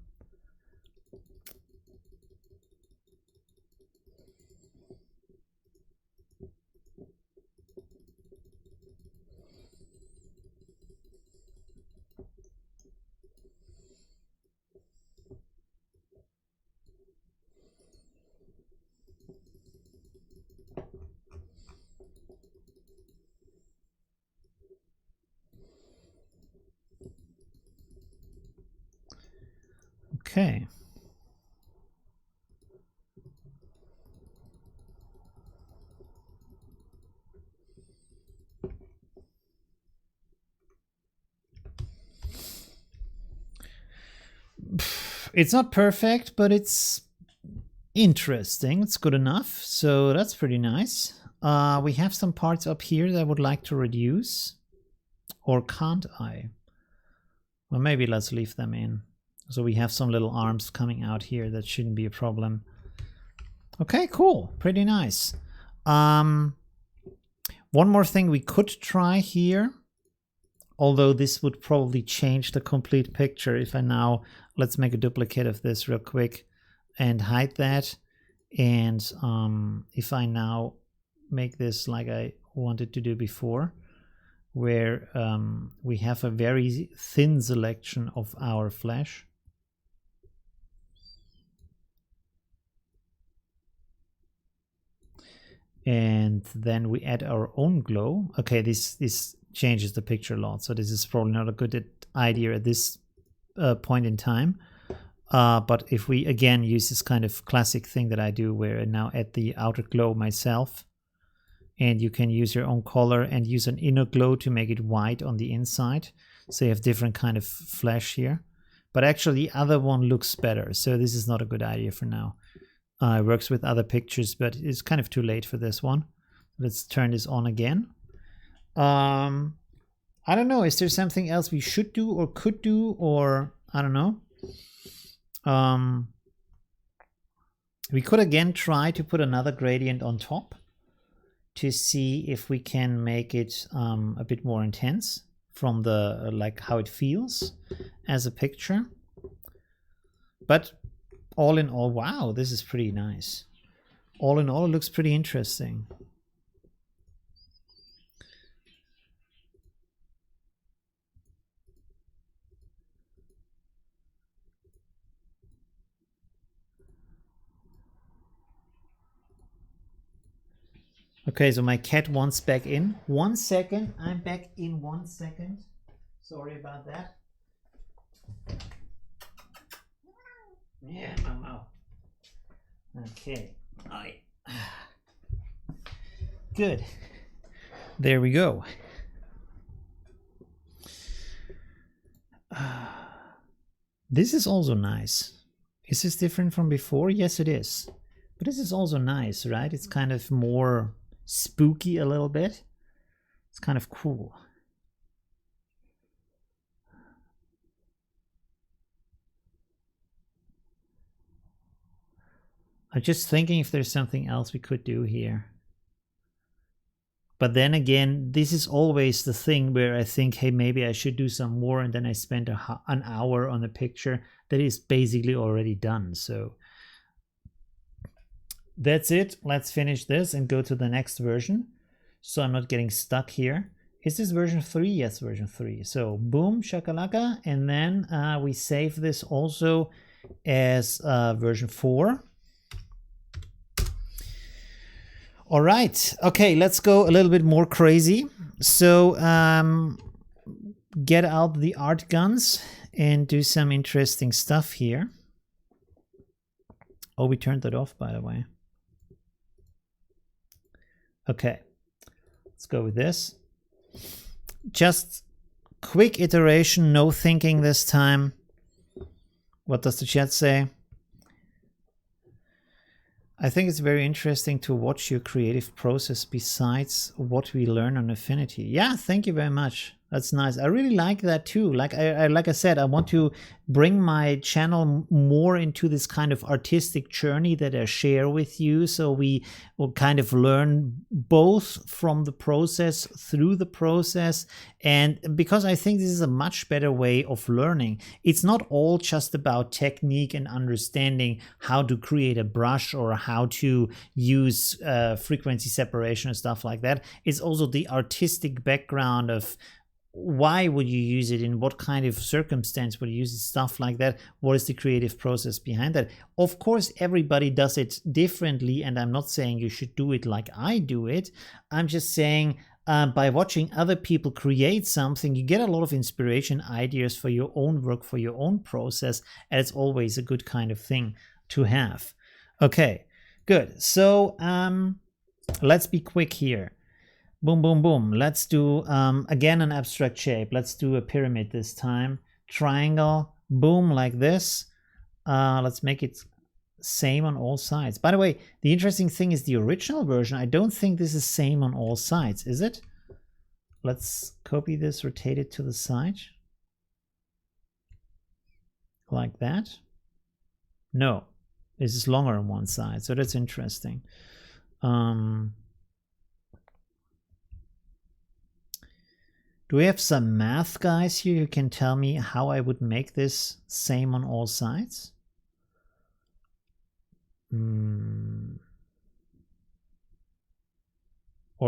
Okay. It's not perfect, but it's interesting. It's good enough. So that's pretty nice. We have some parts up here that I would like to reduce. Or can't I? Well, maybe let's leave them in. So we have some little arms coming out here. That shouldn't be a problem. Okay, cool. Pretty nice. One more thing we could try here, although this would probably change the complete picture. If I now, let's make a duplicate of this real quick and hide that. And if I now make this like I wanted to do before, where we have a very thin selection of our flesh. And then we add our own glow. Okay, this changes the picture a lot, so this is probably not a good idea at this point in time. But if we again use this kind of classic thing that I do, where I now add the outer glow myself, and you can use your own color and use an inner glow to make it white on the inside, so you have different kind of flesh here. But actually the other one looks better, so this is not a good idea for now. It works with other pictures, but it's kind of too late for this one. Let's turn this on again. I don't know, is there something else we should do or could do, or I don't know. We could again try to put another gradient on top to see if we can make it a bit more intense from the like how it feels as a picture. But all in all, wow, this is pretty nice. All in all, it looks pretty interesting. Okay, so my cat wants back in. 1 second, I'm back in 1 second. Sorry about that. Yeah, mama. Okay. Good. There we go. This is also nice. Is this different from before? Yes, it is. But this is also nice, right? It's kind of more spooky a little bit. It's kind of cool. I'm just thinking if there's something else we could do here. But then again, this is always the thing where I think, hey, maybe I should do some more, and then I spend an hour on a picture that is basically already done. So that's it. Let's finish this and go to the next version, so I'm not getting stuck here. Is this version 3? Yes, version 3. So boom, shakalaka, and then we save this also as version 4. All right. Okay, let's go a little bit more crazy. So get out the art guns and do some interesting stuff here. Oh, we turned that off, by the way. Okay, let's go with this. Just quick iteration, no thinking this time. What does the chat say? I think it's very interesting to watch your creative process besides what we learn on Affinity. Yeah, thank you very much. That's nice. I really like that too. Like I said, I want to bring my channel more into this kind of artistic journey that I share with you. So we will kind of learn both from the process, through the process. And because I think this is a much better way of learning. It's not all just about technique and understanding how to create a brush or how to use frequency separation and stuff like that. It's also the artistic background of why would you use it, in what kind of circumstance would you use it, stuff like that. What is the creative process behind that? Of course, everybody does it differently, and I'm not saying you should do it like I do it. I'm just saying by watching other people create something, you get a lot of inspiration, ideas for your own work, for your own process, and it's always a good kind of thing to have. Okay, good. So let's be quick here. Boom, boom, boom. Let's do, again, an abstract shape. Let's do a pyramid this time. Triangle, boom, like this. Let's make it same on all sides. By the way, the interesting thing is the original version. I don't think this is same on all sides, is it? Let's copy this, rotate it to the side. Like that. No, this is longer on one side, so that's interesting. Do we have some math guys here who can tell me how I would make this same on all sides? Or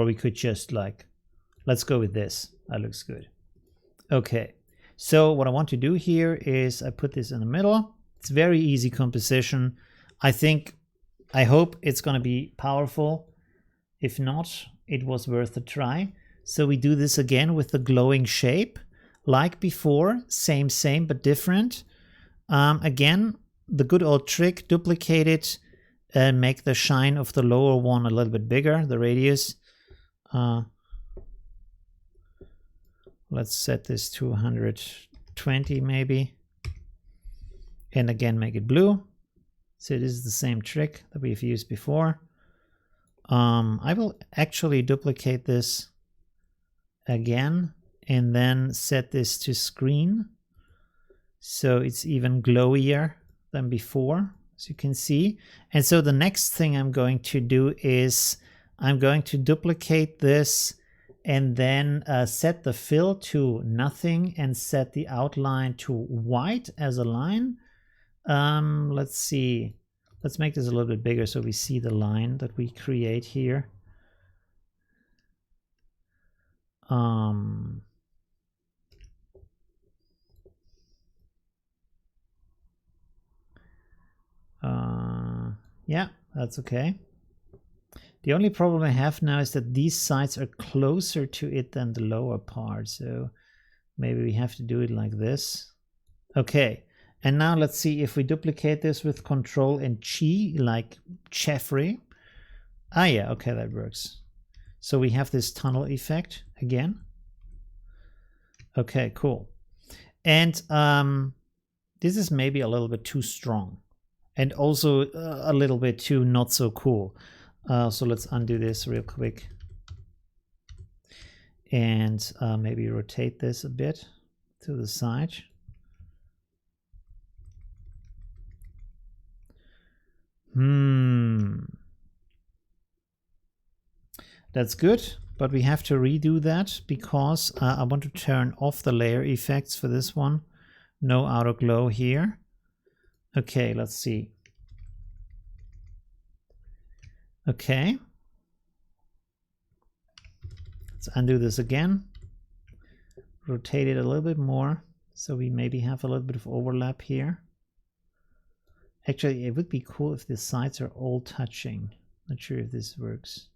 we could just like, let's go with this. That looks good. Okay, so what I want to do here is I put this in the middle. It's very easy composition. I hope it's going to be powerful. If not, it was worth a try. So we do this again with the glowing shape, like before, same, but different. Again, the good old trick, duplicate it and make the shine of the lower one a little bit bigger, the radius. Let's set this to 120 maybe. And again, make it blue. So this is the same trick that we've used before. I will actually duplicate this again and then set this to screen so it's even glowier than before, as you can see. And so the next thing I'm going to do is I'm going to duplicate this and then set the fill to nothing and set the outline to white as a line. Let's see. Let's make this a little bit bigger so we see the line that we create here. Yeah, that's okay. The only problem I have now is that these sides are closer to it than the lower part. So maybe we have to do it like this. Okay. And now let's see if we duplicate this with Control and G, like Jeffrey. Ah, yeah, okay, that works. So we have this tunnel effect again. Okay, cool. And this is maybe a little bit too strong and also a little bit too not so cool. So let's undo this real quick. And maybe rotate this a bit to the side. That's good, but we have to redo that because I want to turn off the layer effects for this one. No outer glow here. Okay, let's see. Okay. Let's undo this again. Rotate it a little bit more so we maybe have a little bit of overlap here. Actually, it would be cool if the sides are all touching. Not sure if this works.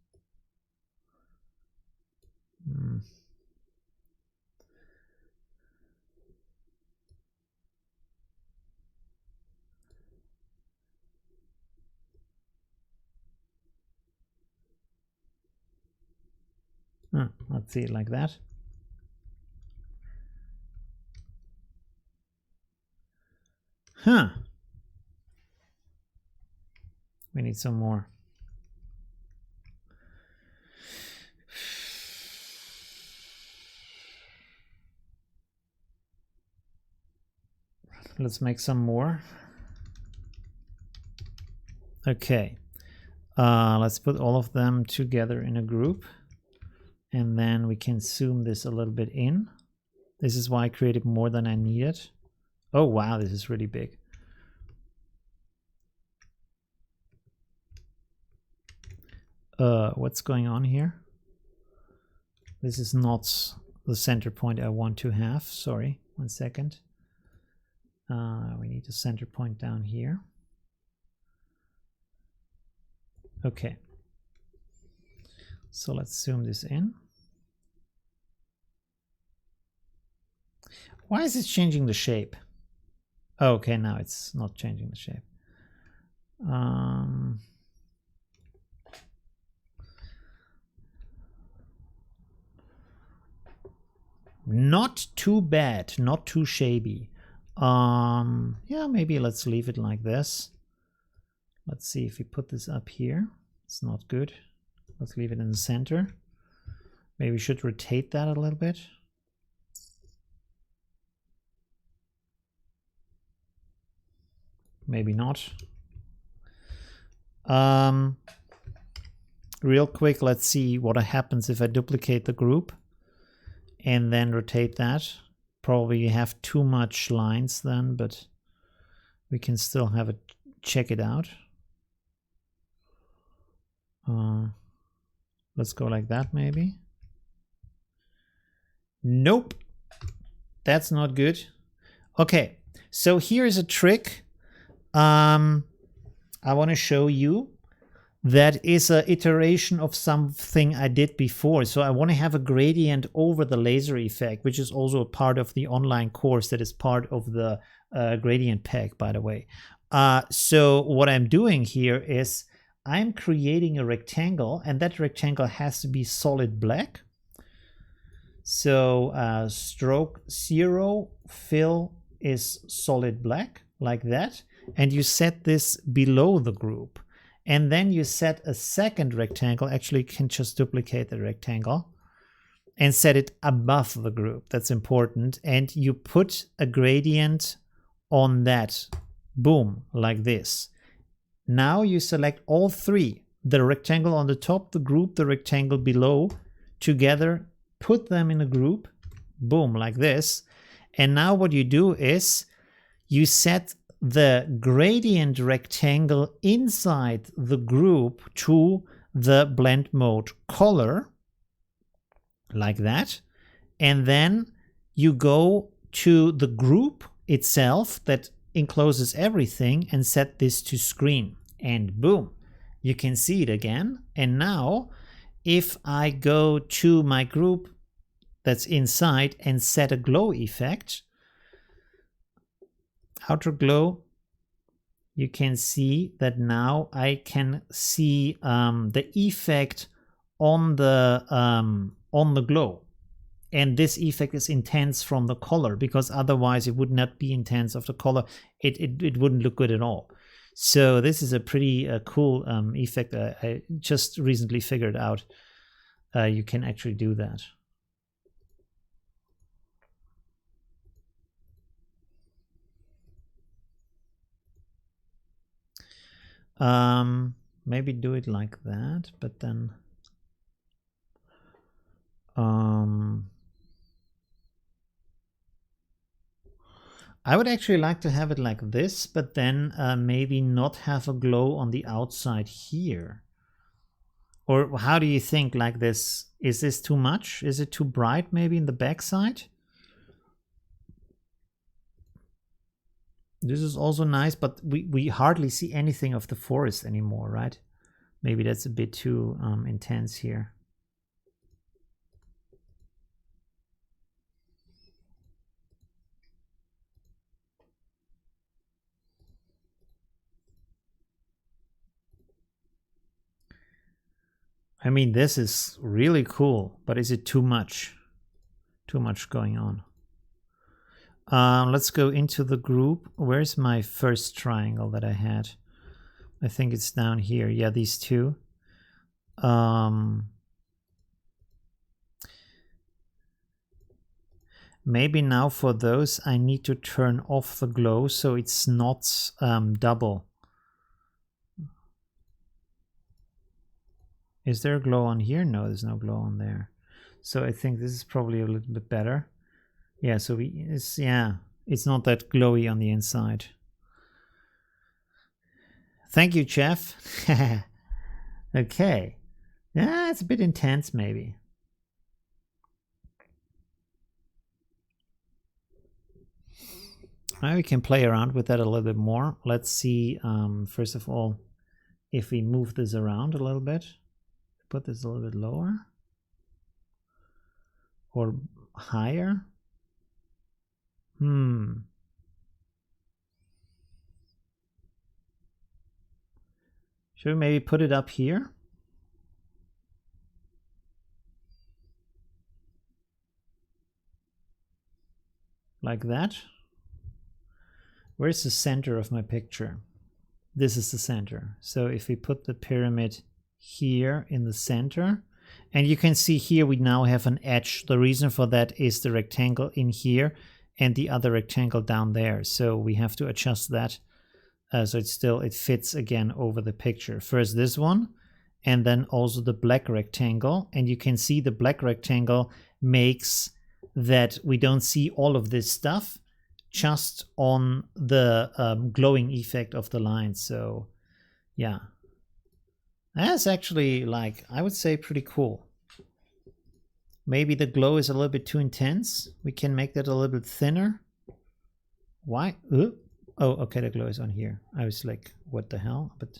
Let's see it like that. Huh. We need some more. Let's make some more. Okay. Let's put all of them together in a group. And then we can zoom this a little bit in. This is why I created more than I needed. Oh, wow, this is really big. What's going on here? This is not the center point I want to have. Sorry, 1 second. We need a center point down here. Okay. So let's zoom this in. Why is it changing the shape? Oh, okay, now it's not changing the shape. Not too bad, not too shabby. Yeah, maybe let's leave it like this. Let's see if we put this up here. It's not good. Let's leave it in the center. Maybe we should rotate that a little bit. Maybe not. Real quick, let's see what happens if I duplicate the group and then rotate that. Probably have too much lines then, but we can still have it, check it out. Let's go like that maybe. Nope, that's not good. Okay, so here's a trick I want to show you. That is an iteration of something I did before. So I want to have a gradient over the laser effect, which is also a part of the online course that is part of the gradient pack, by the way. So what I'm doing here is I'm creating a rectangle, and that rectangle has to be solid black. So stroke 0, fill is solid black, like that. and you set this below the group. And then you set a second rectangle. Actually, you can just duplicate the rectangle and set it above the group. That's important. And you put a gradient on that. Boom, like this. Now you select all three, the rectangle on the top, the group, the rectangle below, together, put them in a group. Boom, like this. And now what you do is you set the gradient rectangle inside the group to the blend mode color, like that. And then you go to the group itself that encloses everything and set this to screen. And boom, you can see it again. And now if I go to my group that's inside and set a glow effect, outer glow, you can see that now I can see the effect on the glow. And this effect is intense from the color, because otherwise it would not be intense of the color. It wouldn't look good at all. So this is a pretty cool effect I just recently figured out. You can actually do that. Maybe do it like that, but then I would actually like to have it like this, but then maybe not have a glow on the outside here. Or how do you think like this? Is this too much? Is it too bright maybe in the backside? This is also nice, but we hardly see anything of the forest anymore, right? Maybe that's a bit too intense here. I mean, this is really cool, but is it too much? Too much going on. Let's go into the group. Where's my first triangle that I had? I think it's down here. Yeah, these two. Maybe now for those I need to turn off the glow so it's not double. Is there a glow on here? No, there's no glow on there. So I think this is probably a little bit better. Yeah, so it's not that glowy on the inside. Thank you, Jeff. Okay. Yeah, it's a bit intense maybe. Now we can play around with that a little bit more. Let's see, first of all, if we move this around a little bit. Put this a little bit lower or higher. Should we maybe put it up here? Like that. Where's the center of my picture? This is the center. So if we put the pyramid here in the center, and you can see here we now have an edge. The reason for that is the rectangle in here and the other rectangle down there. So we have to adjust that so it fits again over the picture. First this one, and then also the black rectangle. And you can see the black rectangle makes that we don't see all of this stuff, just on the glowing effect of the line. So yeah, that's actually, like, I would say pretty cool. Maybe the glow is a little bit too intense. We can make that a little bit thinner. Why? Oh, okay, the glow is on here. I was like, what the hell? But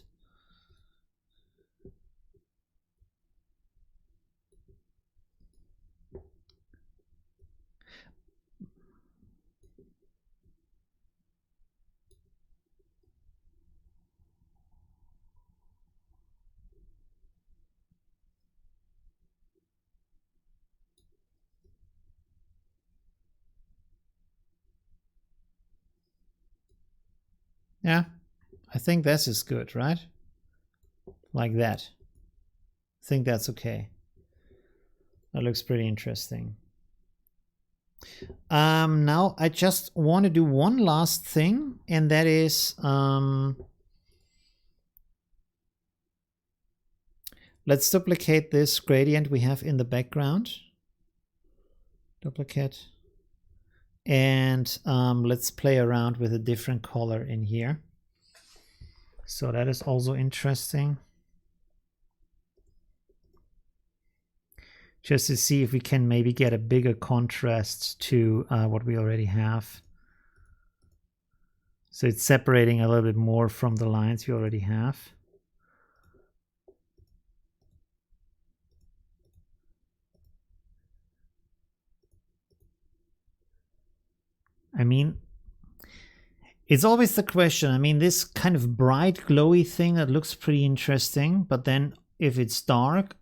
yeah, I think this is good, right? Like that. I think that's okay. That looks pretty interesting. Now I just want to do one last thing, and that is let's duplicate this gradient we have in the background. Duplicate. And let's play around with a different color in here. So that is also interesting. Just to see if we can maybe get a bigger contrast to what we already have. So it's separating a little bit more from the lines we already have. I mean, it's always the question. I mean, this kind of bright, glowy thing that looks pretty interesting, but then if it's dark,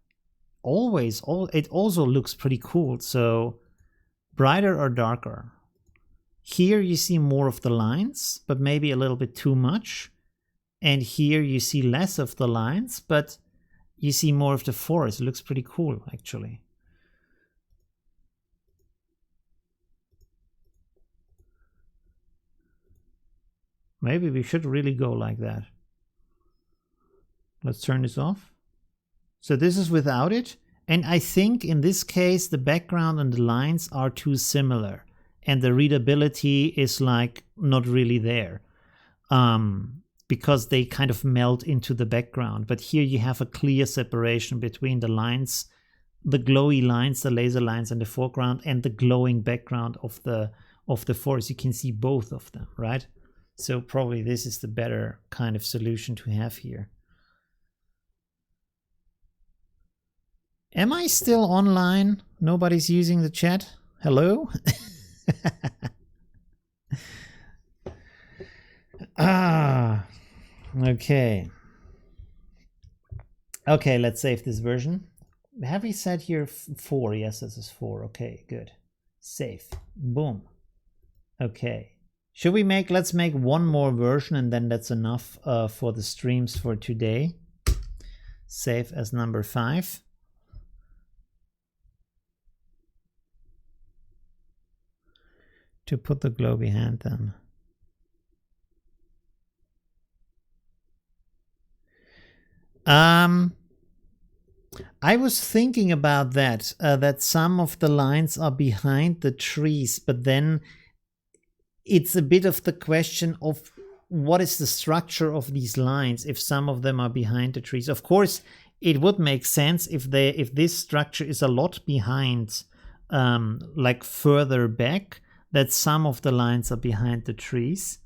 it also looks pretty cool. So brighter or darker? Here you see more of the lines, but maybe a little bit too much. And here you see less of the lines, but you see more of the forest. It looks pretty cool, actually. Maybe we should really go like that. Let's turn this off. So this is without it. And I think in this case, the background and the lines are too similar. And the readability is like not really there. Because they kind of melt into the background. But here you have a clear separation between the lines, the glowy lines, the laser lines in the foreground, and the glowing background of the forest. You can see both of them, right? So probably this is the better kind of solution to have here. Am I still online? Nobody's using the chat? Hello? Okay. Okay, let's save this version. Have we said here 4? Yes, this is 4. Okay, good. Save. Boom. Okay. Should we let's make one more version and then that's enough for the streams for today. Save as number 5. To put the glow behind them. I was thinking about that, that some of the lines are behind the trees, but then it's a bit of the question of what is the structure of these lines if some of them are behind the trees. Of course, it would make sense if this structure is a lot behind, like further back, that some of the lines are behind the trees.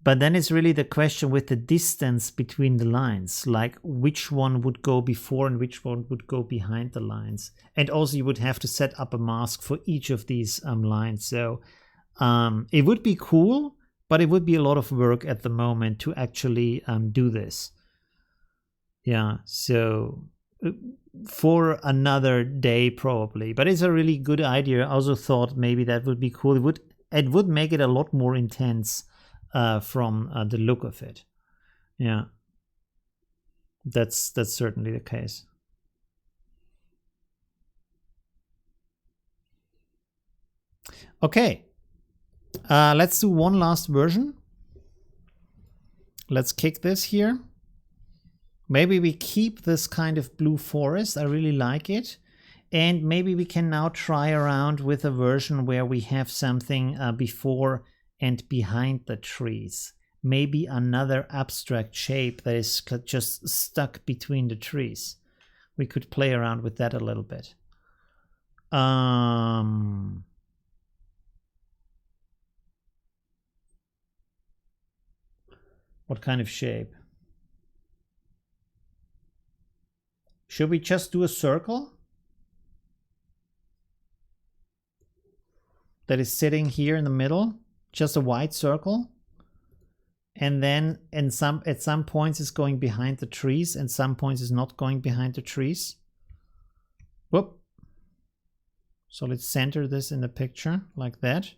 But then it's really the question with the distance between the lines, like which one would go before and which one would go behind the lines. And also you would have to set up a mask for each of these lines. So it would be cool, but it would be a lot of work at the moment to actually do this. Yeah, so for another day probably. But it's a really good idea. I also thought maybe that would be cool. It would make it a lot more intense. From the look of it. Yeah, that's certainly the case. Okay, let's do one last version. Let's kick this here. Maybe we keep this kind of blue forest. I really like it. And maybe we can now try around with a version where we have something before and behind the trees. Maybe another abstract shape that is just stuck between the trees. We could play around with that a little bit. What kind of shape? Should we just do a circle that is sitting here in the middle? Just a white circle, and then at some points it's going behind the trees and some points it's not going behind the trees. Whoop. So let's center this in the picture like that.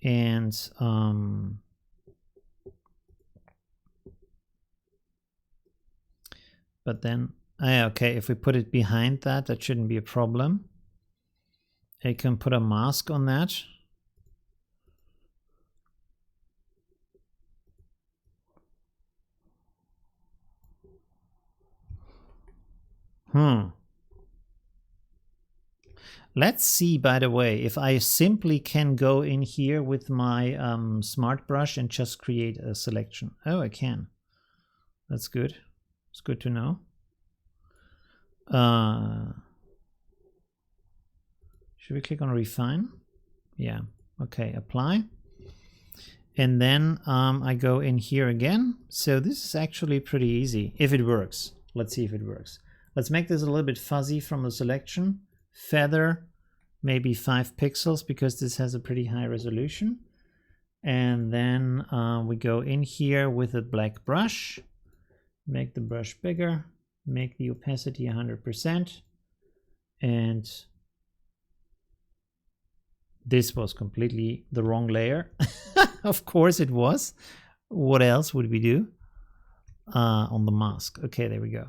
And but then, okay, if we put it behind that, that shouldn't be a problem. I can put a mask on that. Let's see, by the way, if I simply can go in here with my smart brush and just create a selection. Oh, I can. That's good. It's good to know. Should we click on refine? Yeah. Okay, apply. And then I go in here again. So this is actually pretty easy, if it works. Let's see if it works. Let's make this a little bit fuzzy from the selection. Feather, maybe 5 pixels, because this has a pretty high resolution. And then we go in here with a black brush, make the brush bigger, make the opacity 100%. And this was completely the wrong layer. Of course it was. What else would we do? On the mask. Okay, there we go.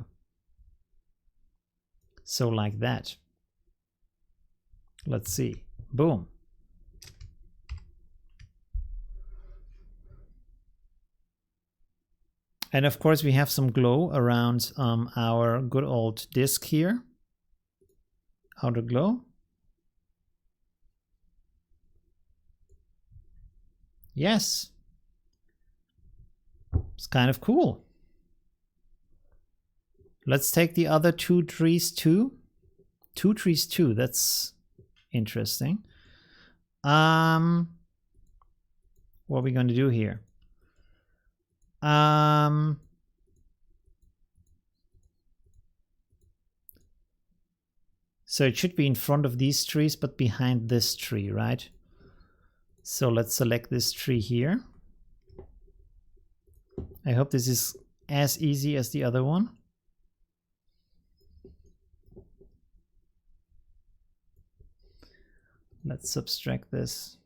So like that. Let's see. Boom. And of course we have some glow around our good old disk here. Outer glow. Yes. It's kind of cool. Let's take the other 2 trees too. 2 trees too. That's interesting. What are we going to do here? So it should be in front of these trees, but behind this tree, right? So let's select this tree here. I hope this is as easy as the other one. Let's subtract this.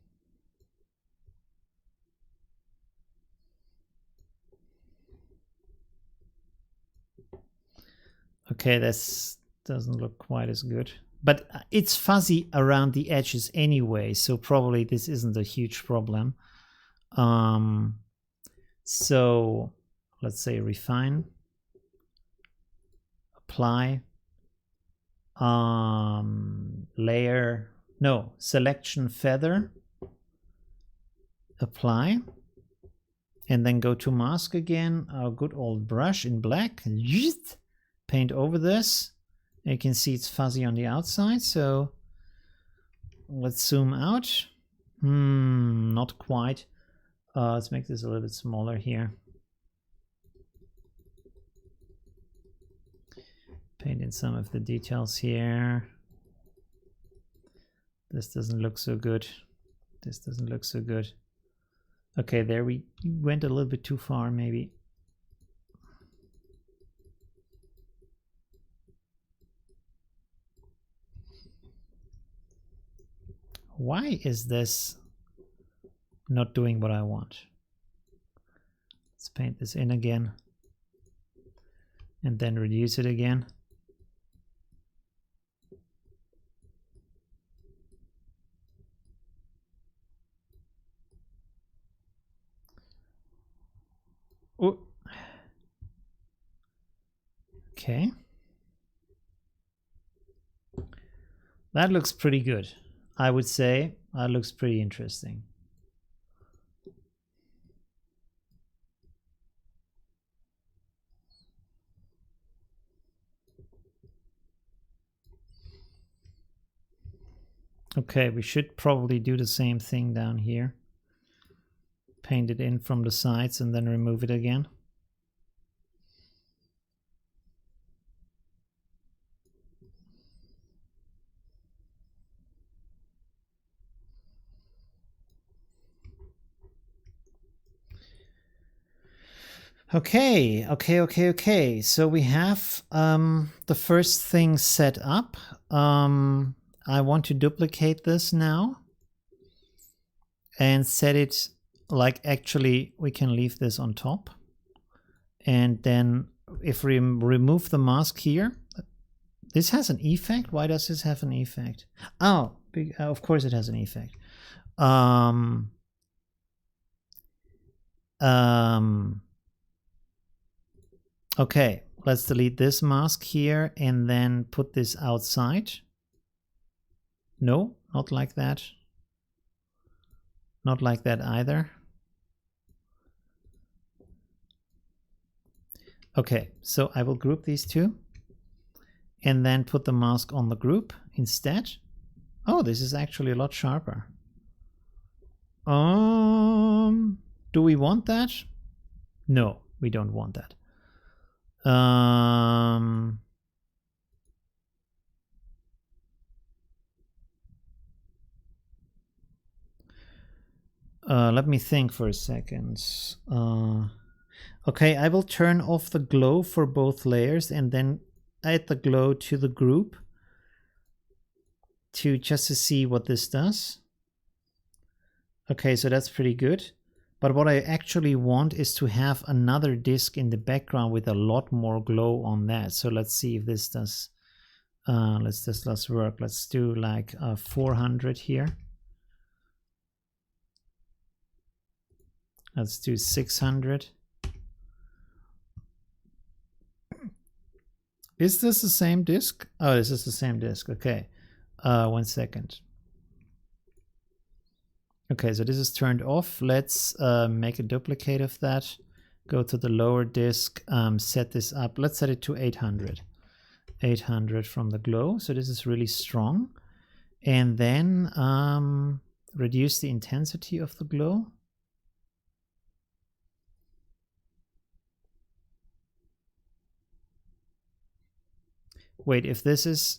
Okay, this doesn't look quite as good. But it's fuzzy around the edges anyway, so probably this isn't a huge problem. So let's say refine, apply, layer, no, selection feather, apply, and then go to mask again, our good old brush in black, paint over this. You can see it's fuzzy on the outside, so let's zoom out. Not quite. Let's make this a little bit smaller here. Paint in some of the details here. This doesn't look so good. This doesn't look so good. Okay, there we went a little bit too far, maybe. Why is this not doing what I want? Let's paint this in again and then reduce it again. Ooh. Okay. That looks pretty good. I would say that looks pretty interesting. Okay, we should probably do the same thing down here. Paint it in from the sides and then remove it again. Okay. So we have the first thing set up. I want to duplicate this now. and set it like, actually we can leave this on top. And then if we remove the mask here, this has an effect. Why does this have an effect? Oh, of course it has an effect. Okay, let's delete this mask here and then put this outside. No, not like that. Not like that either. Okay, so I will group these two and then put the mask on the group instead. Oh, this is actually a lot sharper. Do we want that? No, we don't want that. Let me think for a second. Okay, I will turn off the glow for both layers and then add the glow to the group just to see what this does. Okay, so that's pretty good. But what I actually want is to have another disk in the background with a lot more glow on that. So let's see if this does. Let's work. Let's do like 400 here. Let's do 600. Is this the same disk? Oh, this is the same disk. Okay. 1 second. Okay, so this is turned off. Let's make a duplicate of that. Go to the lower disk, set this up. Let's set it to 800. 800 from the glow. So this is really strong. And then reduce the intensity of the glow. Wait, if this is,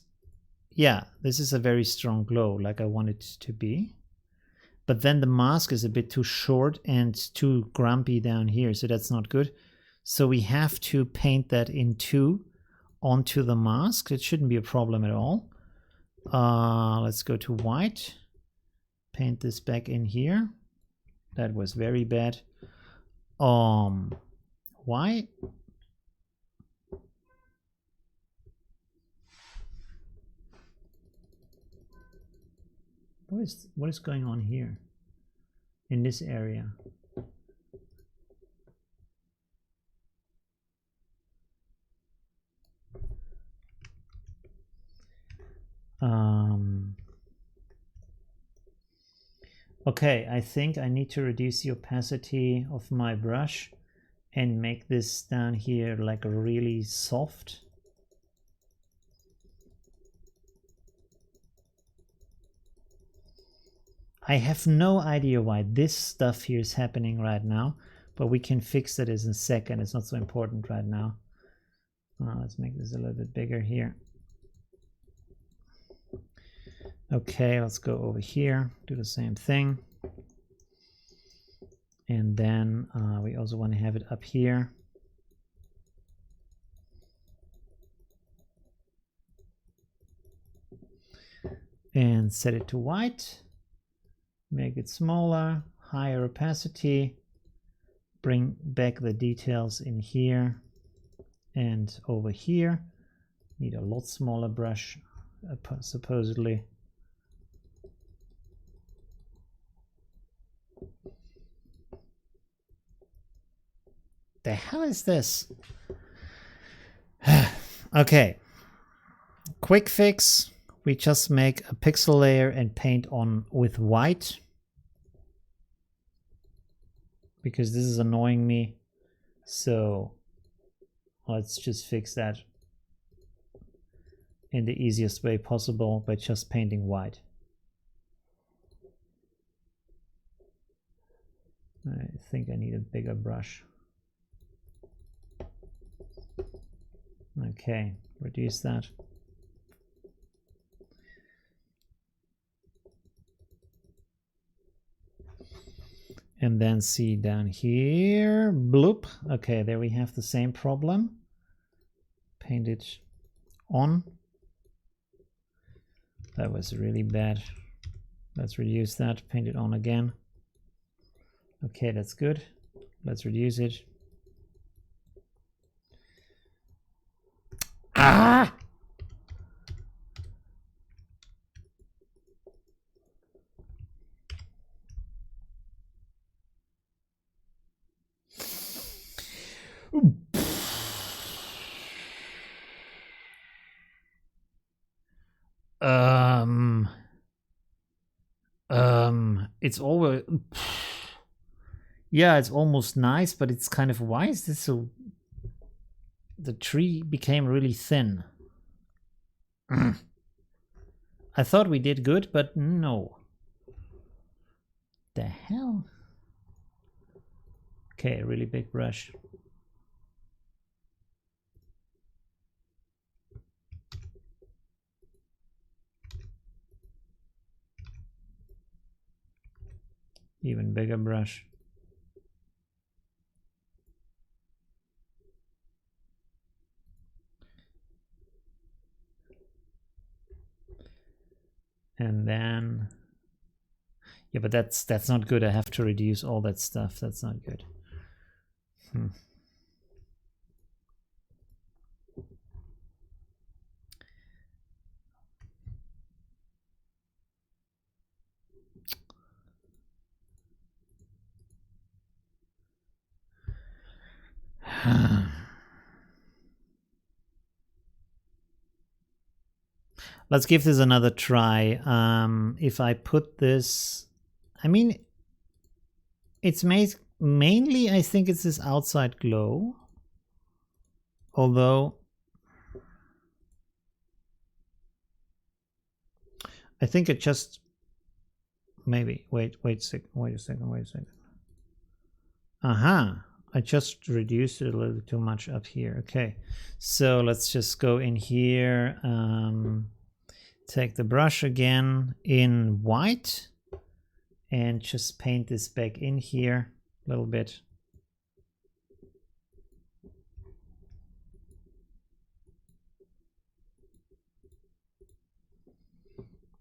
yeah, this is a very strong glow like I want it to be. But then the mask is a bit too short and too grumpy down here, so that's not good. So we have to paint that in two onto the mask. It shouldn't be a problem at all. Let's go to white. Paint this back in here. That was very bad. Why? What is going on here in this area? Okay, I think I need to reduce the opacity of my brush and make this down here like really soft. I have no idea why this stuff here is happening right now, but we can fix that in a second. It's not so important right now. Let's make this a little bit bigger here. Okay, let's go over here, do the same thing. And then we also want to have it up here. And set it to white. Make it smaller, higher opacity. Bring back the details in here and over here. Need a lot smaller brush, supposedly. The hell is this? Okay. Quick fix. We just make a pixel layer and paint on with white. Because this is annoying me. So let's just fix that in the easiest way possible by just painting white. I think I need a bigger brush. Okay, reduce that. And then see down here, bloop. Okay, there we have the same problem. Paint it on. That was really bad. Let's reduce that, paint it on again. Okay, that's good. Let's reduce it. Ah! It's always, yeah, it's almost nice, but it's kind of, why is this so, the tree became really thin. I thought we did good, but no. The hell? Okay, really big brush. Even bigger brush. And then, yeah, but that's not good. I have to reduce all that stuff. That's not good. Let's give this another try. If I put this, I mean, it's mainly, I think it's this outside glow. Although, I think it just, maybe, wait a second. Aha, I just reduced it a little too much up here. Okay, so let's just go in here, take the brush again in white and just paint this back in here a little bit.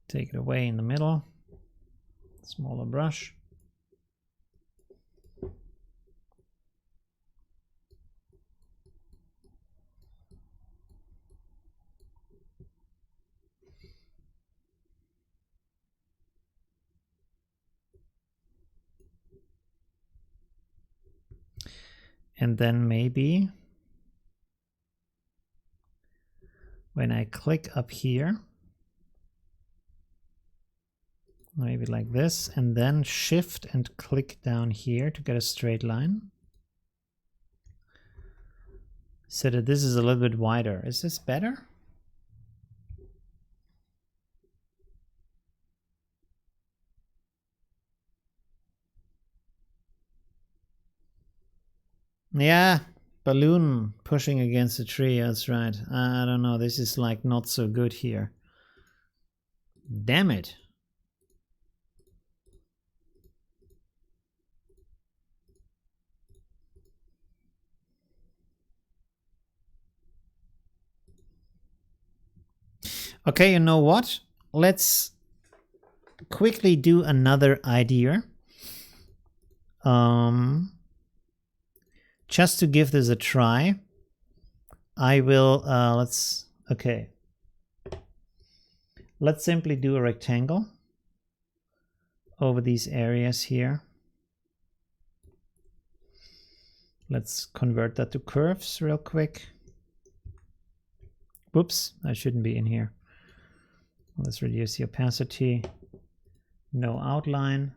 Take it away in the middle, smaller brush. And then maybe when I click up here, maybe like this, and then shift and click down here to get a straight line. So that this is a little bit wider. Is this better? Yeah, balloon pushing against the tree, that's right. I don't know, this is like not so good here. Damn it. Okay, you know what? Let's quickly do another idea. Just to give this a try, I will, let's simply do a rectangle over these areas here. Let's convert that to curves real quick. Whoops, I shouldn't be in here. Let's reduce the opacity. No outline.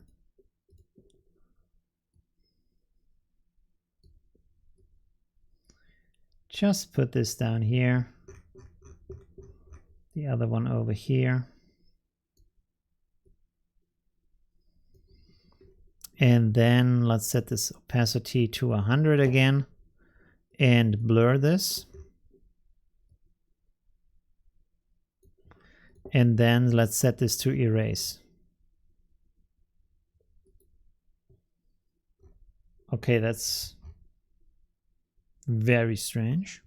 Just put this down here. The other one over here. And then let's set this opacity to 100 again and blur this. And then let's set this to erase. Okay, that's very strange.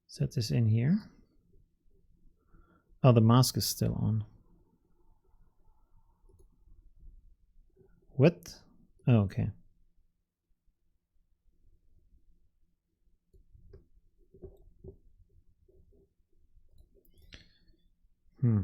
Set this in here. Oh, the mask is still on. What? Oh, okay. Hmm.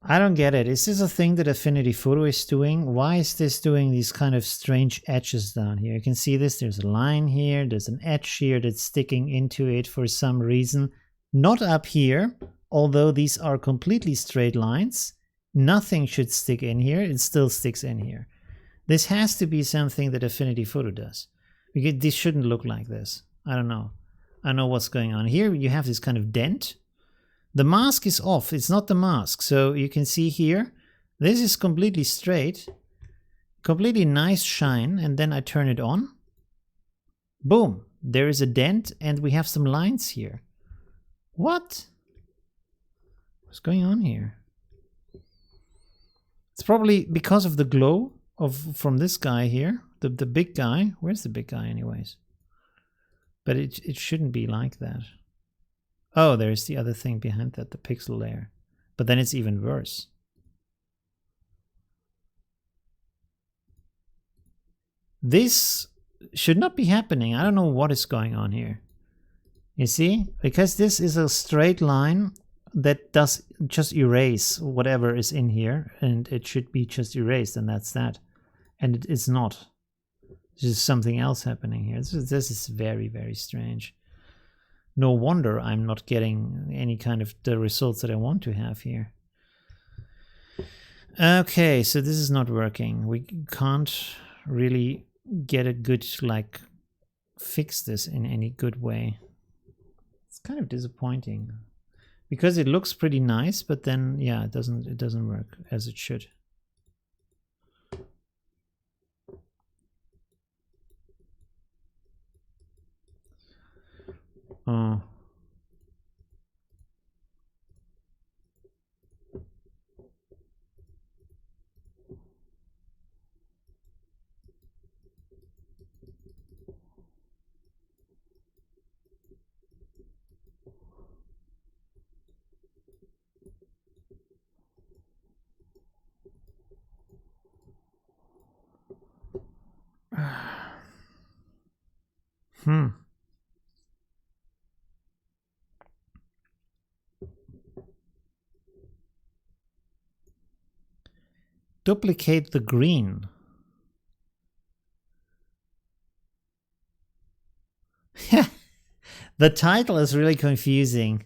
I don't get it. Is this a thing that Affinity Photo is doing? Why is this doing these kind of strange edges down here? You can see this. There's a line here. There's an edge here that's sticking into it for some reason. Not up here, although these are completely straight lines. Nothing should stick in here. It still sticks in here. This has to be something that Affinity Photo does. Because this shouldn't look like this. I don't know. I don't know what's going on. Here you have this kind of dent. The mask is off. It's not the mask. So you can see here, this is completely straight. Completely nice shine. And then I turn it on. Boom. There is a dent and we have some lines here. What? What's going on here? It's probably because of the glow from this guy here. The big guy. Where's the big guy anyways? But it shouldn't be like that. Oh, there's the other thing behind that, the pixel layer. But then it's even worse. This should not be happening. I don't know what is going on here. You see? Because this is a straight line that does just erase whatever is in here. And it should be just erased, and that's that. And it is not. There's something else happening here. This is very, very strange. No wonder I'm not getting any kind of the results that I want to have here. Okay, so this is not working. We can't really get a good, like, fix this in any good way. It's kind of disappointing. Because it looks pretty nice, but then, yeah, it doesn't work as it should. Oh. Duplicate the green. The title is really confusing.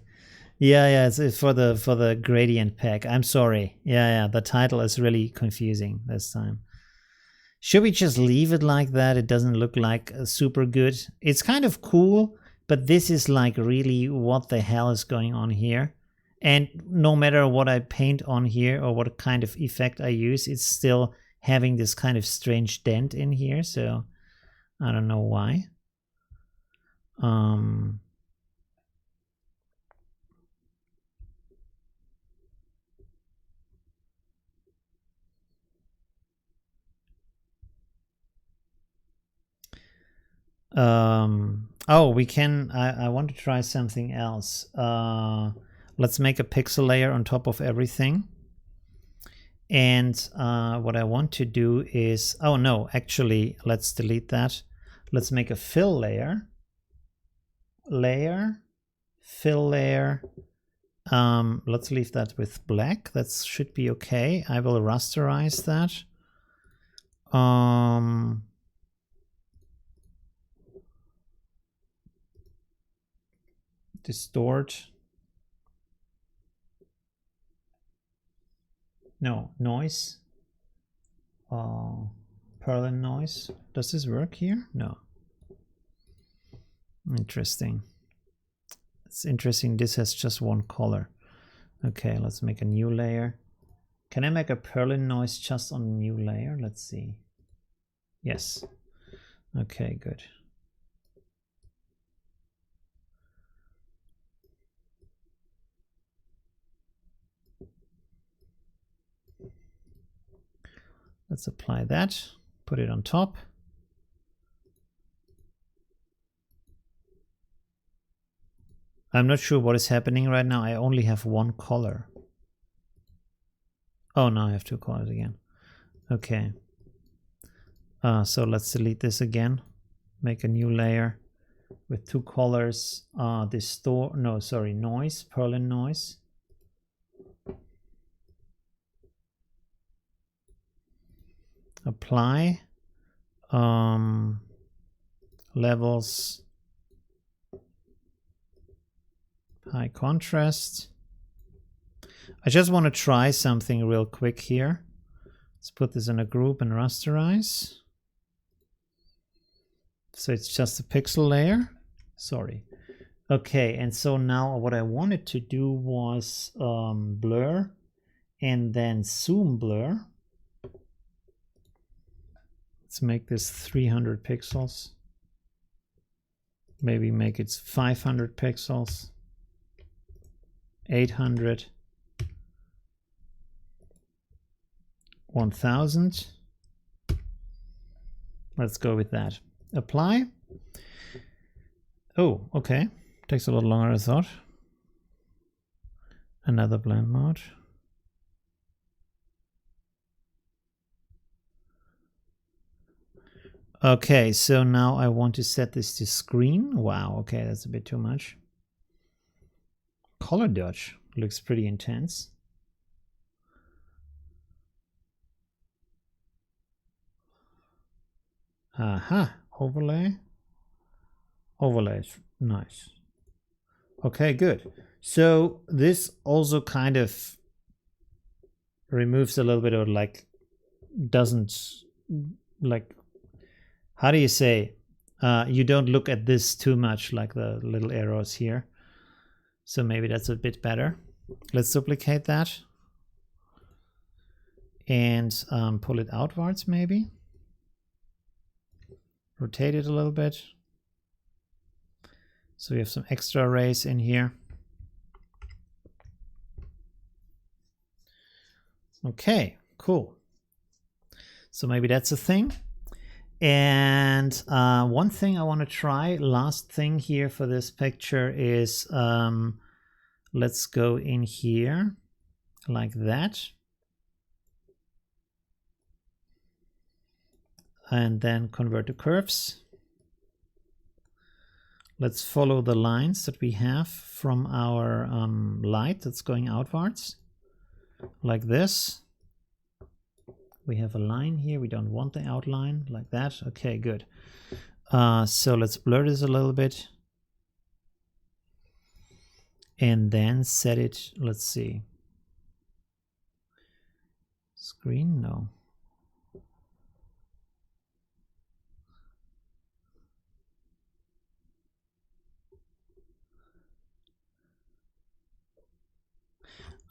Yeah, it's for the gradient pack. I'm sorry. Yeah, the title is really confusing this time. Should we just leave it like that? It doesn't look like super good. It's kind of cool, but this is like really what the hell is going on here? And no matter what I paint on here or what kind of effect I use, it's still having this kind of strange dent in here. So I don't know why. Oh, we can, I want to try something else. Let's make a pixel layer on top of everything. And what I want to do is, oh no, actually, let's delete that. Let's make a fill layer. Fill layer. Let's leave that with black. That should be okay. I will rasterize that. Distort. No, noise. Perlin noise. Does this work here? No. Interesting. It's interesting. This has just one color. Okay, let's make a new layer. Can I make a Perlin noise just on a new layer? Let's see. Yes. Okay, good. Let's apply that, put it on top. I'm not sure what is happening right now. I only have one color. Oh, now I have two colors again. Okay. So let's delete this again. Make a new layer with two colors. Noise, Perlin noise. Apply. Levels. High contrast. I just want to try something real quick here. Let's put this in a group and rasterize. So it's just a pixel layer. Sorry. Okay, and so now what I wanted to do was blur and then zoom blur. Let's make this 300 pixels. Maybe make it 500 pixels. 800. 1000. Let's go with that. Apply. Oh, okay. Takes a little longer than I thought. Another blend mode. Okay, so now I want to set this to screen. Wow, okay, that's a bit too much. Color dodge looks pretty intense. Aha, overlay. Overlay is nice. Okay, good. So this also kind of removes a little bit of like, doesn't like, how do you say? You don't look at this too much, like the little arrows here. So maybe that's a bit better. Let's duplicate that. And pull it outwards maybe. Rotate it a little bit. So we have some extra rays in here. Okay, cool. So maybe that's a thing. And one thing I want to try, last thing here for this picture is, let's go in here like that. And then convert to curves. Let's follow the lines that we have from our light that's going outwards, like this. We have a line here. We don't want the outline like that. Okay, good. So let's blur this a little bit. And then set it, let's see. Screen, no.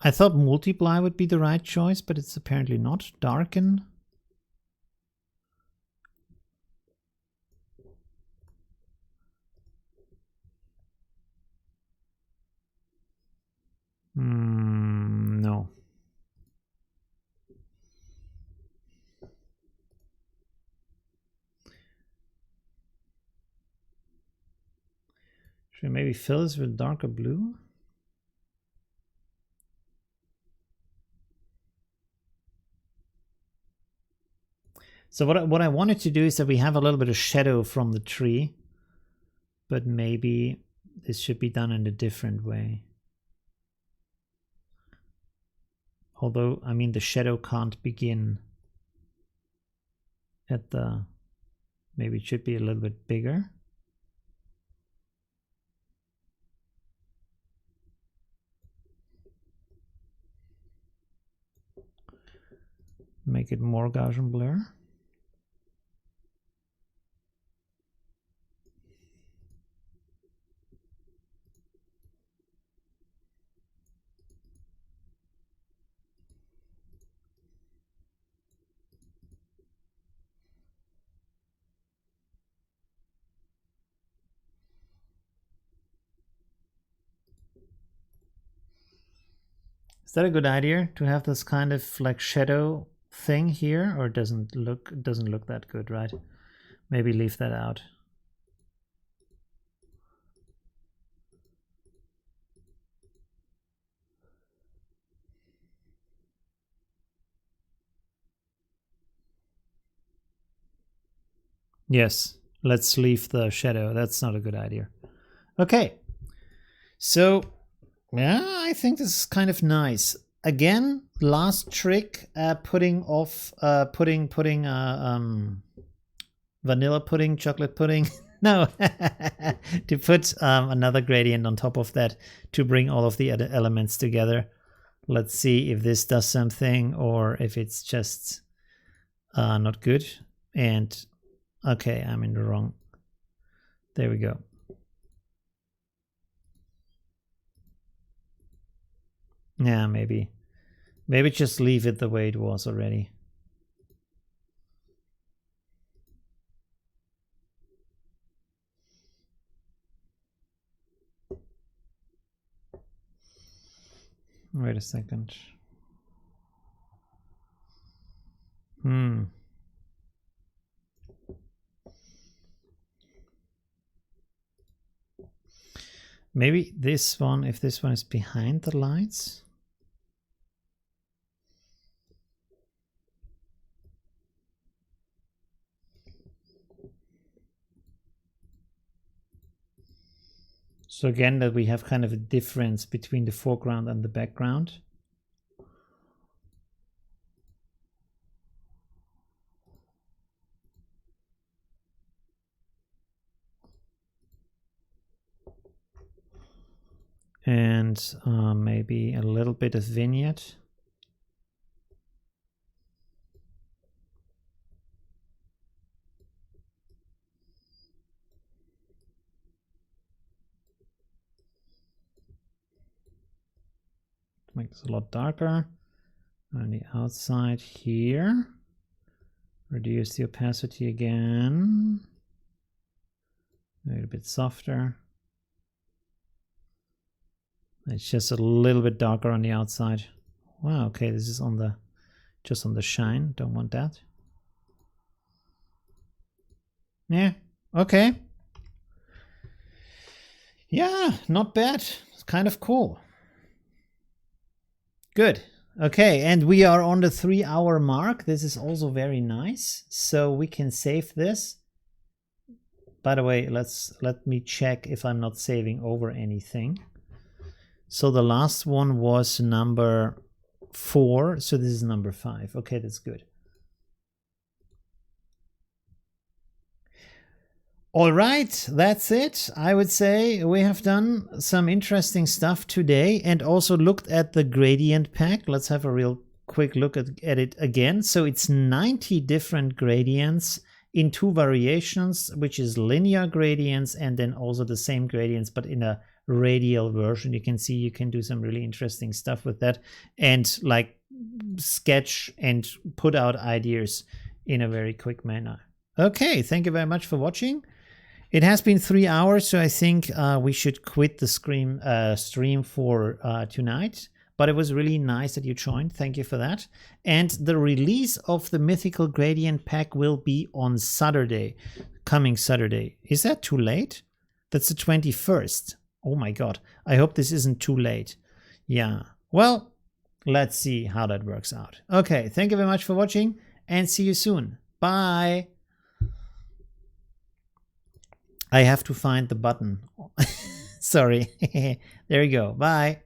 I thought multiply would be the right choice, but it's apparently not. Darken. No. Should we maybe fill this with darker blue? So what I wanted to do is that we have a little bit of shadow from the tree, but maybe this should be done in a different way. Although, I mean, the shadow can't begin at the, maybe it should be a little bit bigger. Make it more Gaussian blur. Is that a good idea to have this kind of like shadow thing here, or doesn't look that good, right? Maybe leave that out. Yes, let's leave the shadow. That's not a good idea. Okay, so yeah, I think this is kind of nice. Again, last trick, putting vanilla pudding, chocolate pudding. No, to put another gradient on top of that to bring all of the other elements together. Let's see if this does something or if it's just not good. And okay, I'm in the wrong. There we go. Yeah, maybe just leave it the way it was already. Wait a second. Maybe this one, if this one is behind the lights. So again, that we have kind of a difference between the foreground and the background. And maybe a little bit of vignette. Make this a lot darker. On the outside here, reduce the opacity again. A little bit softer. It's just a little bit darker on the outside. Wow, okay, this is on the just on the shine. Don't want that. Yeah, okay. Yeah, not bad. It's kind of cool. Good. Okay, and we are on the 3-hour mark. This is also very nice. So we can save this. By the way, let me check if I'm not saving over anything. So the last one was number 4. So this is number 5. Okay, that's good. All right, that's it. I would say we have done some interesting stuff today and also looked at the gradient pack. Let's have a real quick look at it again. So it's 90 different gradients in 2 variations, which is linear gradients and then also the same gradients, but in a radial version. You can see you can do some really interesting stuff with that and like sketch and put out ideas in a very quick manner. Okay, thank you very much for watching. It has been 3 hours, so I think we should quit the stream for tonight. But it was really nice that you joined. Thank you for that. And the release of the Mythical Gradient Pack will be on Saturday, coming Saturday. Is that too late? That's the 21st. Oh my God. I hope this isn't too late. Yeah. Well, let's see how that works out. Okay. Thank you very much for watching and see you soon. Bye. I have to find the button. Sorry. There you go. Bye.